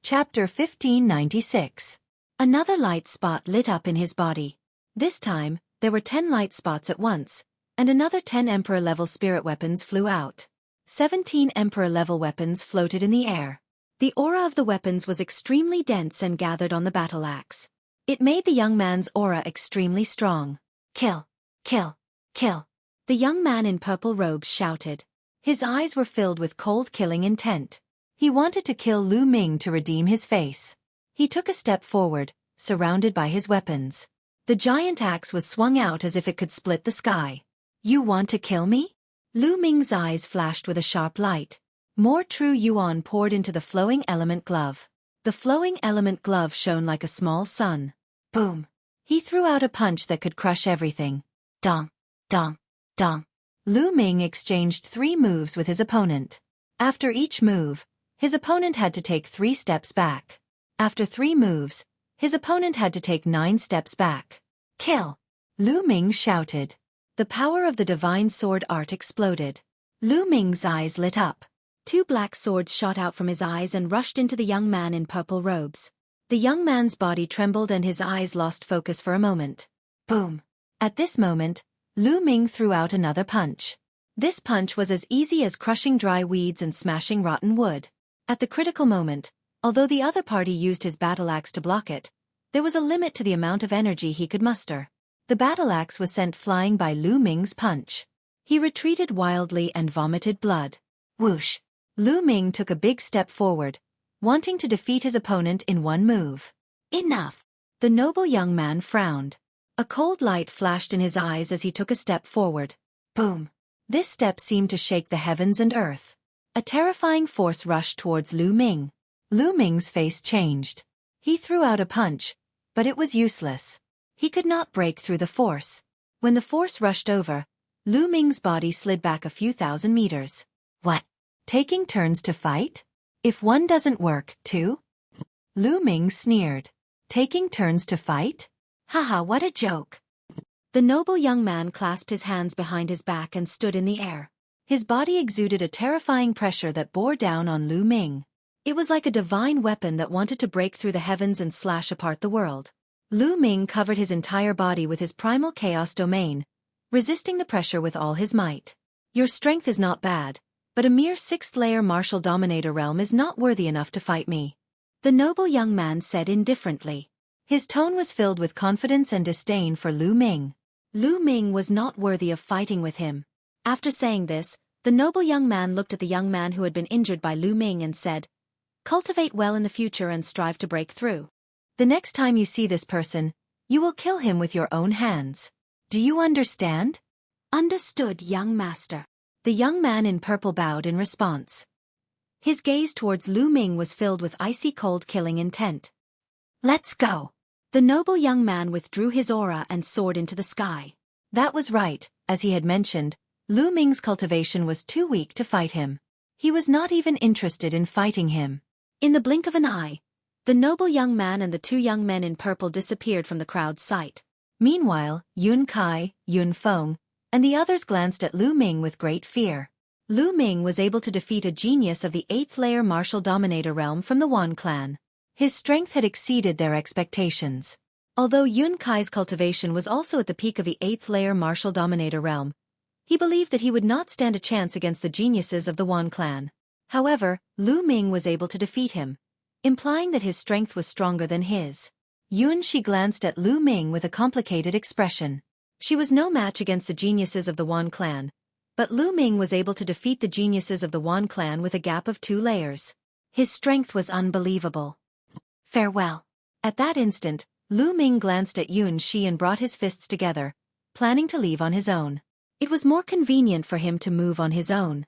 Chapter 1596. Another light spot lit up in his body. This time, there were 10 light spots at once, and another 10 Emperor-level spirit weapons flew out. 17 Emperor-level weapons floated in the air. The aura of the weapons was extremely dense and gathered on the battle axe. It made the young man's aura extremely strong. Kill! Kill! Kill! The young man in purple robes shouted. His eyes were filled with cold killing intent. He wanted to kill Lu Ming to redeem his face. He took a step forward, surrounded by his weapons. The giant axe was swung out as if it could split the sky. You want to kill me? Lu Ming's eyes flashed with a sharp light. More true yuan poured into the flowing element glove. The flowing element glove shone like a small sun. Boom! He threw out a punch that could crush everything. Dong! Dong! Dong! Lu Ming exchanged 3 moves with his opponent. After each move, his opponent had to take 3 steps back. After 3 moves, his opponent had to take 9 steps back. Kill! Lu Ming shouted. The power of the divine sword art exploded. Lu Ming's eyes lit up. 2 black swords shot out from his eyes and rushed into the young man in purple robes. The young man's body trembled and his eyes lost focus for a moment. Boom! At this moment, Lu Ming threw out another punch. This punch was as easy as crushing dry weeds and smashing rotten wood. At the critical moment, although the other party used his battle axe to block it, there was a limit to the amount of energy he could muster. The battle axe was sent flying by Lu Ming's punch. He retreated wildly and vomited blood. Whoosh! Lu Ming took a big step forward, wanting to defeat his opponent in 1 move. Enough! The noble young man frowned. A cold light flashed in his eyes as he took a step forward. Boom! This step seemed to shake the heavens and earth. A terrifying force rushed towards Lu Ming. Lu Ming's face changed. He threw out a punch, but it was useless. He could not break through the force. When the force rushed over, Lu Ming's body slid back a few thousand meters. What? Taking turns to fight? If one doesn't work, two? Lu Ming sneered. Taking turns to fight? Haha, what a joke. The noble young man clasped his hands behind his back and stood in the air. His body exuded a terrifying pressure that bore down on Lu Ming. It was like a divine weapon that wanted to break through the heavens and slash apart the world. Lu Ming covered his entire body with his primal chaos domain, resisting the pressure with all his might. Your strength is not bad, but a mere 6th-layer martial dominator realm is not worthy enough to fight me. The noble young man said indifferently. His tone was filled with confidence and disdain for Lu Ming. Lu Ming was not worthy of fighting with him. After saying this, the noble young man looked at the young man who had been injured by Lu Ming and said, "Cultivate well in the future and strive to break through. The next time you see this person, you will kill him with your own hands. Do you understand?" Understood, young master. The young man in purple bowed in response. His gaze towards Lu Ming was filled with icy cold killing intent. Let's go. The noble young man withdrew his aura and soared into the sky. That was right, as he had mentioned, Lu Ming's cultivation was too weak to fight him. He was not even interested in fighting him. In the blink of an eye, the noble young man and the 2 young men in purple disappeared from the crowd's sight. Meanwhile, Yun Kai, Yun Feng, and the others glanced at Lu Ming with great fear. Lu Ming was able to defeat a genius of the 8th-layer martial dominator realm from the Wan clan. His strength had exceeded their expectations. Although Yun Kai's cultivation was also at the peak of the 8th-layer martial dominator realm, he believed that he would not stand a chance against the geniuses of the Wan clan. However, Lu Ming was able to defeat him, implying that his strength was stronger than his. Yun Shi glanced at Lu Ming with a complicated expression. She was no match against the geniuses of the Wan clan, but Lu Ming was able to defeat the geniuses of the Wan clan with a gap of 2 layers. His strength was unbelievable. Farewell. At that instant, Lu Ming glanced at Yun Shi and brought his fists together, planning to leave on his own. It was more convenient for him to move on his own.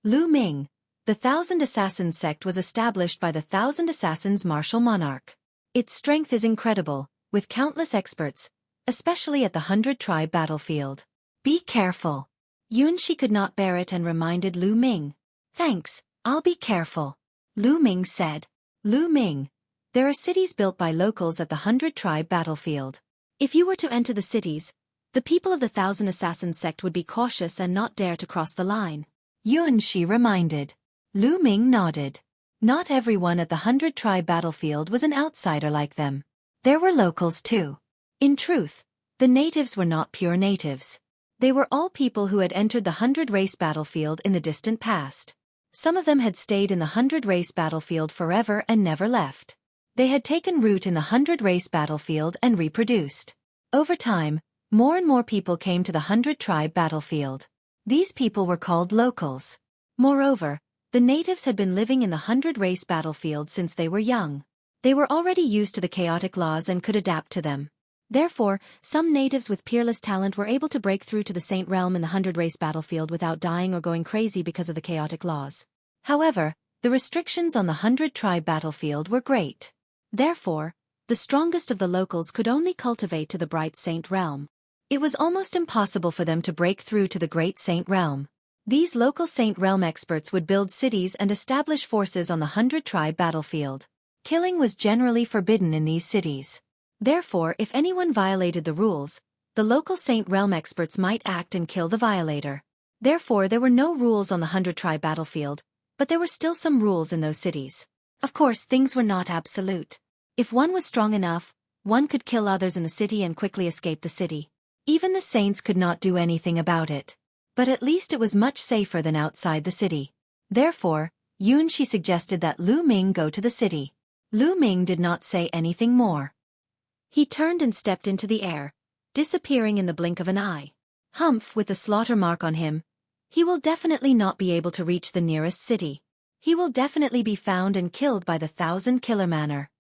Lu Ming, the Thousand Assassins sect, was established by the Thousand Assassins martial monarch. Its strength is incredible, with countless experts, especially at the 100-tribe battlefield. Be careful. Yun Shi could not bear it and reminded Lu Ming. Thanks, I'll be careful. Lu Ming said. Lu Ming, there are cities built by locals at the 100-tribe battlefield. If you were to enter the cities, the people of the Thousand Assassins sect would be cautious and not dare to cross the line. Yun Shi reminded. Lu Ming nodded. Not everyone at the 100-tribe battlefield was an outsider like them. There were locals too. In truth, the natives were not pure natives. They were all people who had entered the 100-race battlefield in the distant past. Some of them had stayed in the 100-race battlefield forever and never left. They had taken root in the 100-race battlefield and reproduced. Over time, more and more people came to the 100-tribe battlefield. These people were called locals. Moreover, the natives had been living in the 100-race battlefield since they were young. They were already used to the chaotic laws and could adapt to them. Therefore, some natives with peerless talent were able to break through to the Saint Realm in the 100-race battlefield without dying or going crazy because of the chaotic laws. However, the restrictions on the 100-tribe battlefield were great. Therefore, the strongest of the locals could only cultivate to the Bright Saint Realm. It was almost impossible for them to break through to the Great Saint Realm. These local Saint Realm experts would build cities and establish forces on the 100-tribe battlefield. Killing was generally forbidden in these cities. Therefore, if anyone violated the rules, the local Saint Realm experts might act and kill the violator. Therefore, there were no rules on the 100-tribe battlefield, but there were still some rules in those cities. Of course, things were not absolute. If one was strong enough, one could kill others in the city and quickly escape the city. Even the saints could not do anything about it. But at least it was much safer than outside the city. Therefore, Yun Shi suggested that Lu Ming go to the city. Lu Ming did not say anything more. He turned and stepped into the air, disappearing in the blink of an eye. Humph, with the slaughter mark on him. He will definitely not be able to reach the nearest city. He will definitely be found and killed by the 1,000-killer manner.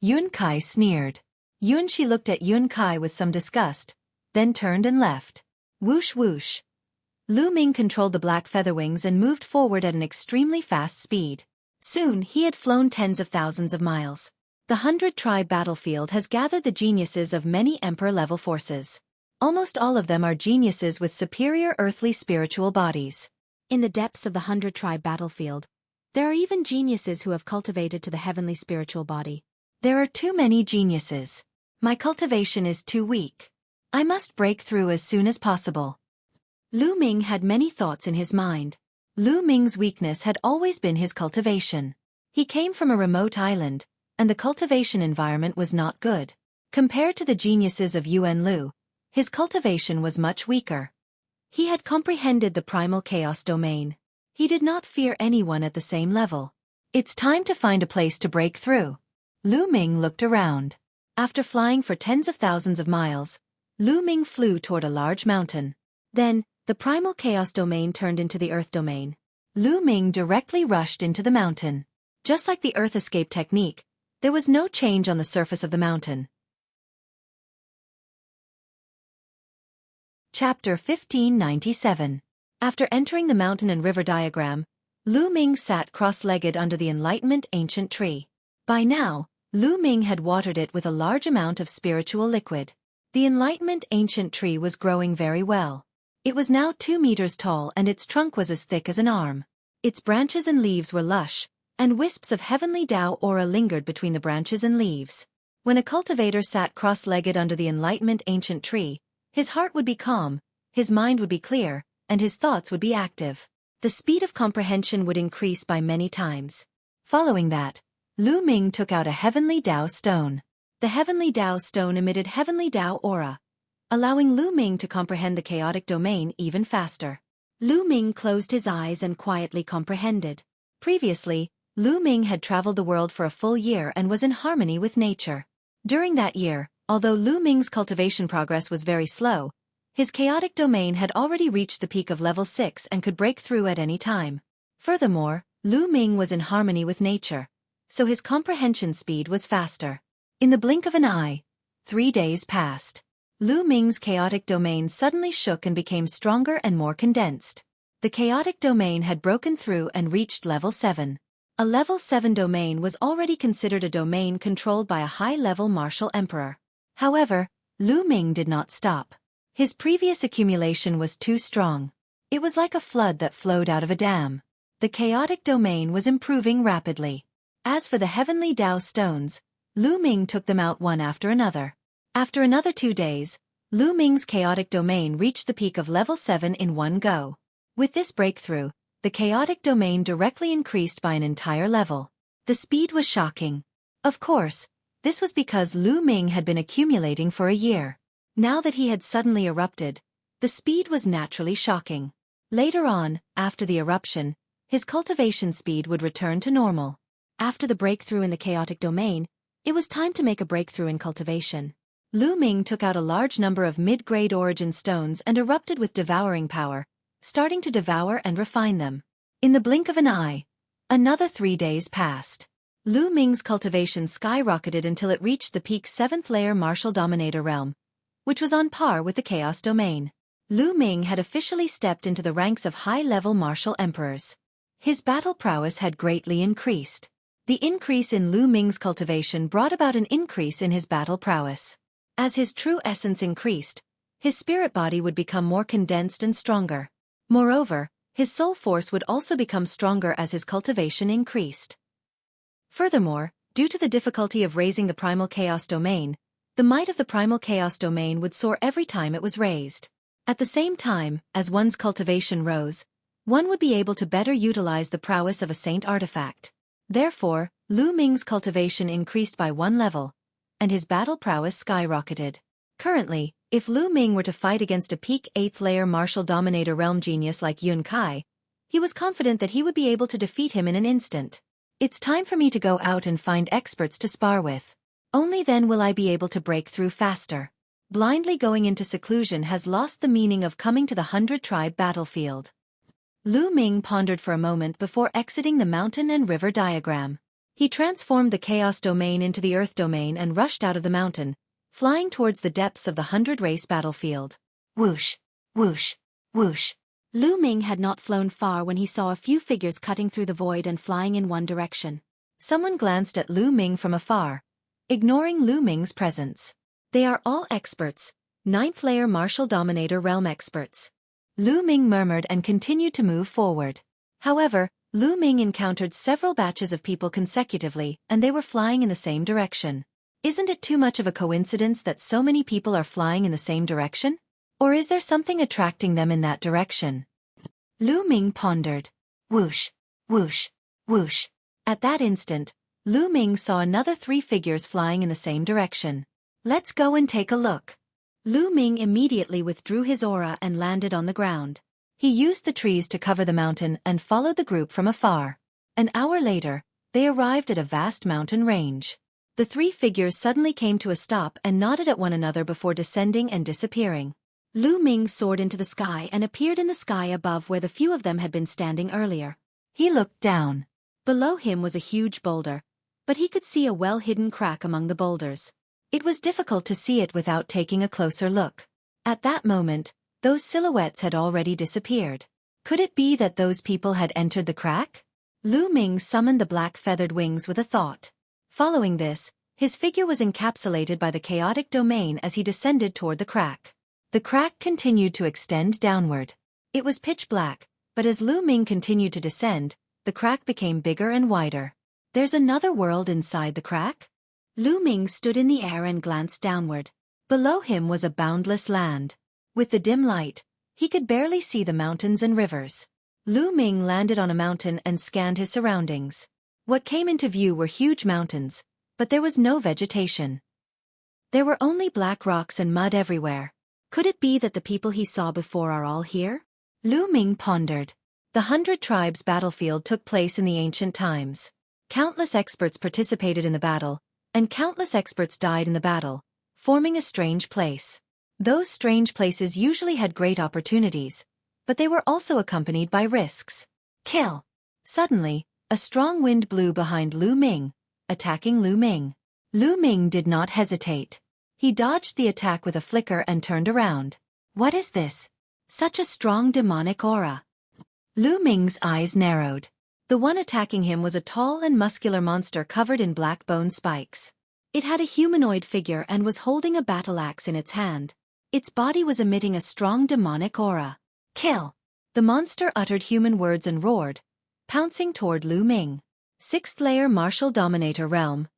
Yun Kai sneered. Yun Shi looked at Yun Kai with some disgust, then turned and left. Whoosh whoosh. Lu Ming controlled the black featherwings and moved forward at an extremely fast speed. Soon he had flown tens of thousands of miles. The 100-tribe battlefield has gathered the geniuses of many emperor-level forces. Almost all of them are geniuses with superior earthly spiritual bodies. In the depths of the 100-tribe battlefield, there are even geniuses who have cultivated to the heavenly spiritual body. There are too many geniuses. My cultivation is too weak. I must break through as soon as possible. Lu Ming had many thoughts in his mind. Lu Ming's weakness had always been his cultivation. He came from a remote island, and the cultivation environment was not good. Compared to the geniuses of Yuan Lu, his cultivation was much weaker. He had comprehended the primal chaos domain. He did not fear anyone at the same level. It's time to find a place to break through. Lu Ming looked around. After flying for tens of thousands of miles, Lu Ming flew toward a large mountain. Then, the primal chaos domain turned into the earth domain. Lu Ming directly rushed into the mountain. Just like the earth escape technique, there was no change on the surface of the mountain. Chapter 1597. After entering the mountain and river diagram, Lu Ming sat cross-legged under the Enlightenment ancient tree. By now, Lu Ming had watered it with a large amount of spiritual liquid. The Enlightenment ancient tree was growing very well. It was now 2 meters tall and its trunk was as thick as an arm. Its branches and leaves were lush, and wisps of heavenly Tao aura lingered between the branches and leaves. When a cultivator sat cross-legged under the Enlightenment ancient tree, his heart would be calm, his mind would be clear, and his thoughts would be active. The speed of comprehension would increase by many times. Following that, Lu Ming took out a heavenly Tao stone. The heavenly Tao stone emitted heavenly Tao aura, allowing Lu Ming to comprehend the chaotic domain even faster. Lu Ming closed his eyes and quietly comprehended. Previously, Lu Ming had traveled the world for a full year and was in harmony with nature. During that year, although Lu Ming's cultivation progress was very slow, his chaotic domain had already reached the peak of level 6 and could break through at any time. Furthermore, Lu Ming was in harmony with nature, so his comprehension speed was faster. In the blink of an eye, 3 days passed. Lu Ming's chaotic domain suddenly shook and became stronger and more condensed. The chaotic domain had broken through and reached level 7. A level 7 domain was already considered a domain controlled by a high-level martial emperor. However, Lu Ming did not stop. His previous accumulation was too strong. It was like a flood that flowed out of a dam. The chaotic domain was improving rapidly. As for the heavenly Tao stones, Lu Ming took them out one after another. After another 2 days, Lu Ming's chaotic domain reached the peak of level 7 in one go. With this breakthrough, the chaotic domain directly increased by an entire level. The speed was shocking. Of course, this was because Lu Ming had been accumulating for a year. Now that he had suddenly erupted, the speed was naturally shocking. Later on, after the eruption, his cultivation speed would return to normal. After the breakthrough in the chaotic domain, it was time to make a breakthrough in cultivation. Lu Ming took out a large number of mid-grade origin stones and erupted with devouring power, starting to devour and refine them. In the blink of an eye, another 3 days passed. Lu Ming's cultivation skyrocketed until it reached the peak 7th layer martial dominator realm, which was on par with the chaos domain. Lu Ming had officially stepped into the ranks of high-level martial emperors. His battle prowess had greatly increased. The increase in Lu Ming's cultivation brought about an increase in his battle prowess. As his true essence increased, his spirit body would become more condensed and stronger. Moreover, his soul force would also become stronger as his cultivation increased. Furthermore, due to the difficulty of raising the primal chaos domain, the might of the primal chaos domain would soar every time it was raised. At the same time, as one's cultivation rose, one would be able to better utilize the prowess of a saint artifact. Therefore, Lu Ming's cultivation increased by 1 level, and his battle prowess skyrocketed. Currently, if Lu Ming were to fight against a peak 8th layer martial dominator realm genius like Yun Kai, he was confident that he would be able to defeat him in an instant. It's time for me to go out and find experts to spar with. Only then will I be able to break through faster. Blindly going into seclusion has lost the meaning of coming to the 100-tribe battlefield. Lu Ming pondered for a moment before exiting the mountain and river diagram. He transformed the chaos domain into the earth domain and rushed out of the mountain, flying towards the depths of the 100-race battlefield. Whoosh, whoosh, whoosh. Lu Ming had not flown far when he saw a few figures cutting through the void and flying in one direction. Someone glanced at Lu Ming from afar, ignoring Lu Ming's presence. They are all experts, 9th layer martial dominator realm experts. Lu Ming murmured and continued to move forward. However, Lu Ming encountered several batches of people consecutively, and they were flying in the same direction. Isn't it too much of a coincidence that so many people are flying in the same direction? Or is there something attracting them in that direction? Lu Ming pondered. Whoosh, whoosh, whoosh. At that instant, Lu Ming saw another 3 figures flying in the same direction. Let's go and take a look. Lu Ming immediately withdrew his aura and landed on the ground. He used the trees to cover the mountain and followed the group from afar. An hour later, they arrived at a vast mountain range. The 3 figures suddenly came to a stop and nodded at one another before descending and disappearing. Lu Ming soared into the sky and appeared in the sky above where the few of them had been standing earlier. He looked down. Below him was a huge boulder, but he could see a well-hidden crack among the boulders. It was difficult to see it without taking a closer look. At that moment, those silhouettes had already disappeared. Could it be that those people had entered the crack? Lu Ming summoned the black feathered wings with a thought. Following this, his figure was encapsulated by the chaotic domain as he descended toward the crack. The crack continued to extend downward. It was pitch black, but as Lu Ming continued to descend, the crack became bigger and wider. There's another world inside the crack? Lu Ming stood in the air and glanced downward. Below him was a boundless land. With the dim light, he could barely see the mountains and rivers. Lu Ming landed on a mountain and scanned his surroundings. What came into view were huge mountains, but there was no vegetation. There were only black rocks and mud everywhere. Could it be that the people he saw before are all here? Lu Ming pondered. The 100 Tribes battlefield took place in the ancient times. Countless experts participated in the battle, and countless experts died in the battle, forming a strange place. Those strange places usually had great opportunities, but they were also accompanied by risks. Kill! Suddenly, a strong wind blew behind Lu Ming, attacking Lu Ming. Lu Ming did not hesitate. He dodged the attack with a flicker and turned around. What is this? Such a strong demonic aura. Lu Ming's eyes narrowed. The one attacking him was a tall and muscular monster covered in black bone spikes. It had a humanoid figure and was holding a battle axe in its hand. Its body was emitting a strong demonic aura. Kill! The monster uttered human words and roared, pouncing toward Lu Ming. 6th layer martial dominator realm.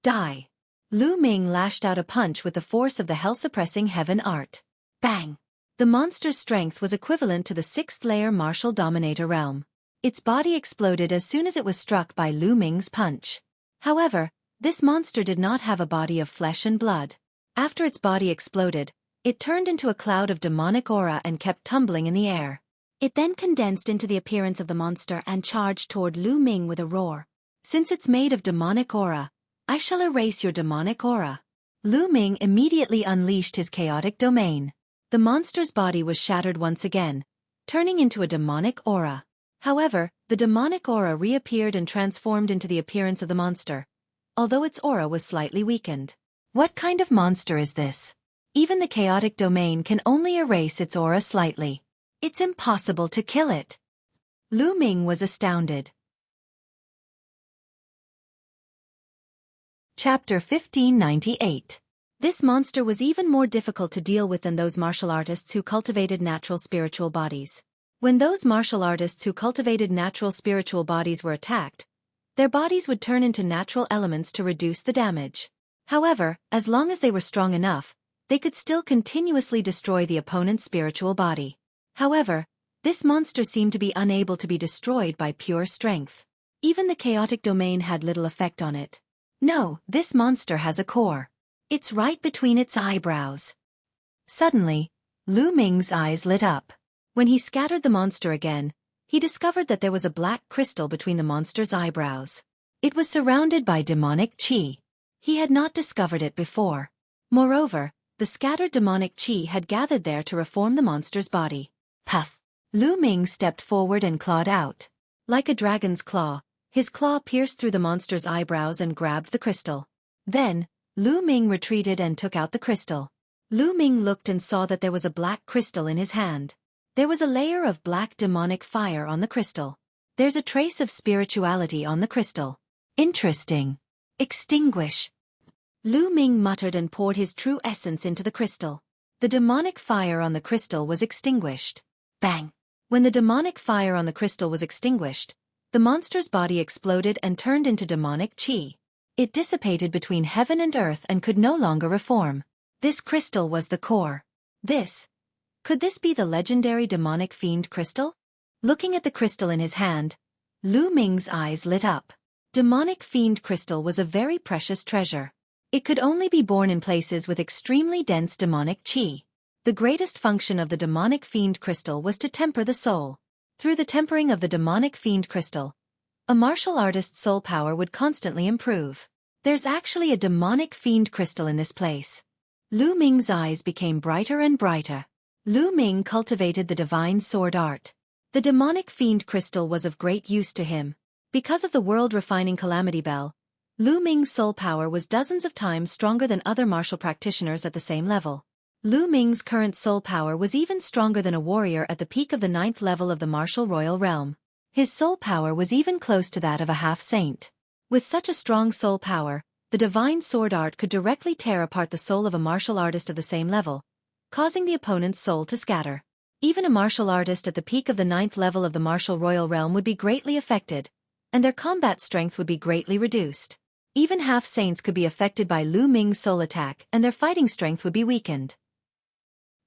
Die! Lu Ming lashed out a punch with the force of the hell-suppressing heaven art. Bang! The monster's strength was equivalent to the 6th layer martial dominator realm. Its body exploded as soon as it was struck by Lu Ming's punch. However, this monster did not have a body of flesh and blood. After its body exploded, it turned into a cloud of demonic aura and kept tumbling in the air. It then condensed into the appearance of the monster and charged toward Lu Ming with a roar. Since it's made of demonic aura, I shall erase your demonic aura. Lu Ming immediately unleashed his chaotic domain. The monster's body was shattered once again, turning into a demonic aura. However, the demonic aura reappeared and transformed into the appearance of the monster, although its aura was slightly weakened. What kind of monster is this? Even the chaotic domain can only erase its aura slightly. It's impossible to kill it. Lu Ming was astounded. Chapter 1598. This monster was even more difficult to deal with than those martial artists who cultivated natural spiritual bodies. When those martial artists who cultivated natural spiritual bodies were attacked, their bodies would turn into natural elements to reduce the damage. However, as long as they were strong enough, they could still continuously destroy the opponent's spiritual body. However, this monster seemed to be unable to be destroyed by pure strength. Even the chaotic domain had little effect on it. No, this monster has a core. It's right between its eyebrows. Suddenly, Lu Ming's eyes lit up. When he scattered the monster again, he discovered that there was a black crystal between the monster's eyebrows. It was surrounded by demonic qi. He had not discovered it before. Moreover, the scattered demonic qi had gathered there to reform the monster's body. Puff! Lu Ming stepped forward and clawed out. Like a dragon's claw, his claw pierced through the monster's eyebrows and grabbed the crystal. Then, Lu Ming retreated and took out the crystal. Lu Ming looked and saw that there was a black crystal in his hand. There was a layer of black demonic fire on the crystal. There's a trace of spirituality on the crystal. Interesting. Extinguish. Lu Ming muttered and poured his true essence into the crystal. The demonic fire on the crystal was extinguished. Bang! When the demonic fire on the crystal was extinguished, the monster's body exploded and turned into demonic chi. It dissipated between heaven and earth and could no longer reform. This crystal was the core. Could this be the legendary demonic fiend crystal? Looking at the crystal in his hand, Lu Ming's eyes lit up. Demonic fiend crystal was a very precious treasure. It could only be born in places with extremely dense demonic chi. The greatest function of the demonic fiend crystal was to temper the soul. Through the tempering of the demonic fiend crystal, a martial artist's soul power would constantly improve. There's actually a demonic fiend crystal in this place. Lu Ming's eyes became brighter and brighter. Lu Ming cultivated the divine sword art. The demonic fiend crystal was of great use to him. Because of the world-refining calamity bell, Lu Ming's soul power was dozens of times stronger than other martial practitioners at the same level. Lu Ming's current soul power was even stronger than a warrior at the peak of the 9th level of the martial royal realm. His soul power was even close to that of a half-saint. With such a strong soul power, the divine sword art could directly tear apart the soul of a martial artist of the same level, causing the opponent's soul to scatter. Even a martial artist at the peak of the 9th level of the martial royal realm would be greatly affected, and their combat strength would be greatly reduced. Even half-saints could be affected by Lu Ming's soul attack and their fighting strength would be weakened.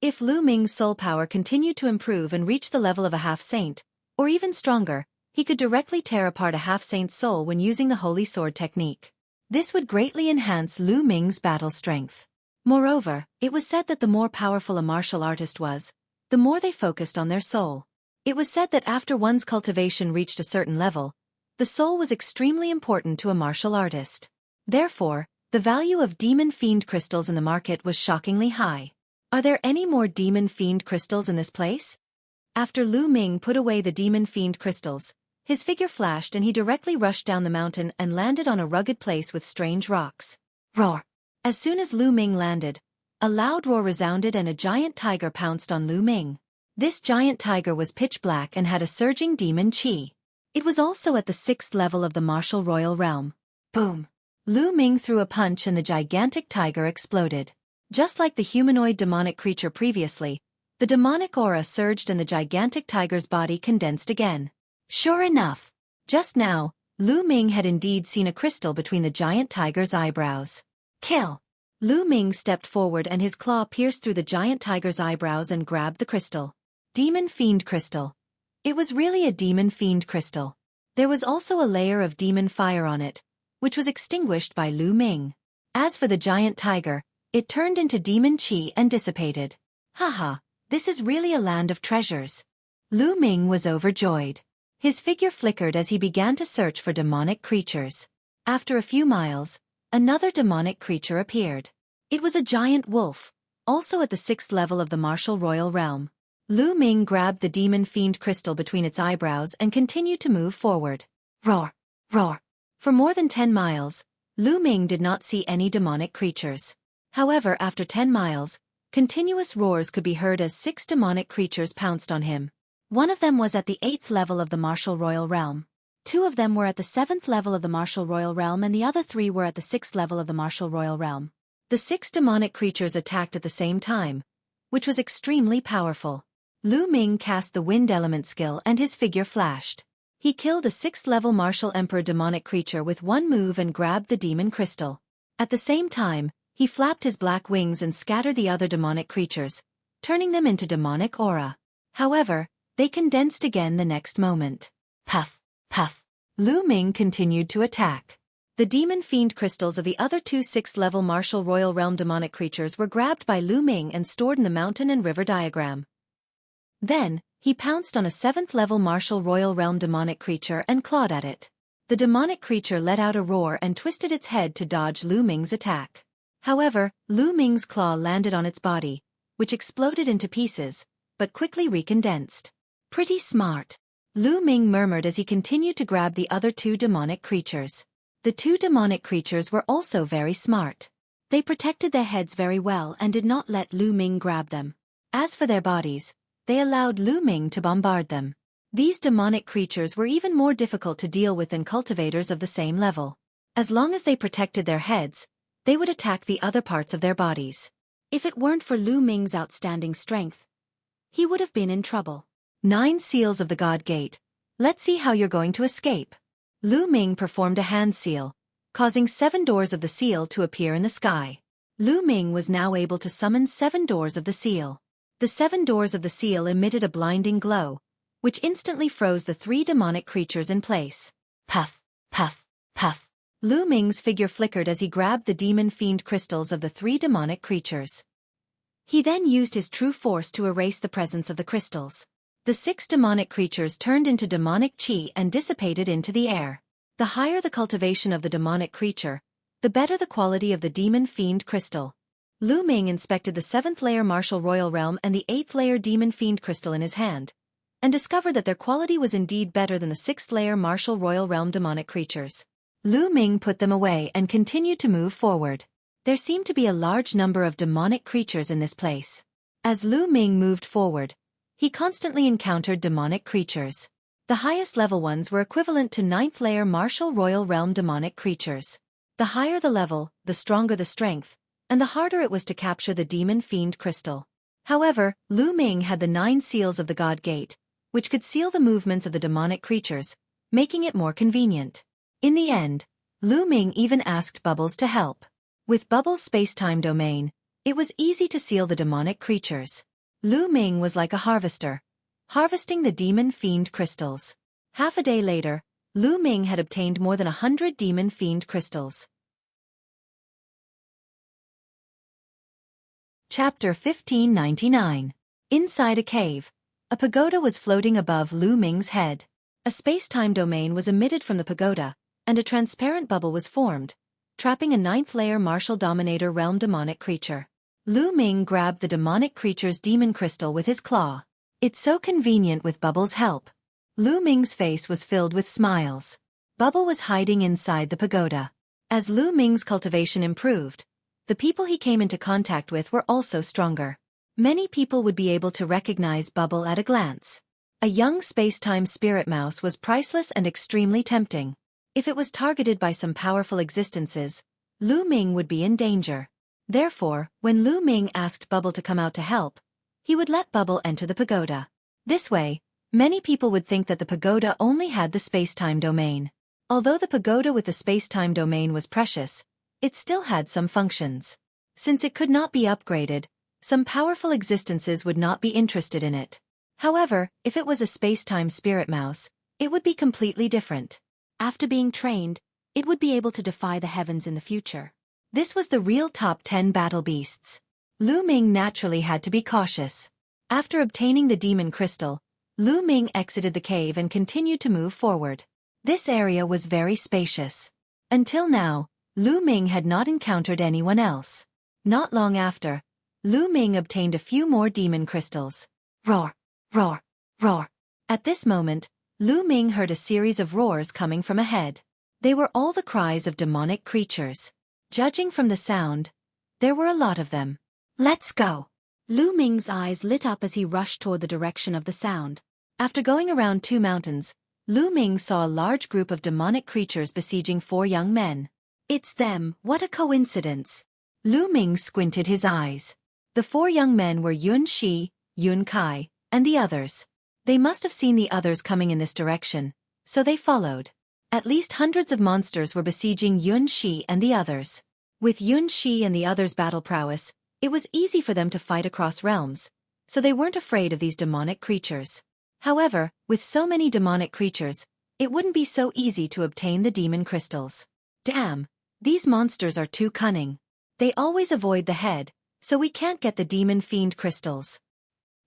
If Lu Ming's soul power continued to improve and reach the level of a half-saint, or even stronger, he could directly tear apart a half-saint's soul when using the holy sword technique. This would greatly enhance Lu Ming's battle strength. Moreover, it was said that the more powerful a martial artist was, the more they focused on their soul. It was said that after one's cultivation reached a certain level, the soul was extremely important to a martial artist. Therefore, the value of demon fiend crystals in the market was shockingly high. Are there any more demon fiend crystals in this place? After Lu Ming put away the demon fiend crystals, his figure flashed and he directly rushed down the mountain and landed on a rugged place with strange rocks. Roar! As soon as Lu Ming landed, a loud roar resounded and a giant tiger pounced on Lu Ming. This giant tiger was pitch black and had a surging demon chi. It was also at the 6th level of the martial royal realm. Boom! Lu Ming threw a punch and the gigantic tiger exploded. Just like the humanoid demonic creature previously, the demonic aura surged and the gigantic tiger's body condensed again. Sure enough, just now, Lu Ming had indeed seen a crystal between the giant tiger's eyebrows. Kill! Lu Ming stepped forward and his claw pierced through the giant tiger's eyebrows and grabbed the crystal. Demon Fiend Crystal. It was really a Demon Fiend Crystal. There was also a layer of demon fire on it, which was extinguished by Lu Ming. As for the giant tiger, it turned into demon chi and dissipated. Haha, this is really a land of treasures. Lu Ming was overjoyed. His figure flickered as he began to search for demonic creatures. After a few miles, another demonic creature appeared. It was a giant wolf, also at the 6th level of the martial royal realm. Lu Ming grabbed the demon fiend crystal between its eyebrows and continued to move forward. Roar! Roar! For more than 10 miles, Lu Ming did not see any demonic creatures. However, after 10 miles, continuous roars could be heard as 6 demonic creatures pounced on him. One of them was at the 8th level of the martial royal realm. 2 of them were at the 7th level of the martial royal realm and the other 3 were at the 6th level of the martial royal realm. The 6 demonic creatures attacked at the same time, which was extremely powerful. Lu Ming cast the wind element skill and his figure flashed. He killed a 6th level martial emperor demonic creature with one move and grabbed the demon crystal. At the same time, he flapped his black wings and scattered the other demonic creatures, turning them into demonic aura. However, they condensed again the next moment. Puff! Puff! Lu Ming continued to attack. The demon fiend crystals of the other 2 6th level martial royal realm demonic creatures were grabbed by Lu Ming and stored in the mountain and river diagram. Then, he pounced on a 7th level martial royal realm demonic creature and clawed at it. The demonic creature let out a roar and twisted its head to dodge Lu Ming's attack. However, Lu Ming's claw landed on its body, which exploded into pieces, but quickly recondensed. Pretty smart, Lu Ming murmured as he continued to grab the other 2 demonic creatures. The 2 demonic creatures were also very smart. They protected their heads very well and did not let Lu Ming grab them. As for their bodies, they allowed Lu Ming to bombard them. These demonic creatures were even more difficult to deal with than cultivators of the same level. As long as they protected their heads, they would attack the other parts of their bodies. If it weren't for Lu Ming's outstanding strength, he would have been in trouble. 9 seals of the God Gate. Let's see how you're going to escape. Lu Ming performed a hand seal, causing 7 doors of the seal to appear in the sky. Lu Ming was now able to summon 7 doors of the seal. The 7 doors of the seal emitted a blinding glow, which instantly froze the 3 demonic creatures in place. Puff, puff, puff. Lu Ming's figure flickered as he grabbed the demon fiend crystals of the 3 demonic creatures. He then used his true force to erase the presence of the crystals. The 6 demonic creatures turned into demonic chi and dissipated into the air. The higher the cultivation of the demonic creature, the better the quality of the demon fiend crystal. Lu Ming inspected the 7th layer martial royal realm and the 8th layer demon fiend crystal in his hand, and discovered that their quality was indeed better than the 6th layer martial royal realm demonic creatures. Lu Ming put them away and continued to move forward. There seemed to be a large number of demonic creatures in this place. As Lu Ming moved forward, he constantly encountered demonic creatures. The highest level ones were equivalent to 9th layer martial royal realm demonic creatures. The higher the level, the stronger the strength, and the harder it was to capture the demon fiend crystal. However, Lu Ming had the 9 seals of the God Gate, which could seal the movements of the demonic creatures, making it more convenient. In the end, Lu Ming even asked Bubbles to help. With Bubbles' space-time domain, it was easy to seal the demonic creatures. Lu Ming was like a harvester, harvesting the demon fiend crystals. Half a day later, Lu Ming had obtained more than 100 demon fiend crystals. Chapter 1599. Inside a cave, a pagoda was floating above Lu Ming's head. A space-time domain was emitted from the pagoda, and a transparent bubble was formed, trapping a 9th layer martial dominator realm demonic creature. Lu Ming grabbed the demonic creature's demon crystal with his claw. It's so convenient with Bubble's help. Lu Ming's face was filled with smiles. Bubble was hiding inside the pagoda. As Lu Ming's cultivation improved, the people he came into contact with were also stronger. Many people would be able to recognize Bubble at a glance. A young space-time spirit mouse was priceless and extremely tempting. If it was targeted by some powerful existences, Lu Ming would be in danger. Therefore, when Lu Ming asked Bubble to come out to help, he would let Bubble enter the pagoda. This way, many people would think that the pagoda only had the space-time domain. Although the pagoda with the space-time domain was precious, it still had some functions. Since it could not be upgraded, some powerful existences would not be interested in it. However, if it was a space-time spirit mouse, it would be completely different. After being trained, it would be able to defy the heavens in the future. This was the real top 10 battle beasts. Lu Ming naturally had to be cautious. After obtaining the demon crystal, Lu Ming exited the cave and continued to move forward. This area was very spacious. Until now, Lu Ming had not encountered anyone else. Not long after, Lu Ming obtained a few more demon crystals. Roar, roar, roar. At this moment, Lu Ming heard a series of roars coming from ahead. They were all the cries of demonic creatures. Judging from the sound, there were a lot of them. Let's go! Lu Ming's eyes lit up as he rushed toward the direction of the sound. After going around 2 mountains, Lu Ming saw a large group of demonic creatures besieging 4 young men. It's them, what a coincidence! Lu Ming squinted his eyes. The 4 young men were Yun Shi, Yun Kai, and the others. They must have seen the others coming in this direction, so they followed. At least hundreds of monsters were besieging Yun Shi and the others. With Yun Shi and the others' battle prowess, it was easy for them to fight across realms, so they weren't afraid of these demonic creatures. However, with so many demonic creatures, it wouldn't be so easy to obtain the demon crystals. Damn, these monsters are too cunning. They always avoid the head, so we can't get the demon fiend crystals.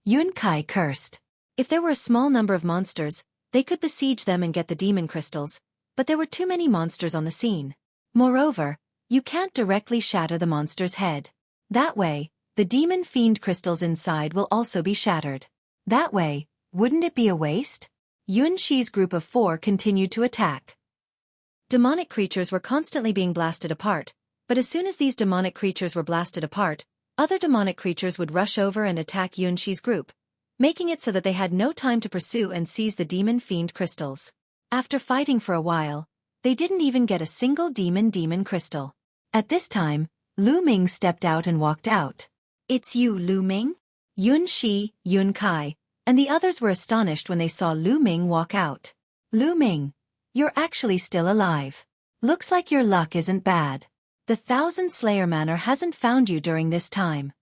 Yun Kai cursed. If there were a small number of monsters, they could besiege them and get the demon crystals, but there were too many monsters on the scene. Moreover, you can't directly shatter the monster's head. That way, the demon fiend crystals inside will also be shattered. That way, wouldn't it be a waste? Yun Shi's group of 4 continued to attack. Demonic creatures were constantly being blasted apart, but as soon as these demonic creatures were blasted apart, other demonic creatures would rush over and attack Yun Shi's group, making it so that they had no time to pursue and seize the demon fiend crystals. After fighting for a while, they didn't even get a single demon crystal. At this time, Lu Ming stepped out and walked out. It's you, Lu Ming? Yun Shi, Yun Kai, and the others were astonished when they saw Lu Ming walk out. Lu Ming, you're actually still alive. Looks like your luck isn't bad. The Thousand Slayer Manor hasn't found you during this time.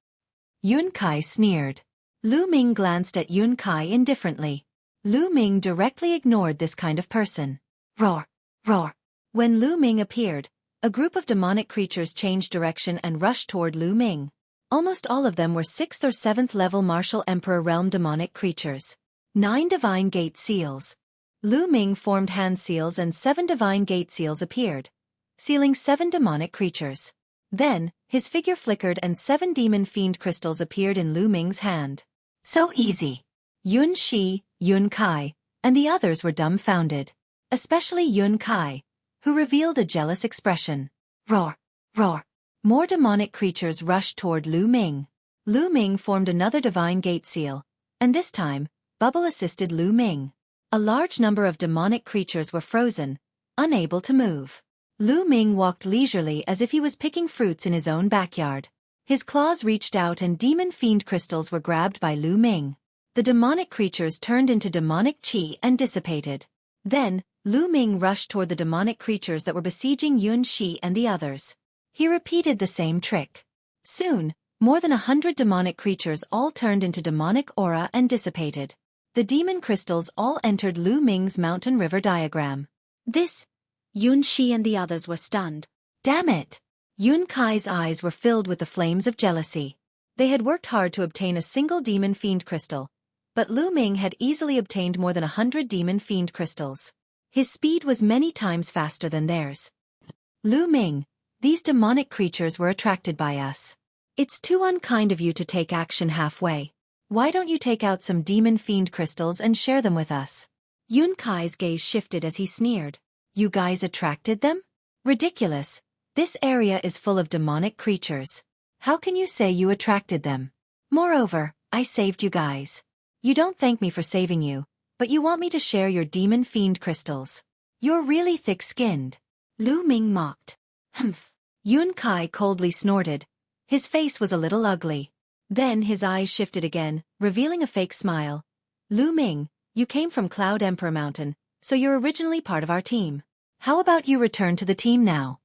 Yun Kai sneered. Lu Ming glanced at Yun Kai indifferently. Lu Ming directly ignored this kind of person. Roar! Roar! When Lu Ming appeared, a group of demonic creatures changed direction and rushed toward Lu Ming. Almost all of them were 6th or 7th level Martial Emperor Realm demonic creatures. 9 Divine Gate Seals. Lu Ming formed hand seals and 7 Divine Gate Seals appeared, sealing 7 demonic creatures. Then, his figure flickered and 7 Demon Fiend crystals appeared in Lu Ming's hand. So easy. Yun Shi, Yun Kai, and the others were dumbfounded. Especially Yun Kai, who revealed a jealous expression. Roar! Roar! More demonic creatures rushed toward Lu Ming. Lu Ming formed another Divine Gate Seal, and this time, Bubble assisted Lu Ming. A large number of demonic creatures were frozen, unable to move. Lu Ming walked leisurely as if he was picking fruits in his own backyard. His claws reached out and Demon Fiend crystals were grabbed by Lu Ming. The demonic creatures turned into demonic chi and dissipated. Then, Lu Ming rushed toward the demonic creatures that were besieging Yun Shi and the others. He repeated the same trick. Soon, more than 100 demonic creatures all turned into demonic aura and dissipated. The demon crystals all entered Lu Ming's mountain river diagram. Yun Shi and the others were stunned. Damn it! Yun Kai's eyes were filled with the flames of jealousy. They had worked hard to obtain a single Demon Fiend crystal, but Lu Ming had easily obtained more than 100 Demon Fiend crystals. His speed was many times faster than theirs. Lu Ming, these demonic creatures were attracted by us. It's too unkind of you to take action halfway. Why don't you take out some Demon Fiend crystals and share them with us? Yun Kai's gaze shifted as he sneered. You guys attracted them? Ridiculous. This area is full of demonic creatures. How can you say you attracted them? Moreover, I saved you guys. You don't thank me for saving you, but you want me to share your Demon Fiend crystals. You're really thick-skinned. Lu Ming mocked. Humph. Yun Kai coldly snorted. His face was a little ugly. Then his eyes shifted again, revealing a fake smile. Lu Ming, you came from Cloud Emperor Mountain, so you're originally part of our team. How about you return to the team now?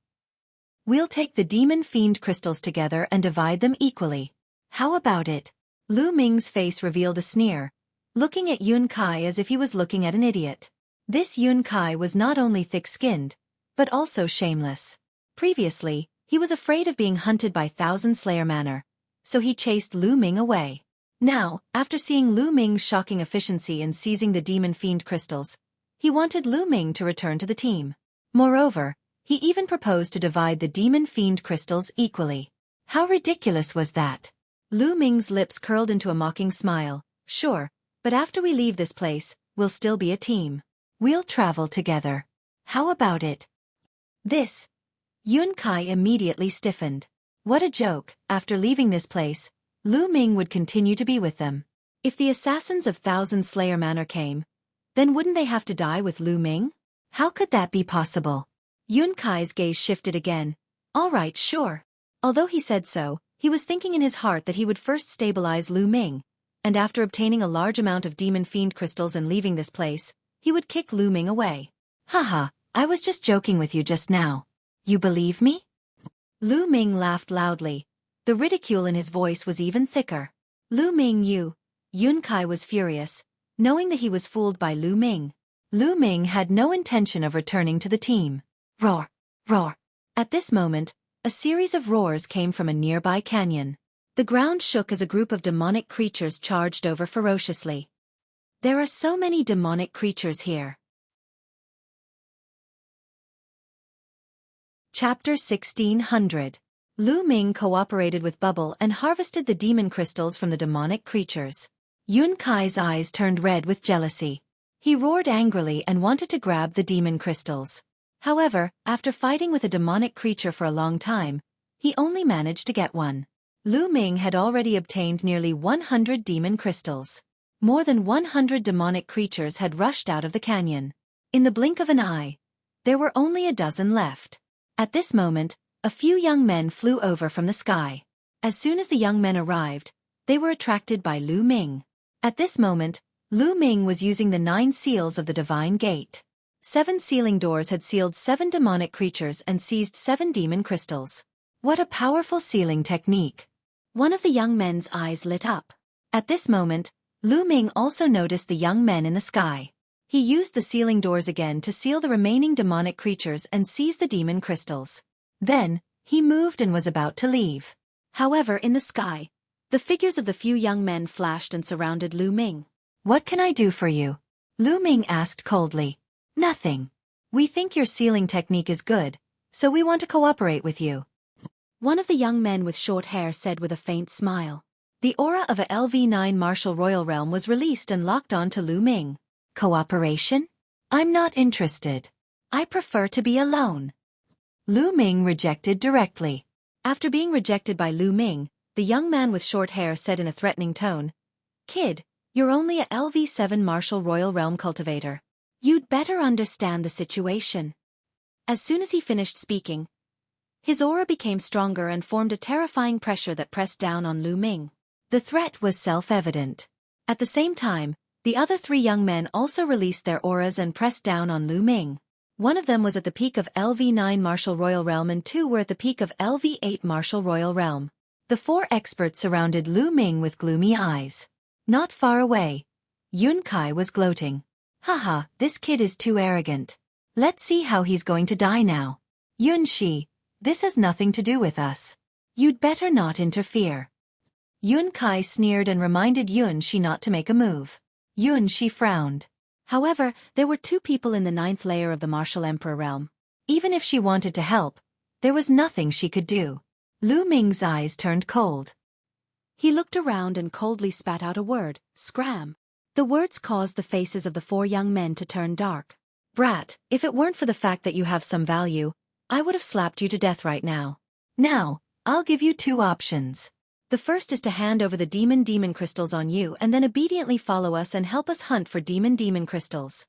We'll take the Demon Fiend crystals together and divide them equally. How about it? Lu Ming's face revealed a sneer, looking at Yun Kai as if he was looking at an idiot. This Yun Kai was not only thick-skinned, but also shameless. Previously, he was afraid of being hunted by Thousand Slayer Manor, so he chased Lu Ming away. Now, after seeing Lu Ming's shocking efficiency in seizing the Demon Fiend crystals, he wanted Lu Ming to return to the team. Moreover, he even proposed to divide the Demon Fiend crystals equally. How ridiculous was that? Lu Ming's lips curled into a mocking smile. Sure, but after we leave this place, we'll still be a team. We'll travel together. How about it? Yun Kai immediately stiffened. What a joke. After leaving this place, Lu Ming would continue to be with them. If the assassins of Thousand Slayer Manor came, then wouldn't they have to die with Lu Ming? How could that be possible? Yun Kai's gaze shifted again. All right, sure. Although he said so, he was thinking in his heart that he would first stabilize Lu Ming, and after obtaining a large amount of Demon Fiend crystals and leaving this place, he would kick Lu Ming away. Haha, I was just joking with you just now. You believe me? Lu Ming laughed loudly. The ridicule in his voice was even thicker. Lu Ming, you. Yun Kai was furious, knowing that he was fooled by Lu Ming. Lu Ming had no intention of returning to the team. Roar! Roar! At this moment, a series of roars came from a nearby canyon. The ground shook as a group of demonic creatures charged over ferociously. There are so many demonic creatures here. Chapter 1600. Lu Ming cooperated with Bubble and harvested the demon crystals from the demonic creatures. Yun Kai's eyes turned red with jealousy. He roared angrily and wanted to grab the demon crystals. However, after fighting with a demonic creature for a long time, he only managed to get one. Lu Ming had already obtained nearly 100 demon crystals. More than 100 demonic creatures had rushed out of the canyon. In the blink of an eye, there were only a dozen left. At this moment, a few young men flew over from the sky. As soon as the young men arrived, they were attracted by Lu Ming. At this moment, Lu Ming was using the 9 seals of the Divine Gate. 7 sealing doors had sealed 7 demonic creatures and seized 7 demon crystals. What a powerful sealing technique! One of the young men's eyes lit up. At this moment, Lu Ming also noticed the young men in the sky. He used the sealing doors again to seal the remaining demonic creatures and seize the demon crystals. Then, he moved and was about to leave. However, in the sky, the figures of the few young men flashed and surrounded Lu Ming. "What can I do for you?" Lu Ming asked coldly. "Nothing. We think your sealing technique is good, so we want to cooperate with you." One of the young men with short hair said with a faint smile. The aura of a LV9 Martial Royal Realm was released and locked on to Lu Ming. "Cooperation? I'm not interested. I prefer to be alone." Lu Ming rejected directly. After being rejected by Lu Ming, the young man with short hair said in a threatening tone, "Kid, you're only a LV7 Martial Royal Realm cultivator. You'd better understand the situation." As soon as he finished speaking, his aura became stronger and formed a terrifying pressure that pressed down on Lu Ming. The threat was self-evident. At the same time, the other 3 young men also released their auras and pressed down on Lu Ming. One of them was at the peak of LV9 Martial Royal Realm and 2 were at the peak of LV8 Martial Royal Realm. The 4 experts surrounded Lu Ming with gloomy eyes. Not far away, Xueqi was gloating. "Haha, this kid is too arrogant. Let's see how he's going to die now. Xueqi, this has nothing to do with us. You'd better not interfere." Xueqi sneered and reminded Xueqi not to make a move. Xueqi frowned. However, there were 2 people in the 9th layer of the Martial Emperor realm. Even if she wanted to help, there was nothing she could do. Lu Ming's eyes turned cold. He looked around and coldly spat out a word, "Scram." The words caused the faces of the 4 young men to turn dark. "Brat, if it weren't for the fact that you have some value, I would have slapped you to death right now. Now, I'll give you 2 options. The first is to hand over the demon crystals on you and then obediently follow us and help us hunt for demon crystals.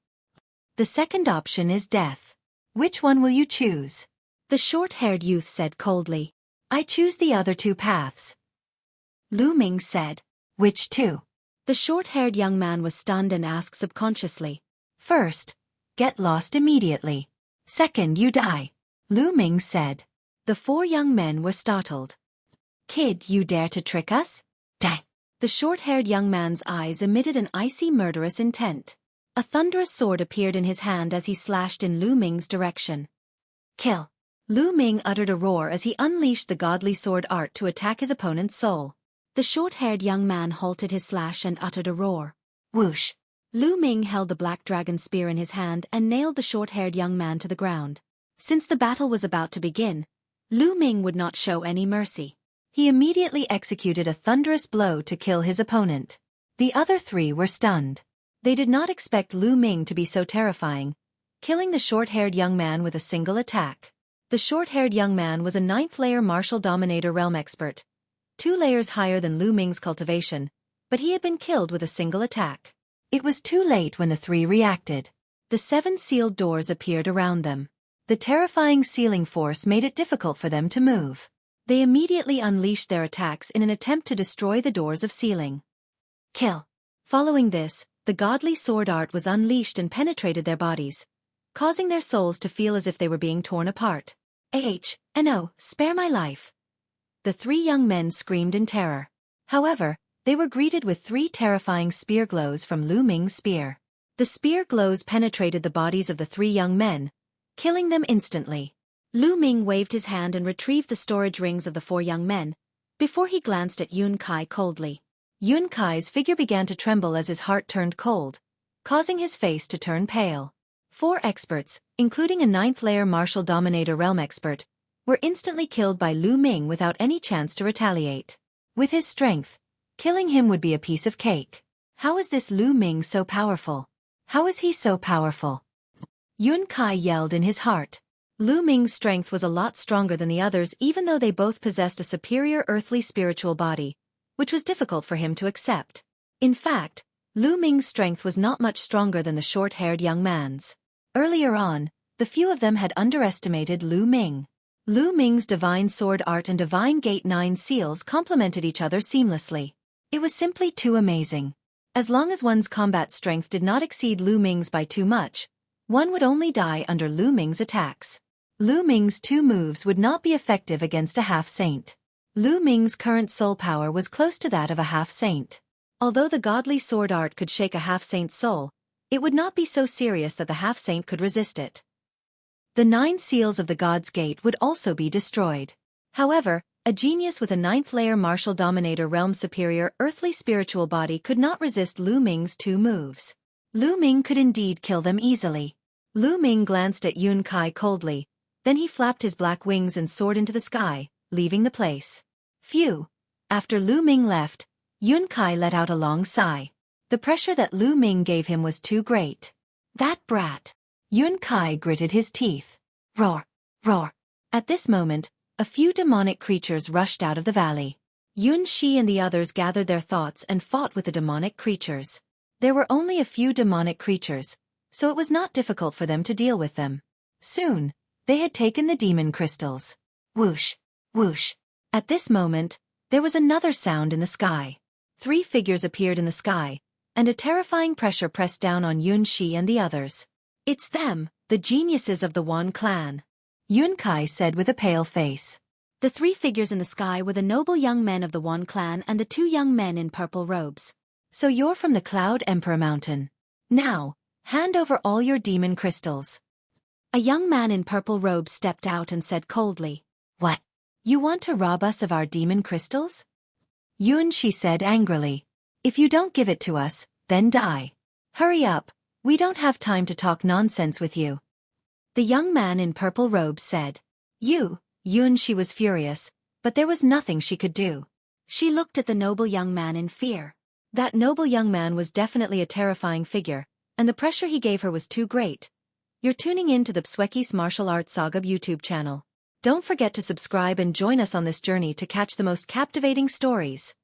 The second option is death. Which one will you choose?" The short-haired youth said coldly. "I choose the other 2 paths." Lu Ming said. "Which 2? The short-haired young man was stunned and asked subconsciously. "First, get lost immediately. Second, you die," Lu Ming said. The 4 young men were startled. "Kid, you dare to trick us? Die." The short-haired young man's eyes emitted an icy murderous intent. A thunderous sword appeared in his hand as he slashed in Lu Ming's direction. "Kill." Lu Ming uttered a roar as he unleashed the godly sword art to attack his opponent's soul. The short-haired young man halted his slash and uttered a roar. Whoosh! Lu Ming held the black dragon spear in his hand and nailed the short-haired young man to the ground. Since the battle was about to begin, Lu Ming would not show any mercy. He immediately executed a thunderous blow to kill his opponent. The other 3 were stunned. They did not expect Lu Ming to be so terrifying, killing the short-haired young man with a single attack. The short-haired young man was a 9th layer Martial Dominator Realm expert, 2 layers higher than Lu Ming's cultivation, but he had been killed with a single attack. It was too late when the 3 reacted. The 7 sealed doors appeared around them. The terrifying sealing force made it difficult for them to move. They immediately unleashed their attacks in an attempt to destroy the doors of sealing. Kill. Following this, the godly sword art was unleashed and penetrated their bodies, causing their souls to feel as if they were being torn apart. No, spare my life. The 3 young men screamed in terror. However, they were greeted with 3 terrifying spear glows from Lu Ming's spear. The spear glows penetrated the bodies of the 3 young men, killing them instantly. Lu Ming waved his hand and retrieved the storage rings of the 4 young men, before he glanced at Xueqi coldly. Xueqi's figure began to tremble as his heart turned cold, causing his face to turn pale. 4 experts, including a 9th layer Martial Dominator Realm expert, were instantly killed by Lu Ming without any chance to retaliate. With his strength, killing him would be a piece of cake. How is this Lu Ming so powerful? How is he so powerful? Xueqi yelled in his heart. Lu Ming's strength was a lot stronger than the others even though they both possessed a superior earthly spiritual body, which was difficult for him to accept. In fact, Lu Ming's strength was not much stronger than the short-haired young man's. Earlier on, the few of them had underestimated Lu Ming. Lu Ming's divine sword art and divine gate 9 seals complemented each other seamlessly. It was simply too amazing. As long as one's combat strength did not exceed Lu Ming's by too much, one would only die under Lu Ming's attacks. Lu Ming's 2 moves would not be effective against a half-saint. Lu Ming's current soul power was close to that of a half-saint. Although the godly sword art could shake a half-saint's soul, it would not be so serious that the half-saint could resist it. The 9 seals of the God's Gate would also be destroyed. However, a genius with a 9th-layer martial dominator realm superior earthly spiritual body could not resist Lu Ming's 2 moves. Lu Ming could indeed kill them easily. Lu Ming glanced at Yun Kai coldly, then he flapped his black wings and soared into the sky, leaving the place. Phew! After Lu Ming left, Yun Kai let out a long sigh. The pressure that Lu Ming gave him was too great. That brat! Yun Kai gritted his teeth. Roar! Roar! At this moment, a few demonic creatures rushed out of the valley. Yun Shi and the others gathered their thoughts and fought with the demonic creatures. There were only a few demonic creatures, so it was not difficult for them to deal with them. Soon, they had taken the demon crystals. Whoosh! Whoosh! At this moment, there was another sound in the sky. 3 figures appeared in the sky, and a terrifying pressure pressed down on Yun Shi and the others. It's them, the geniuses of the Wan clan. Yun Kai said with a pale face. The 3 figures in the sky were the noble young men of the Wan clan and the 2 young men in purple robes. So you're from the Cloud Emperor Mountain. Now, hand over all your demon crystals. A young man in purple robes stepped out and said coldly, What? You want to rob us of our demon crystals? Yun Shi said angrily. If you don't give it to us, then die. Hurry up, we don't have time to talk nonsense with you. The young man in purple robes said. Yun Shi was furious, but there was nothing she could do. She looked at the noble young man in fear. That noble young man was definitely a terrifying figure, and the pressure he gave her was too great. You're tuning in to the Xueqi's Martial Arts Saga YouTube channel. Don't forget to subscribe and join us on this journey to catch the most captivating stories.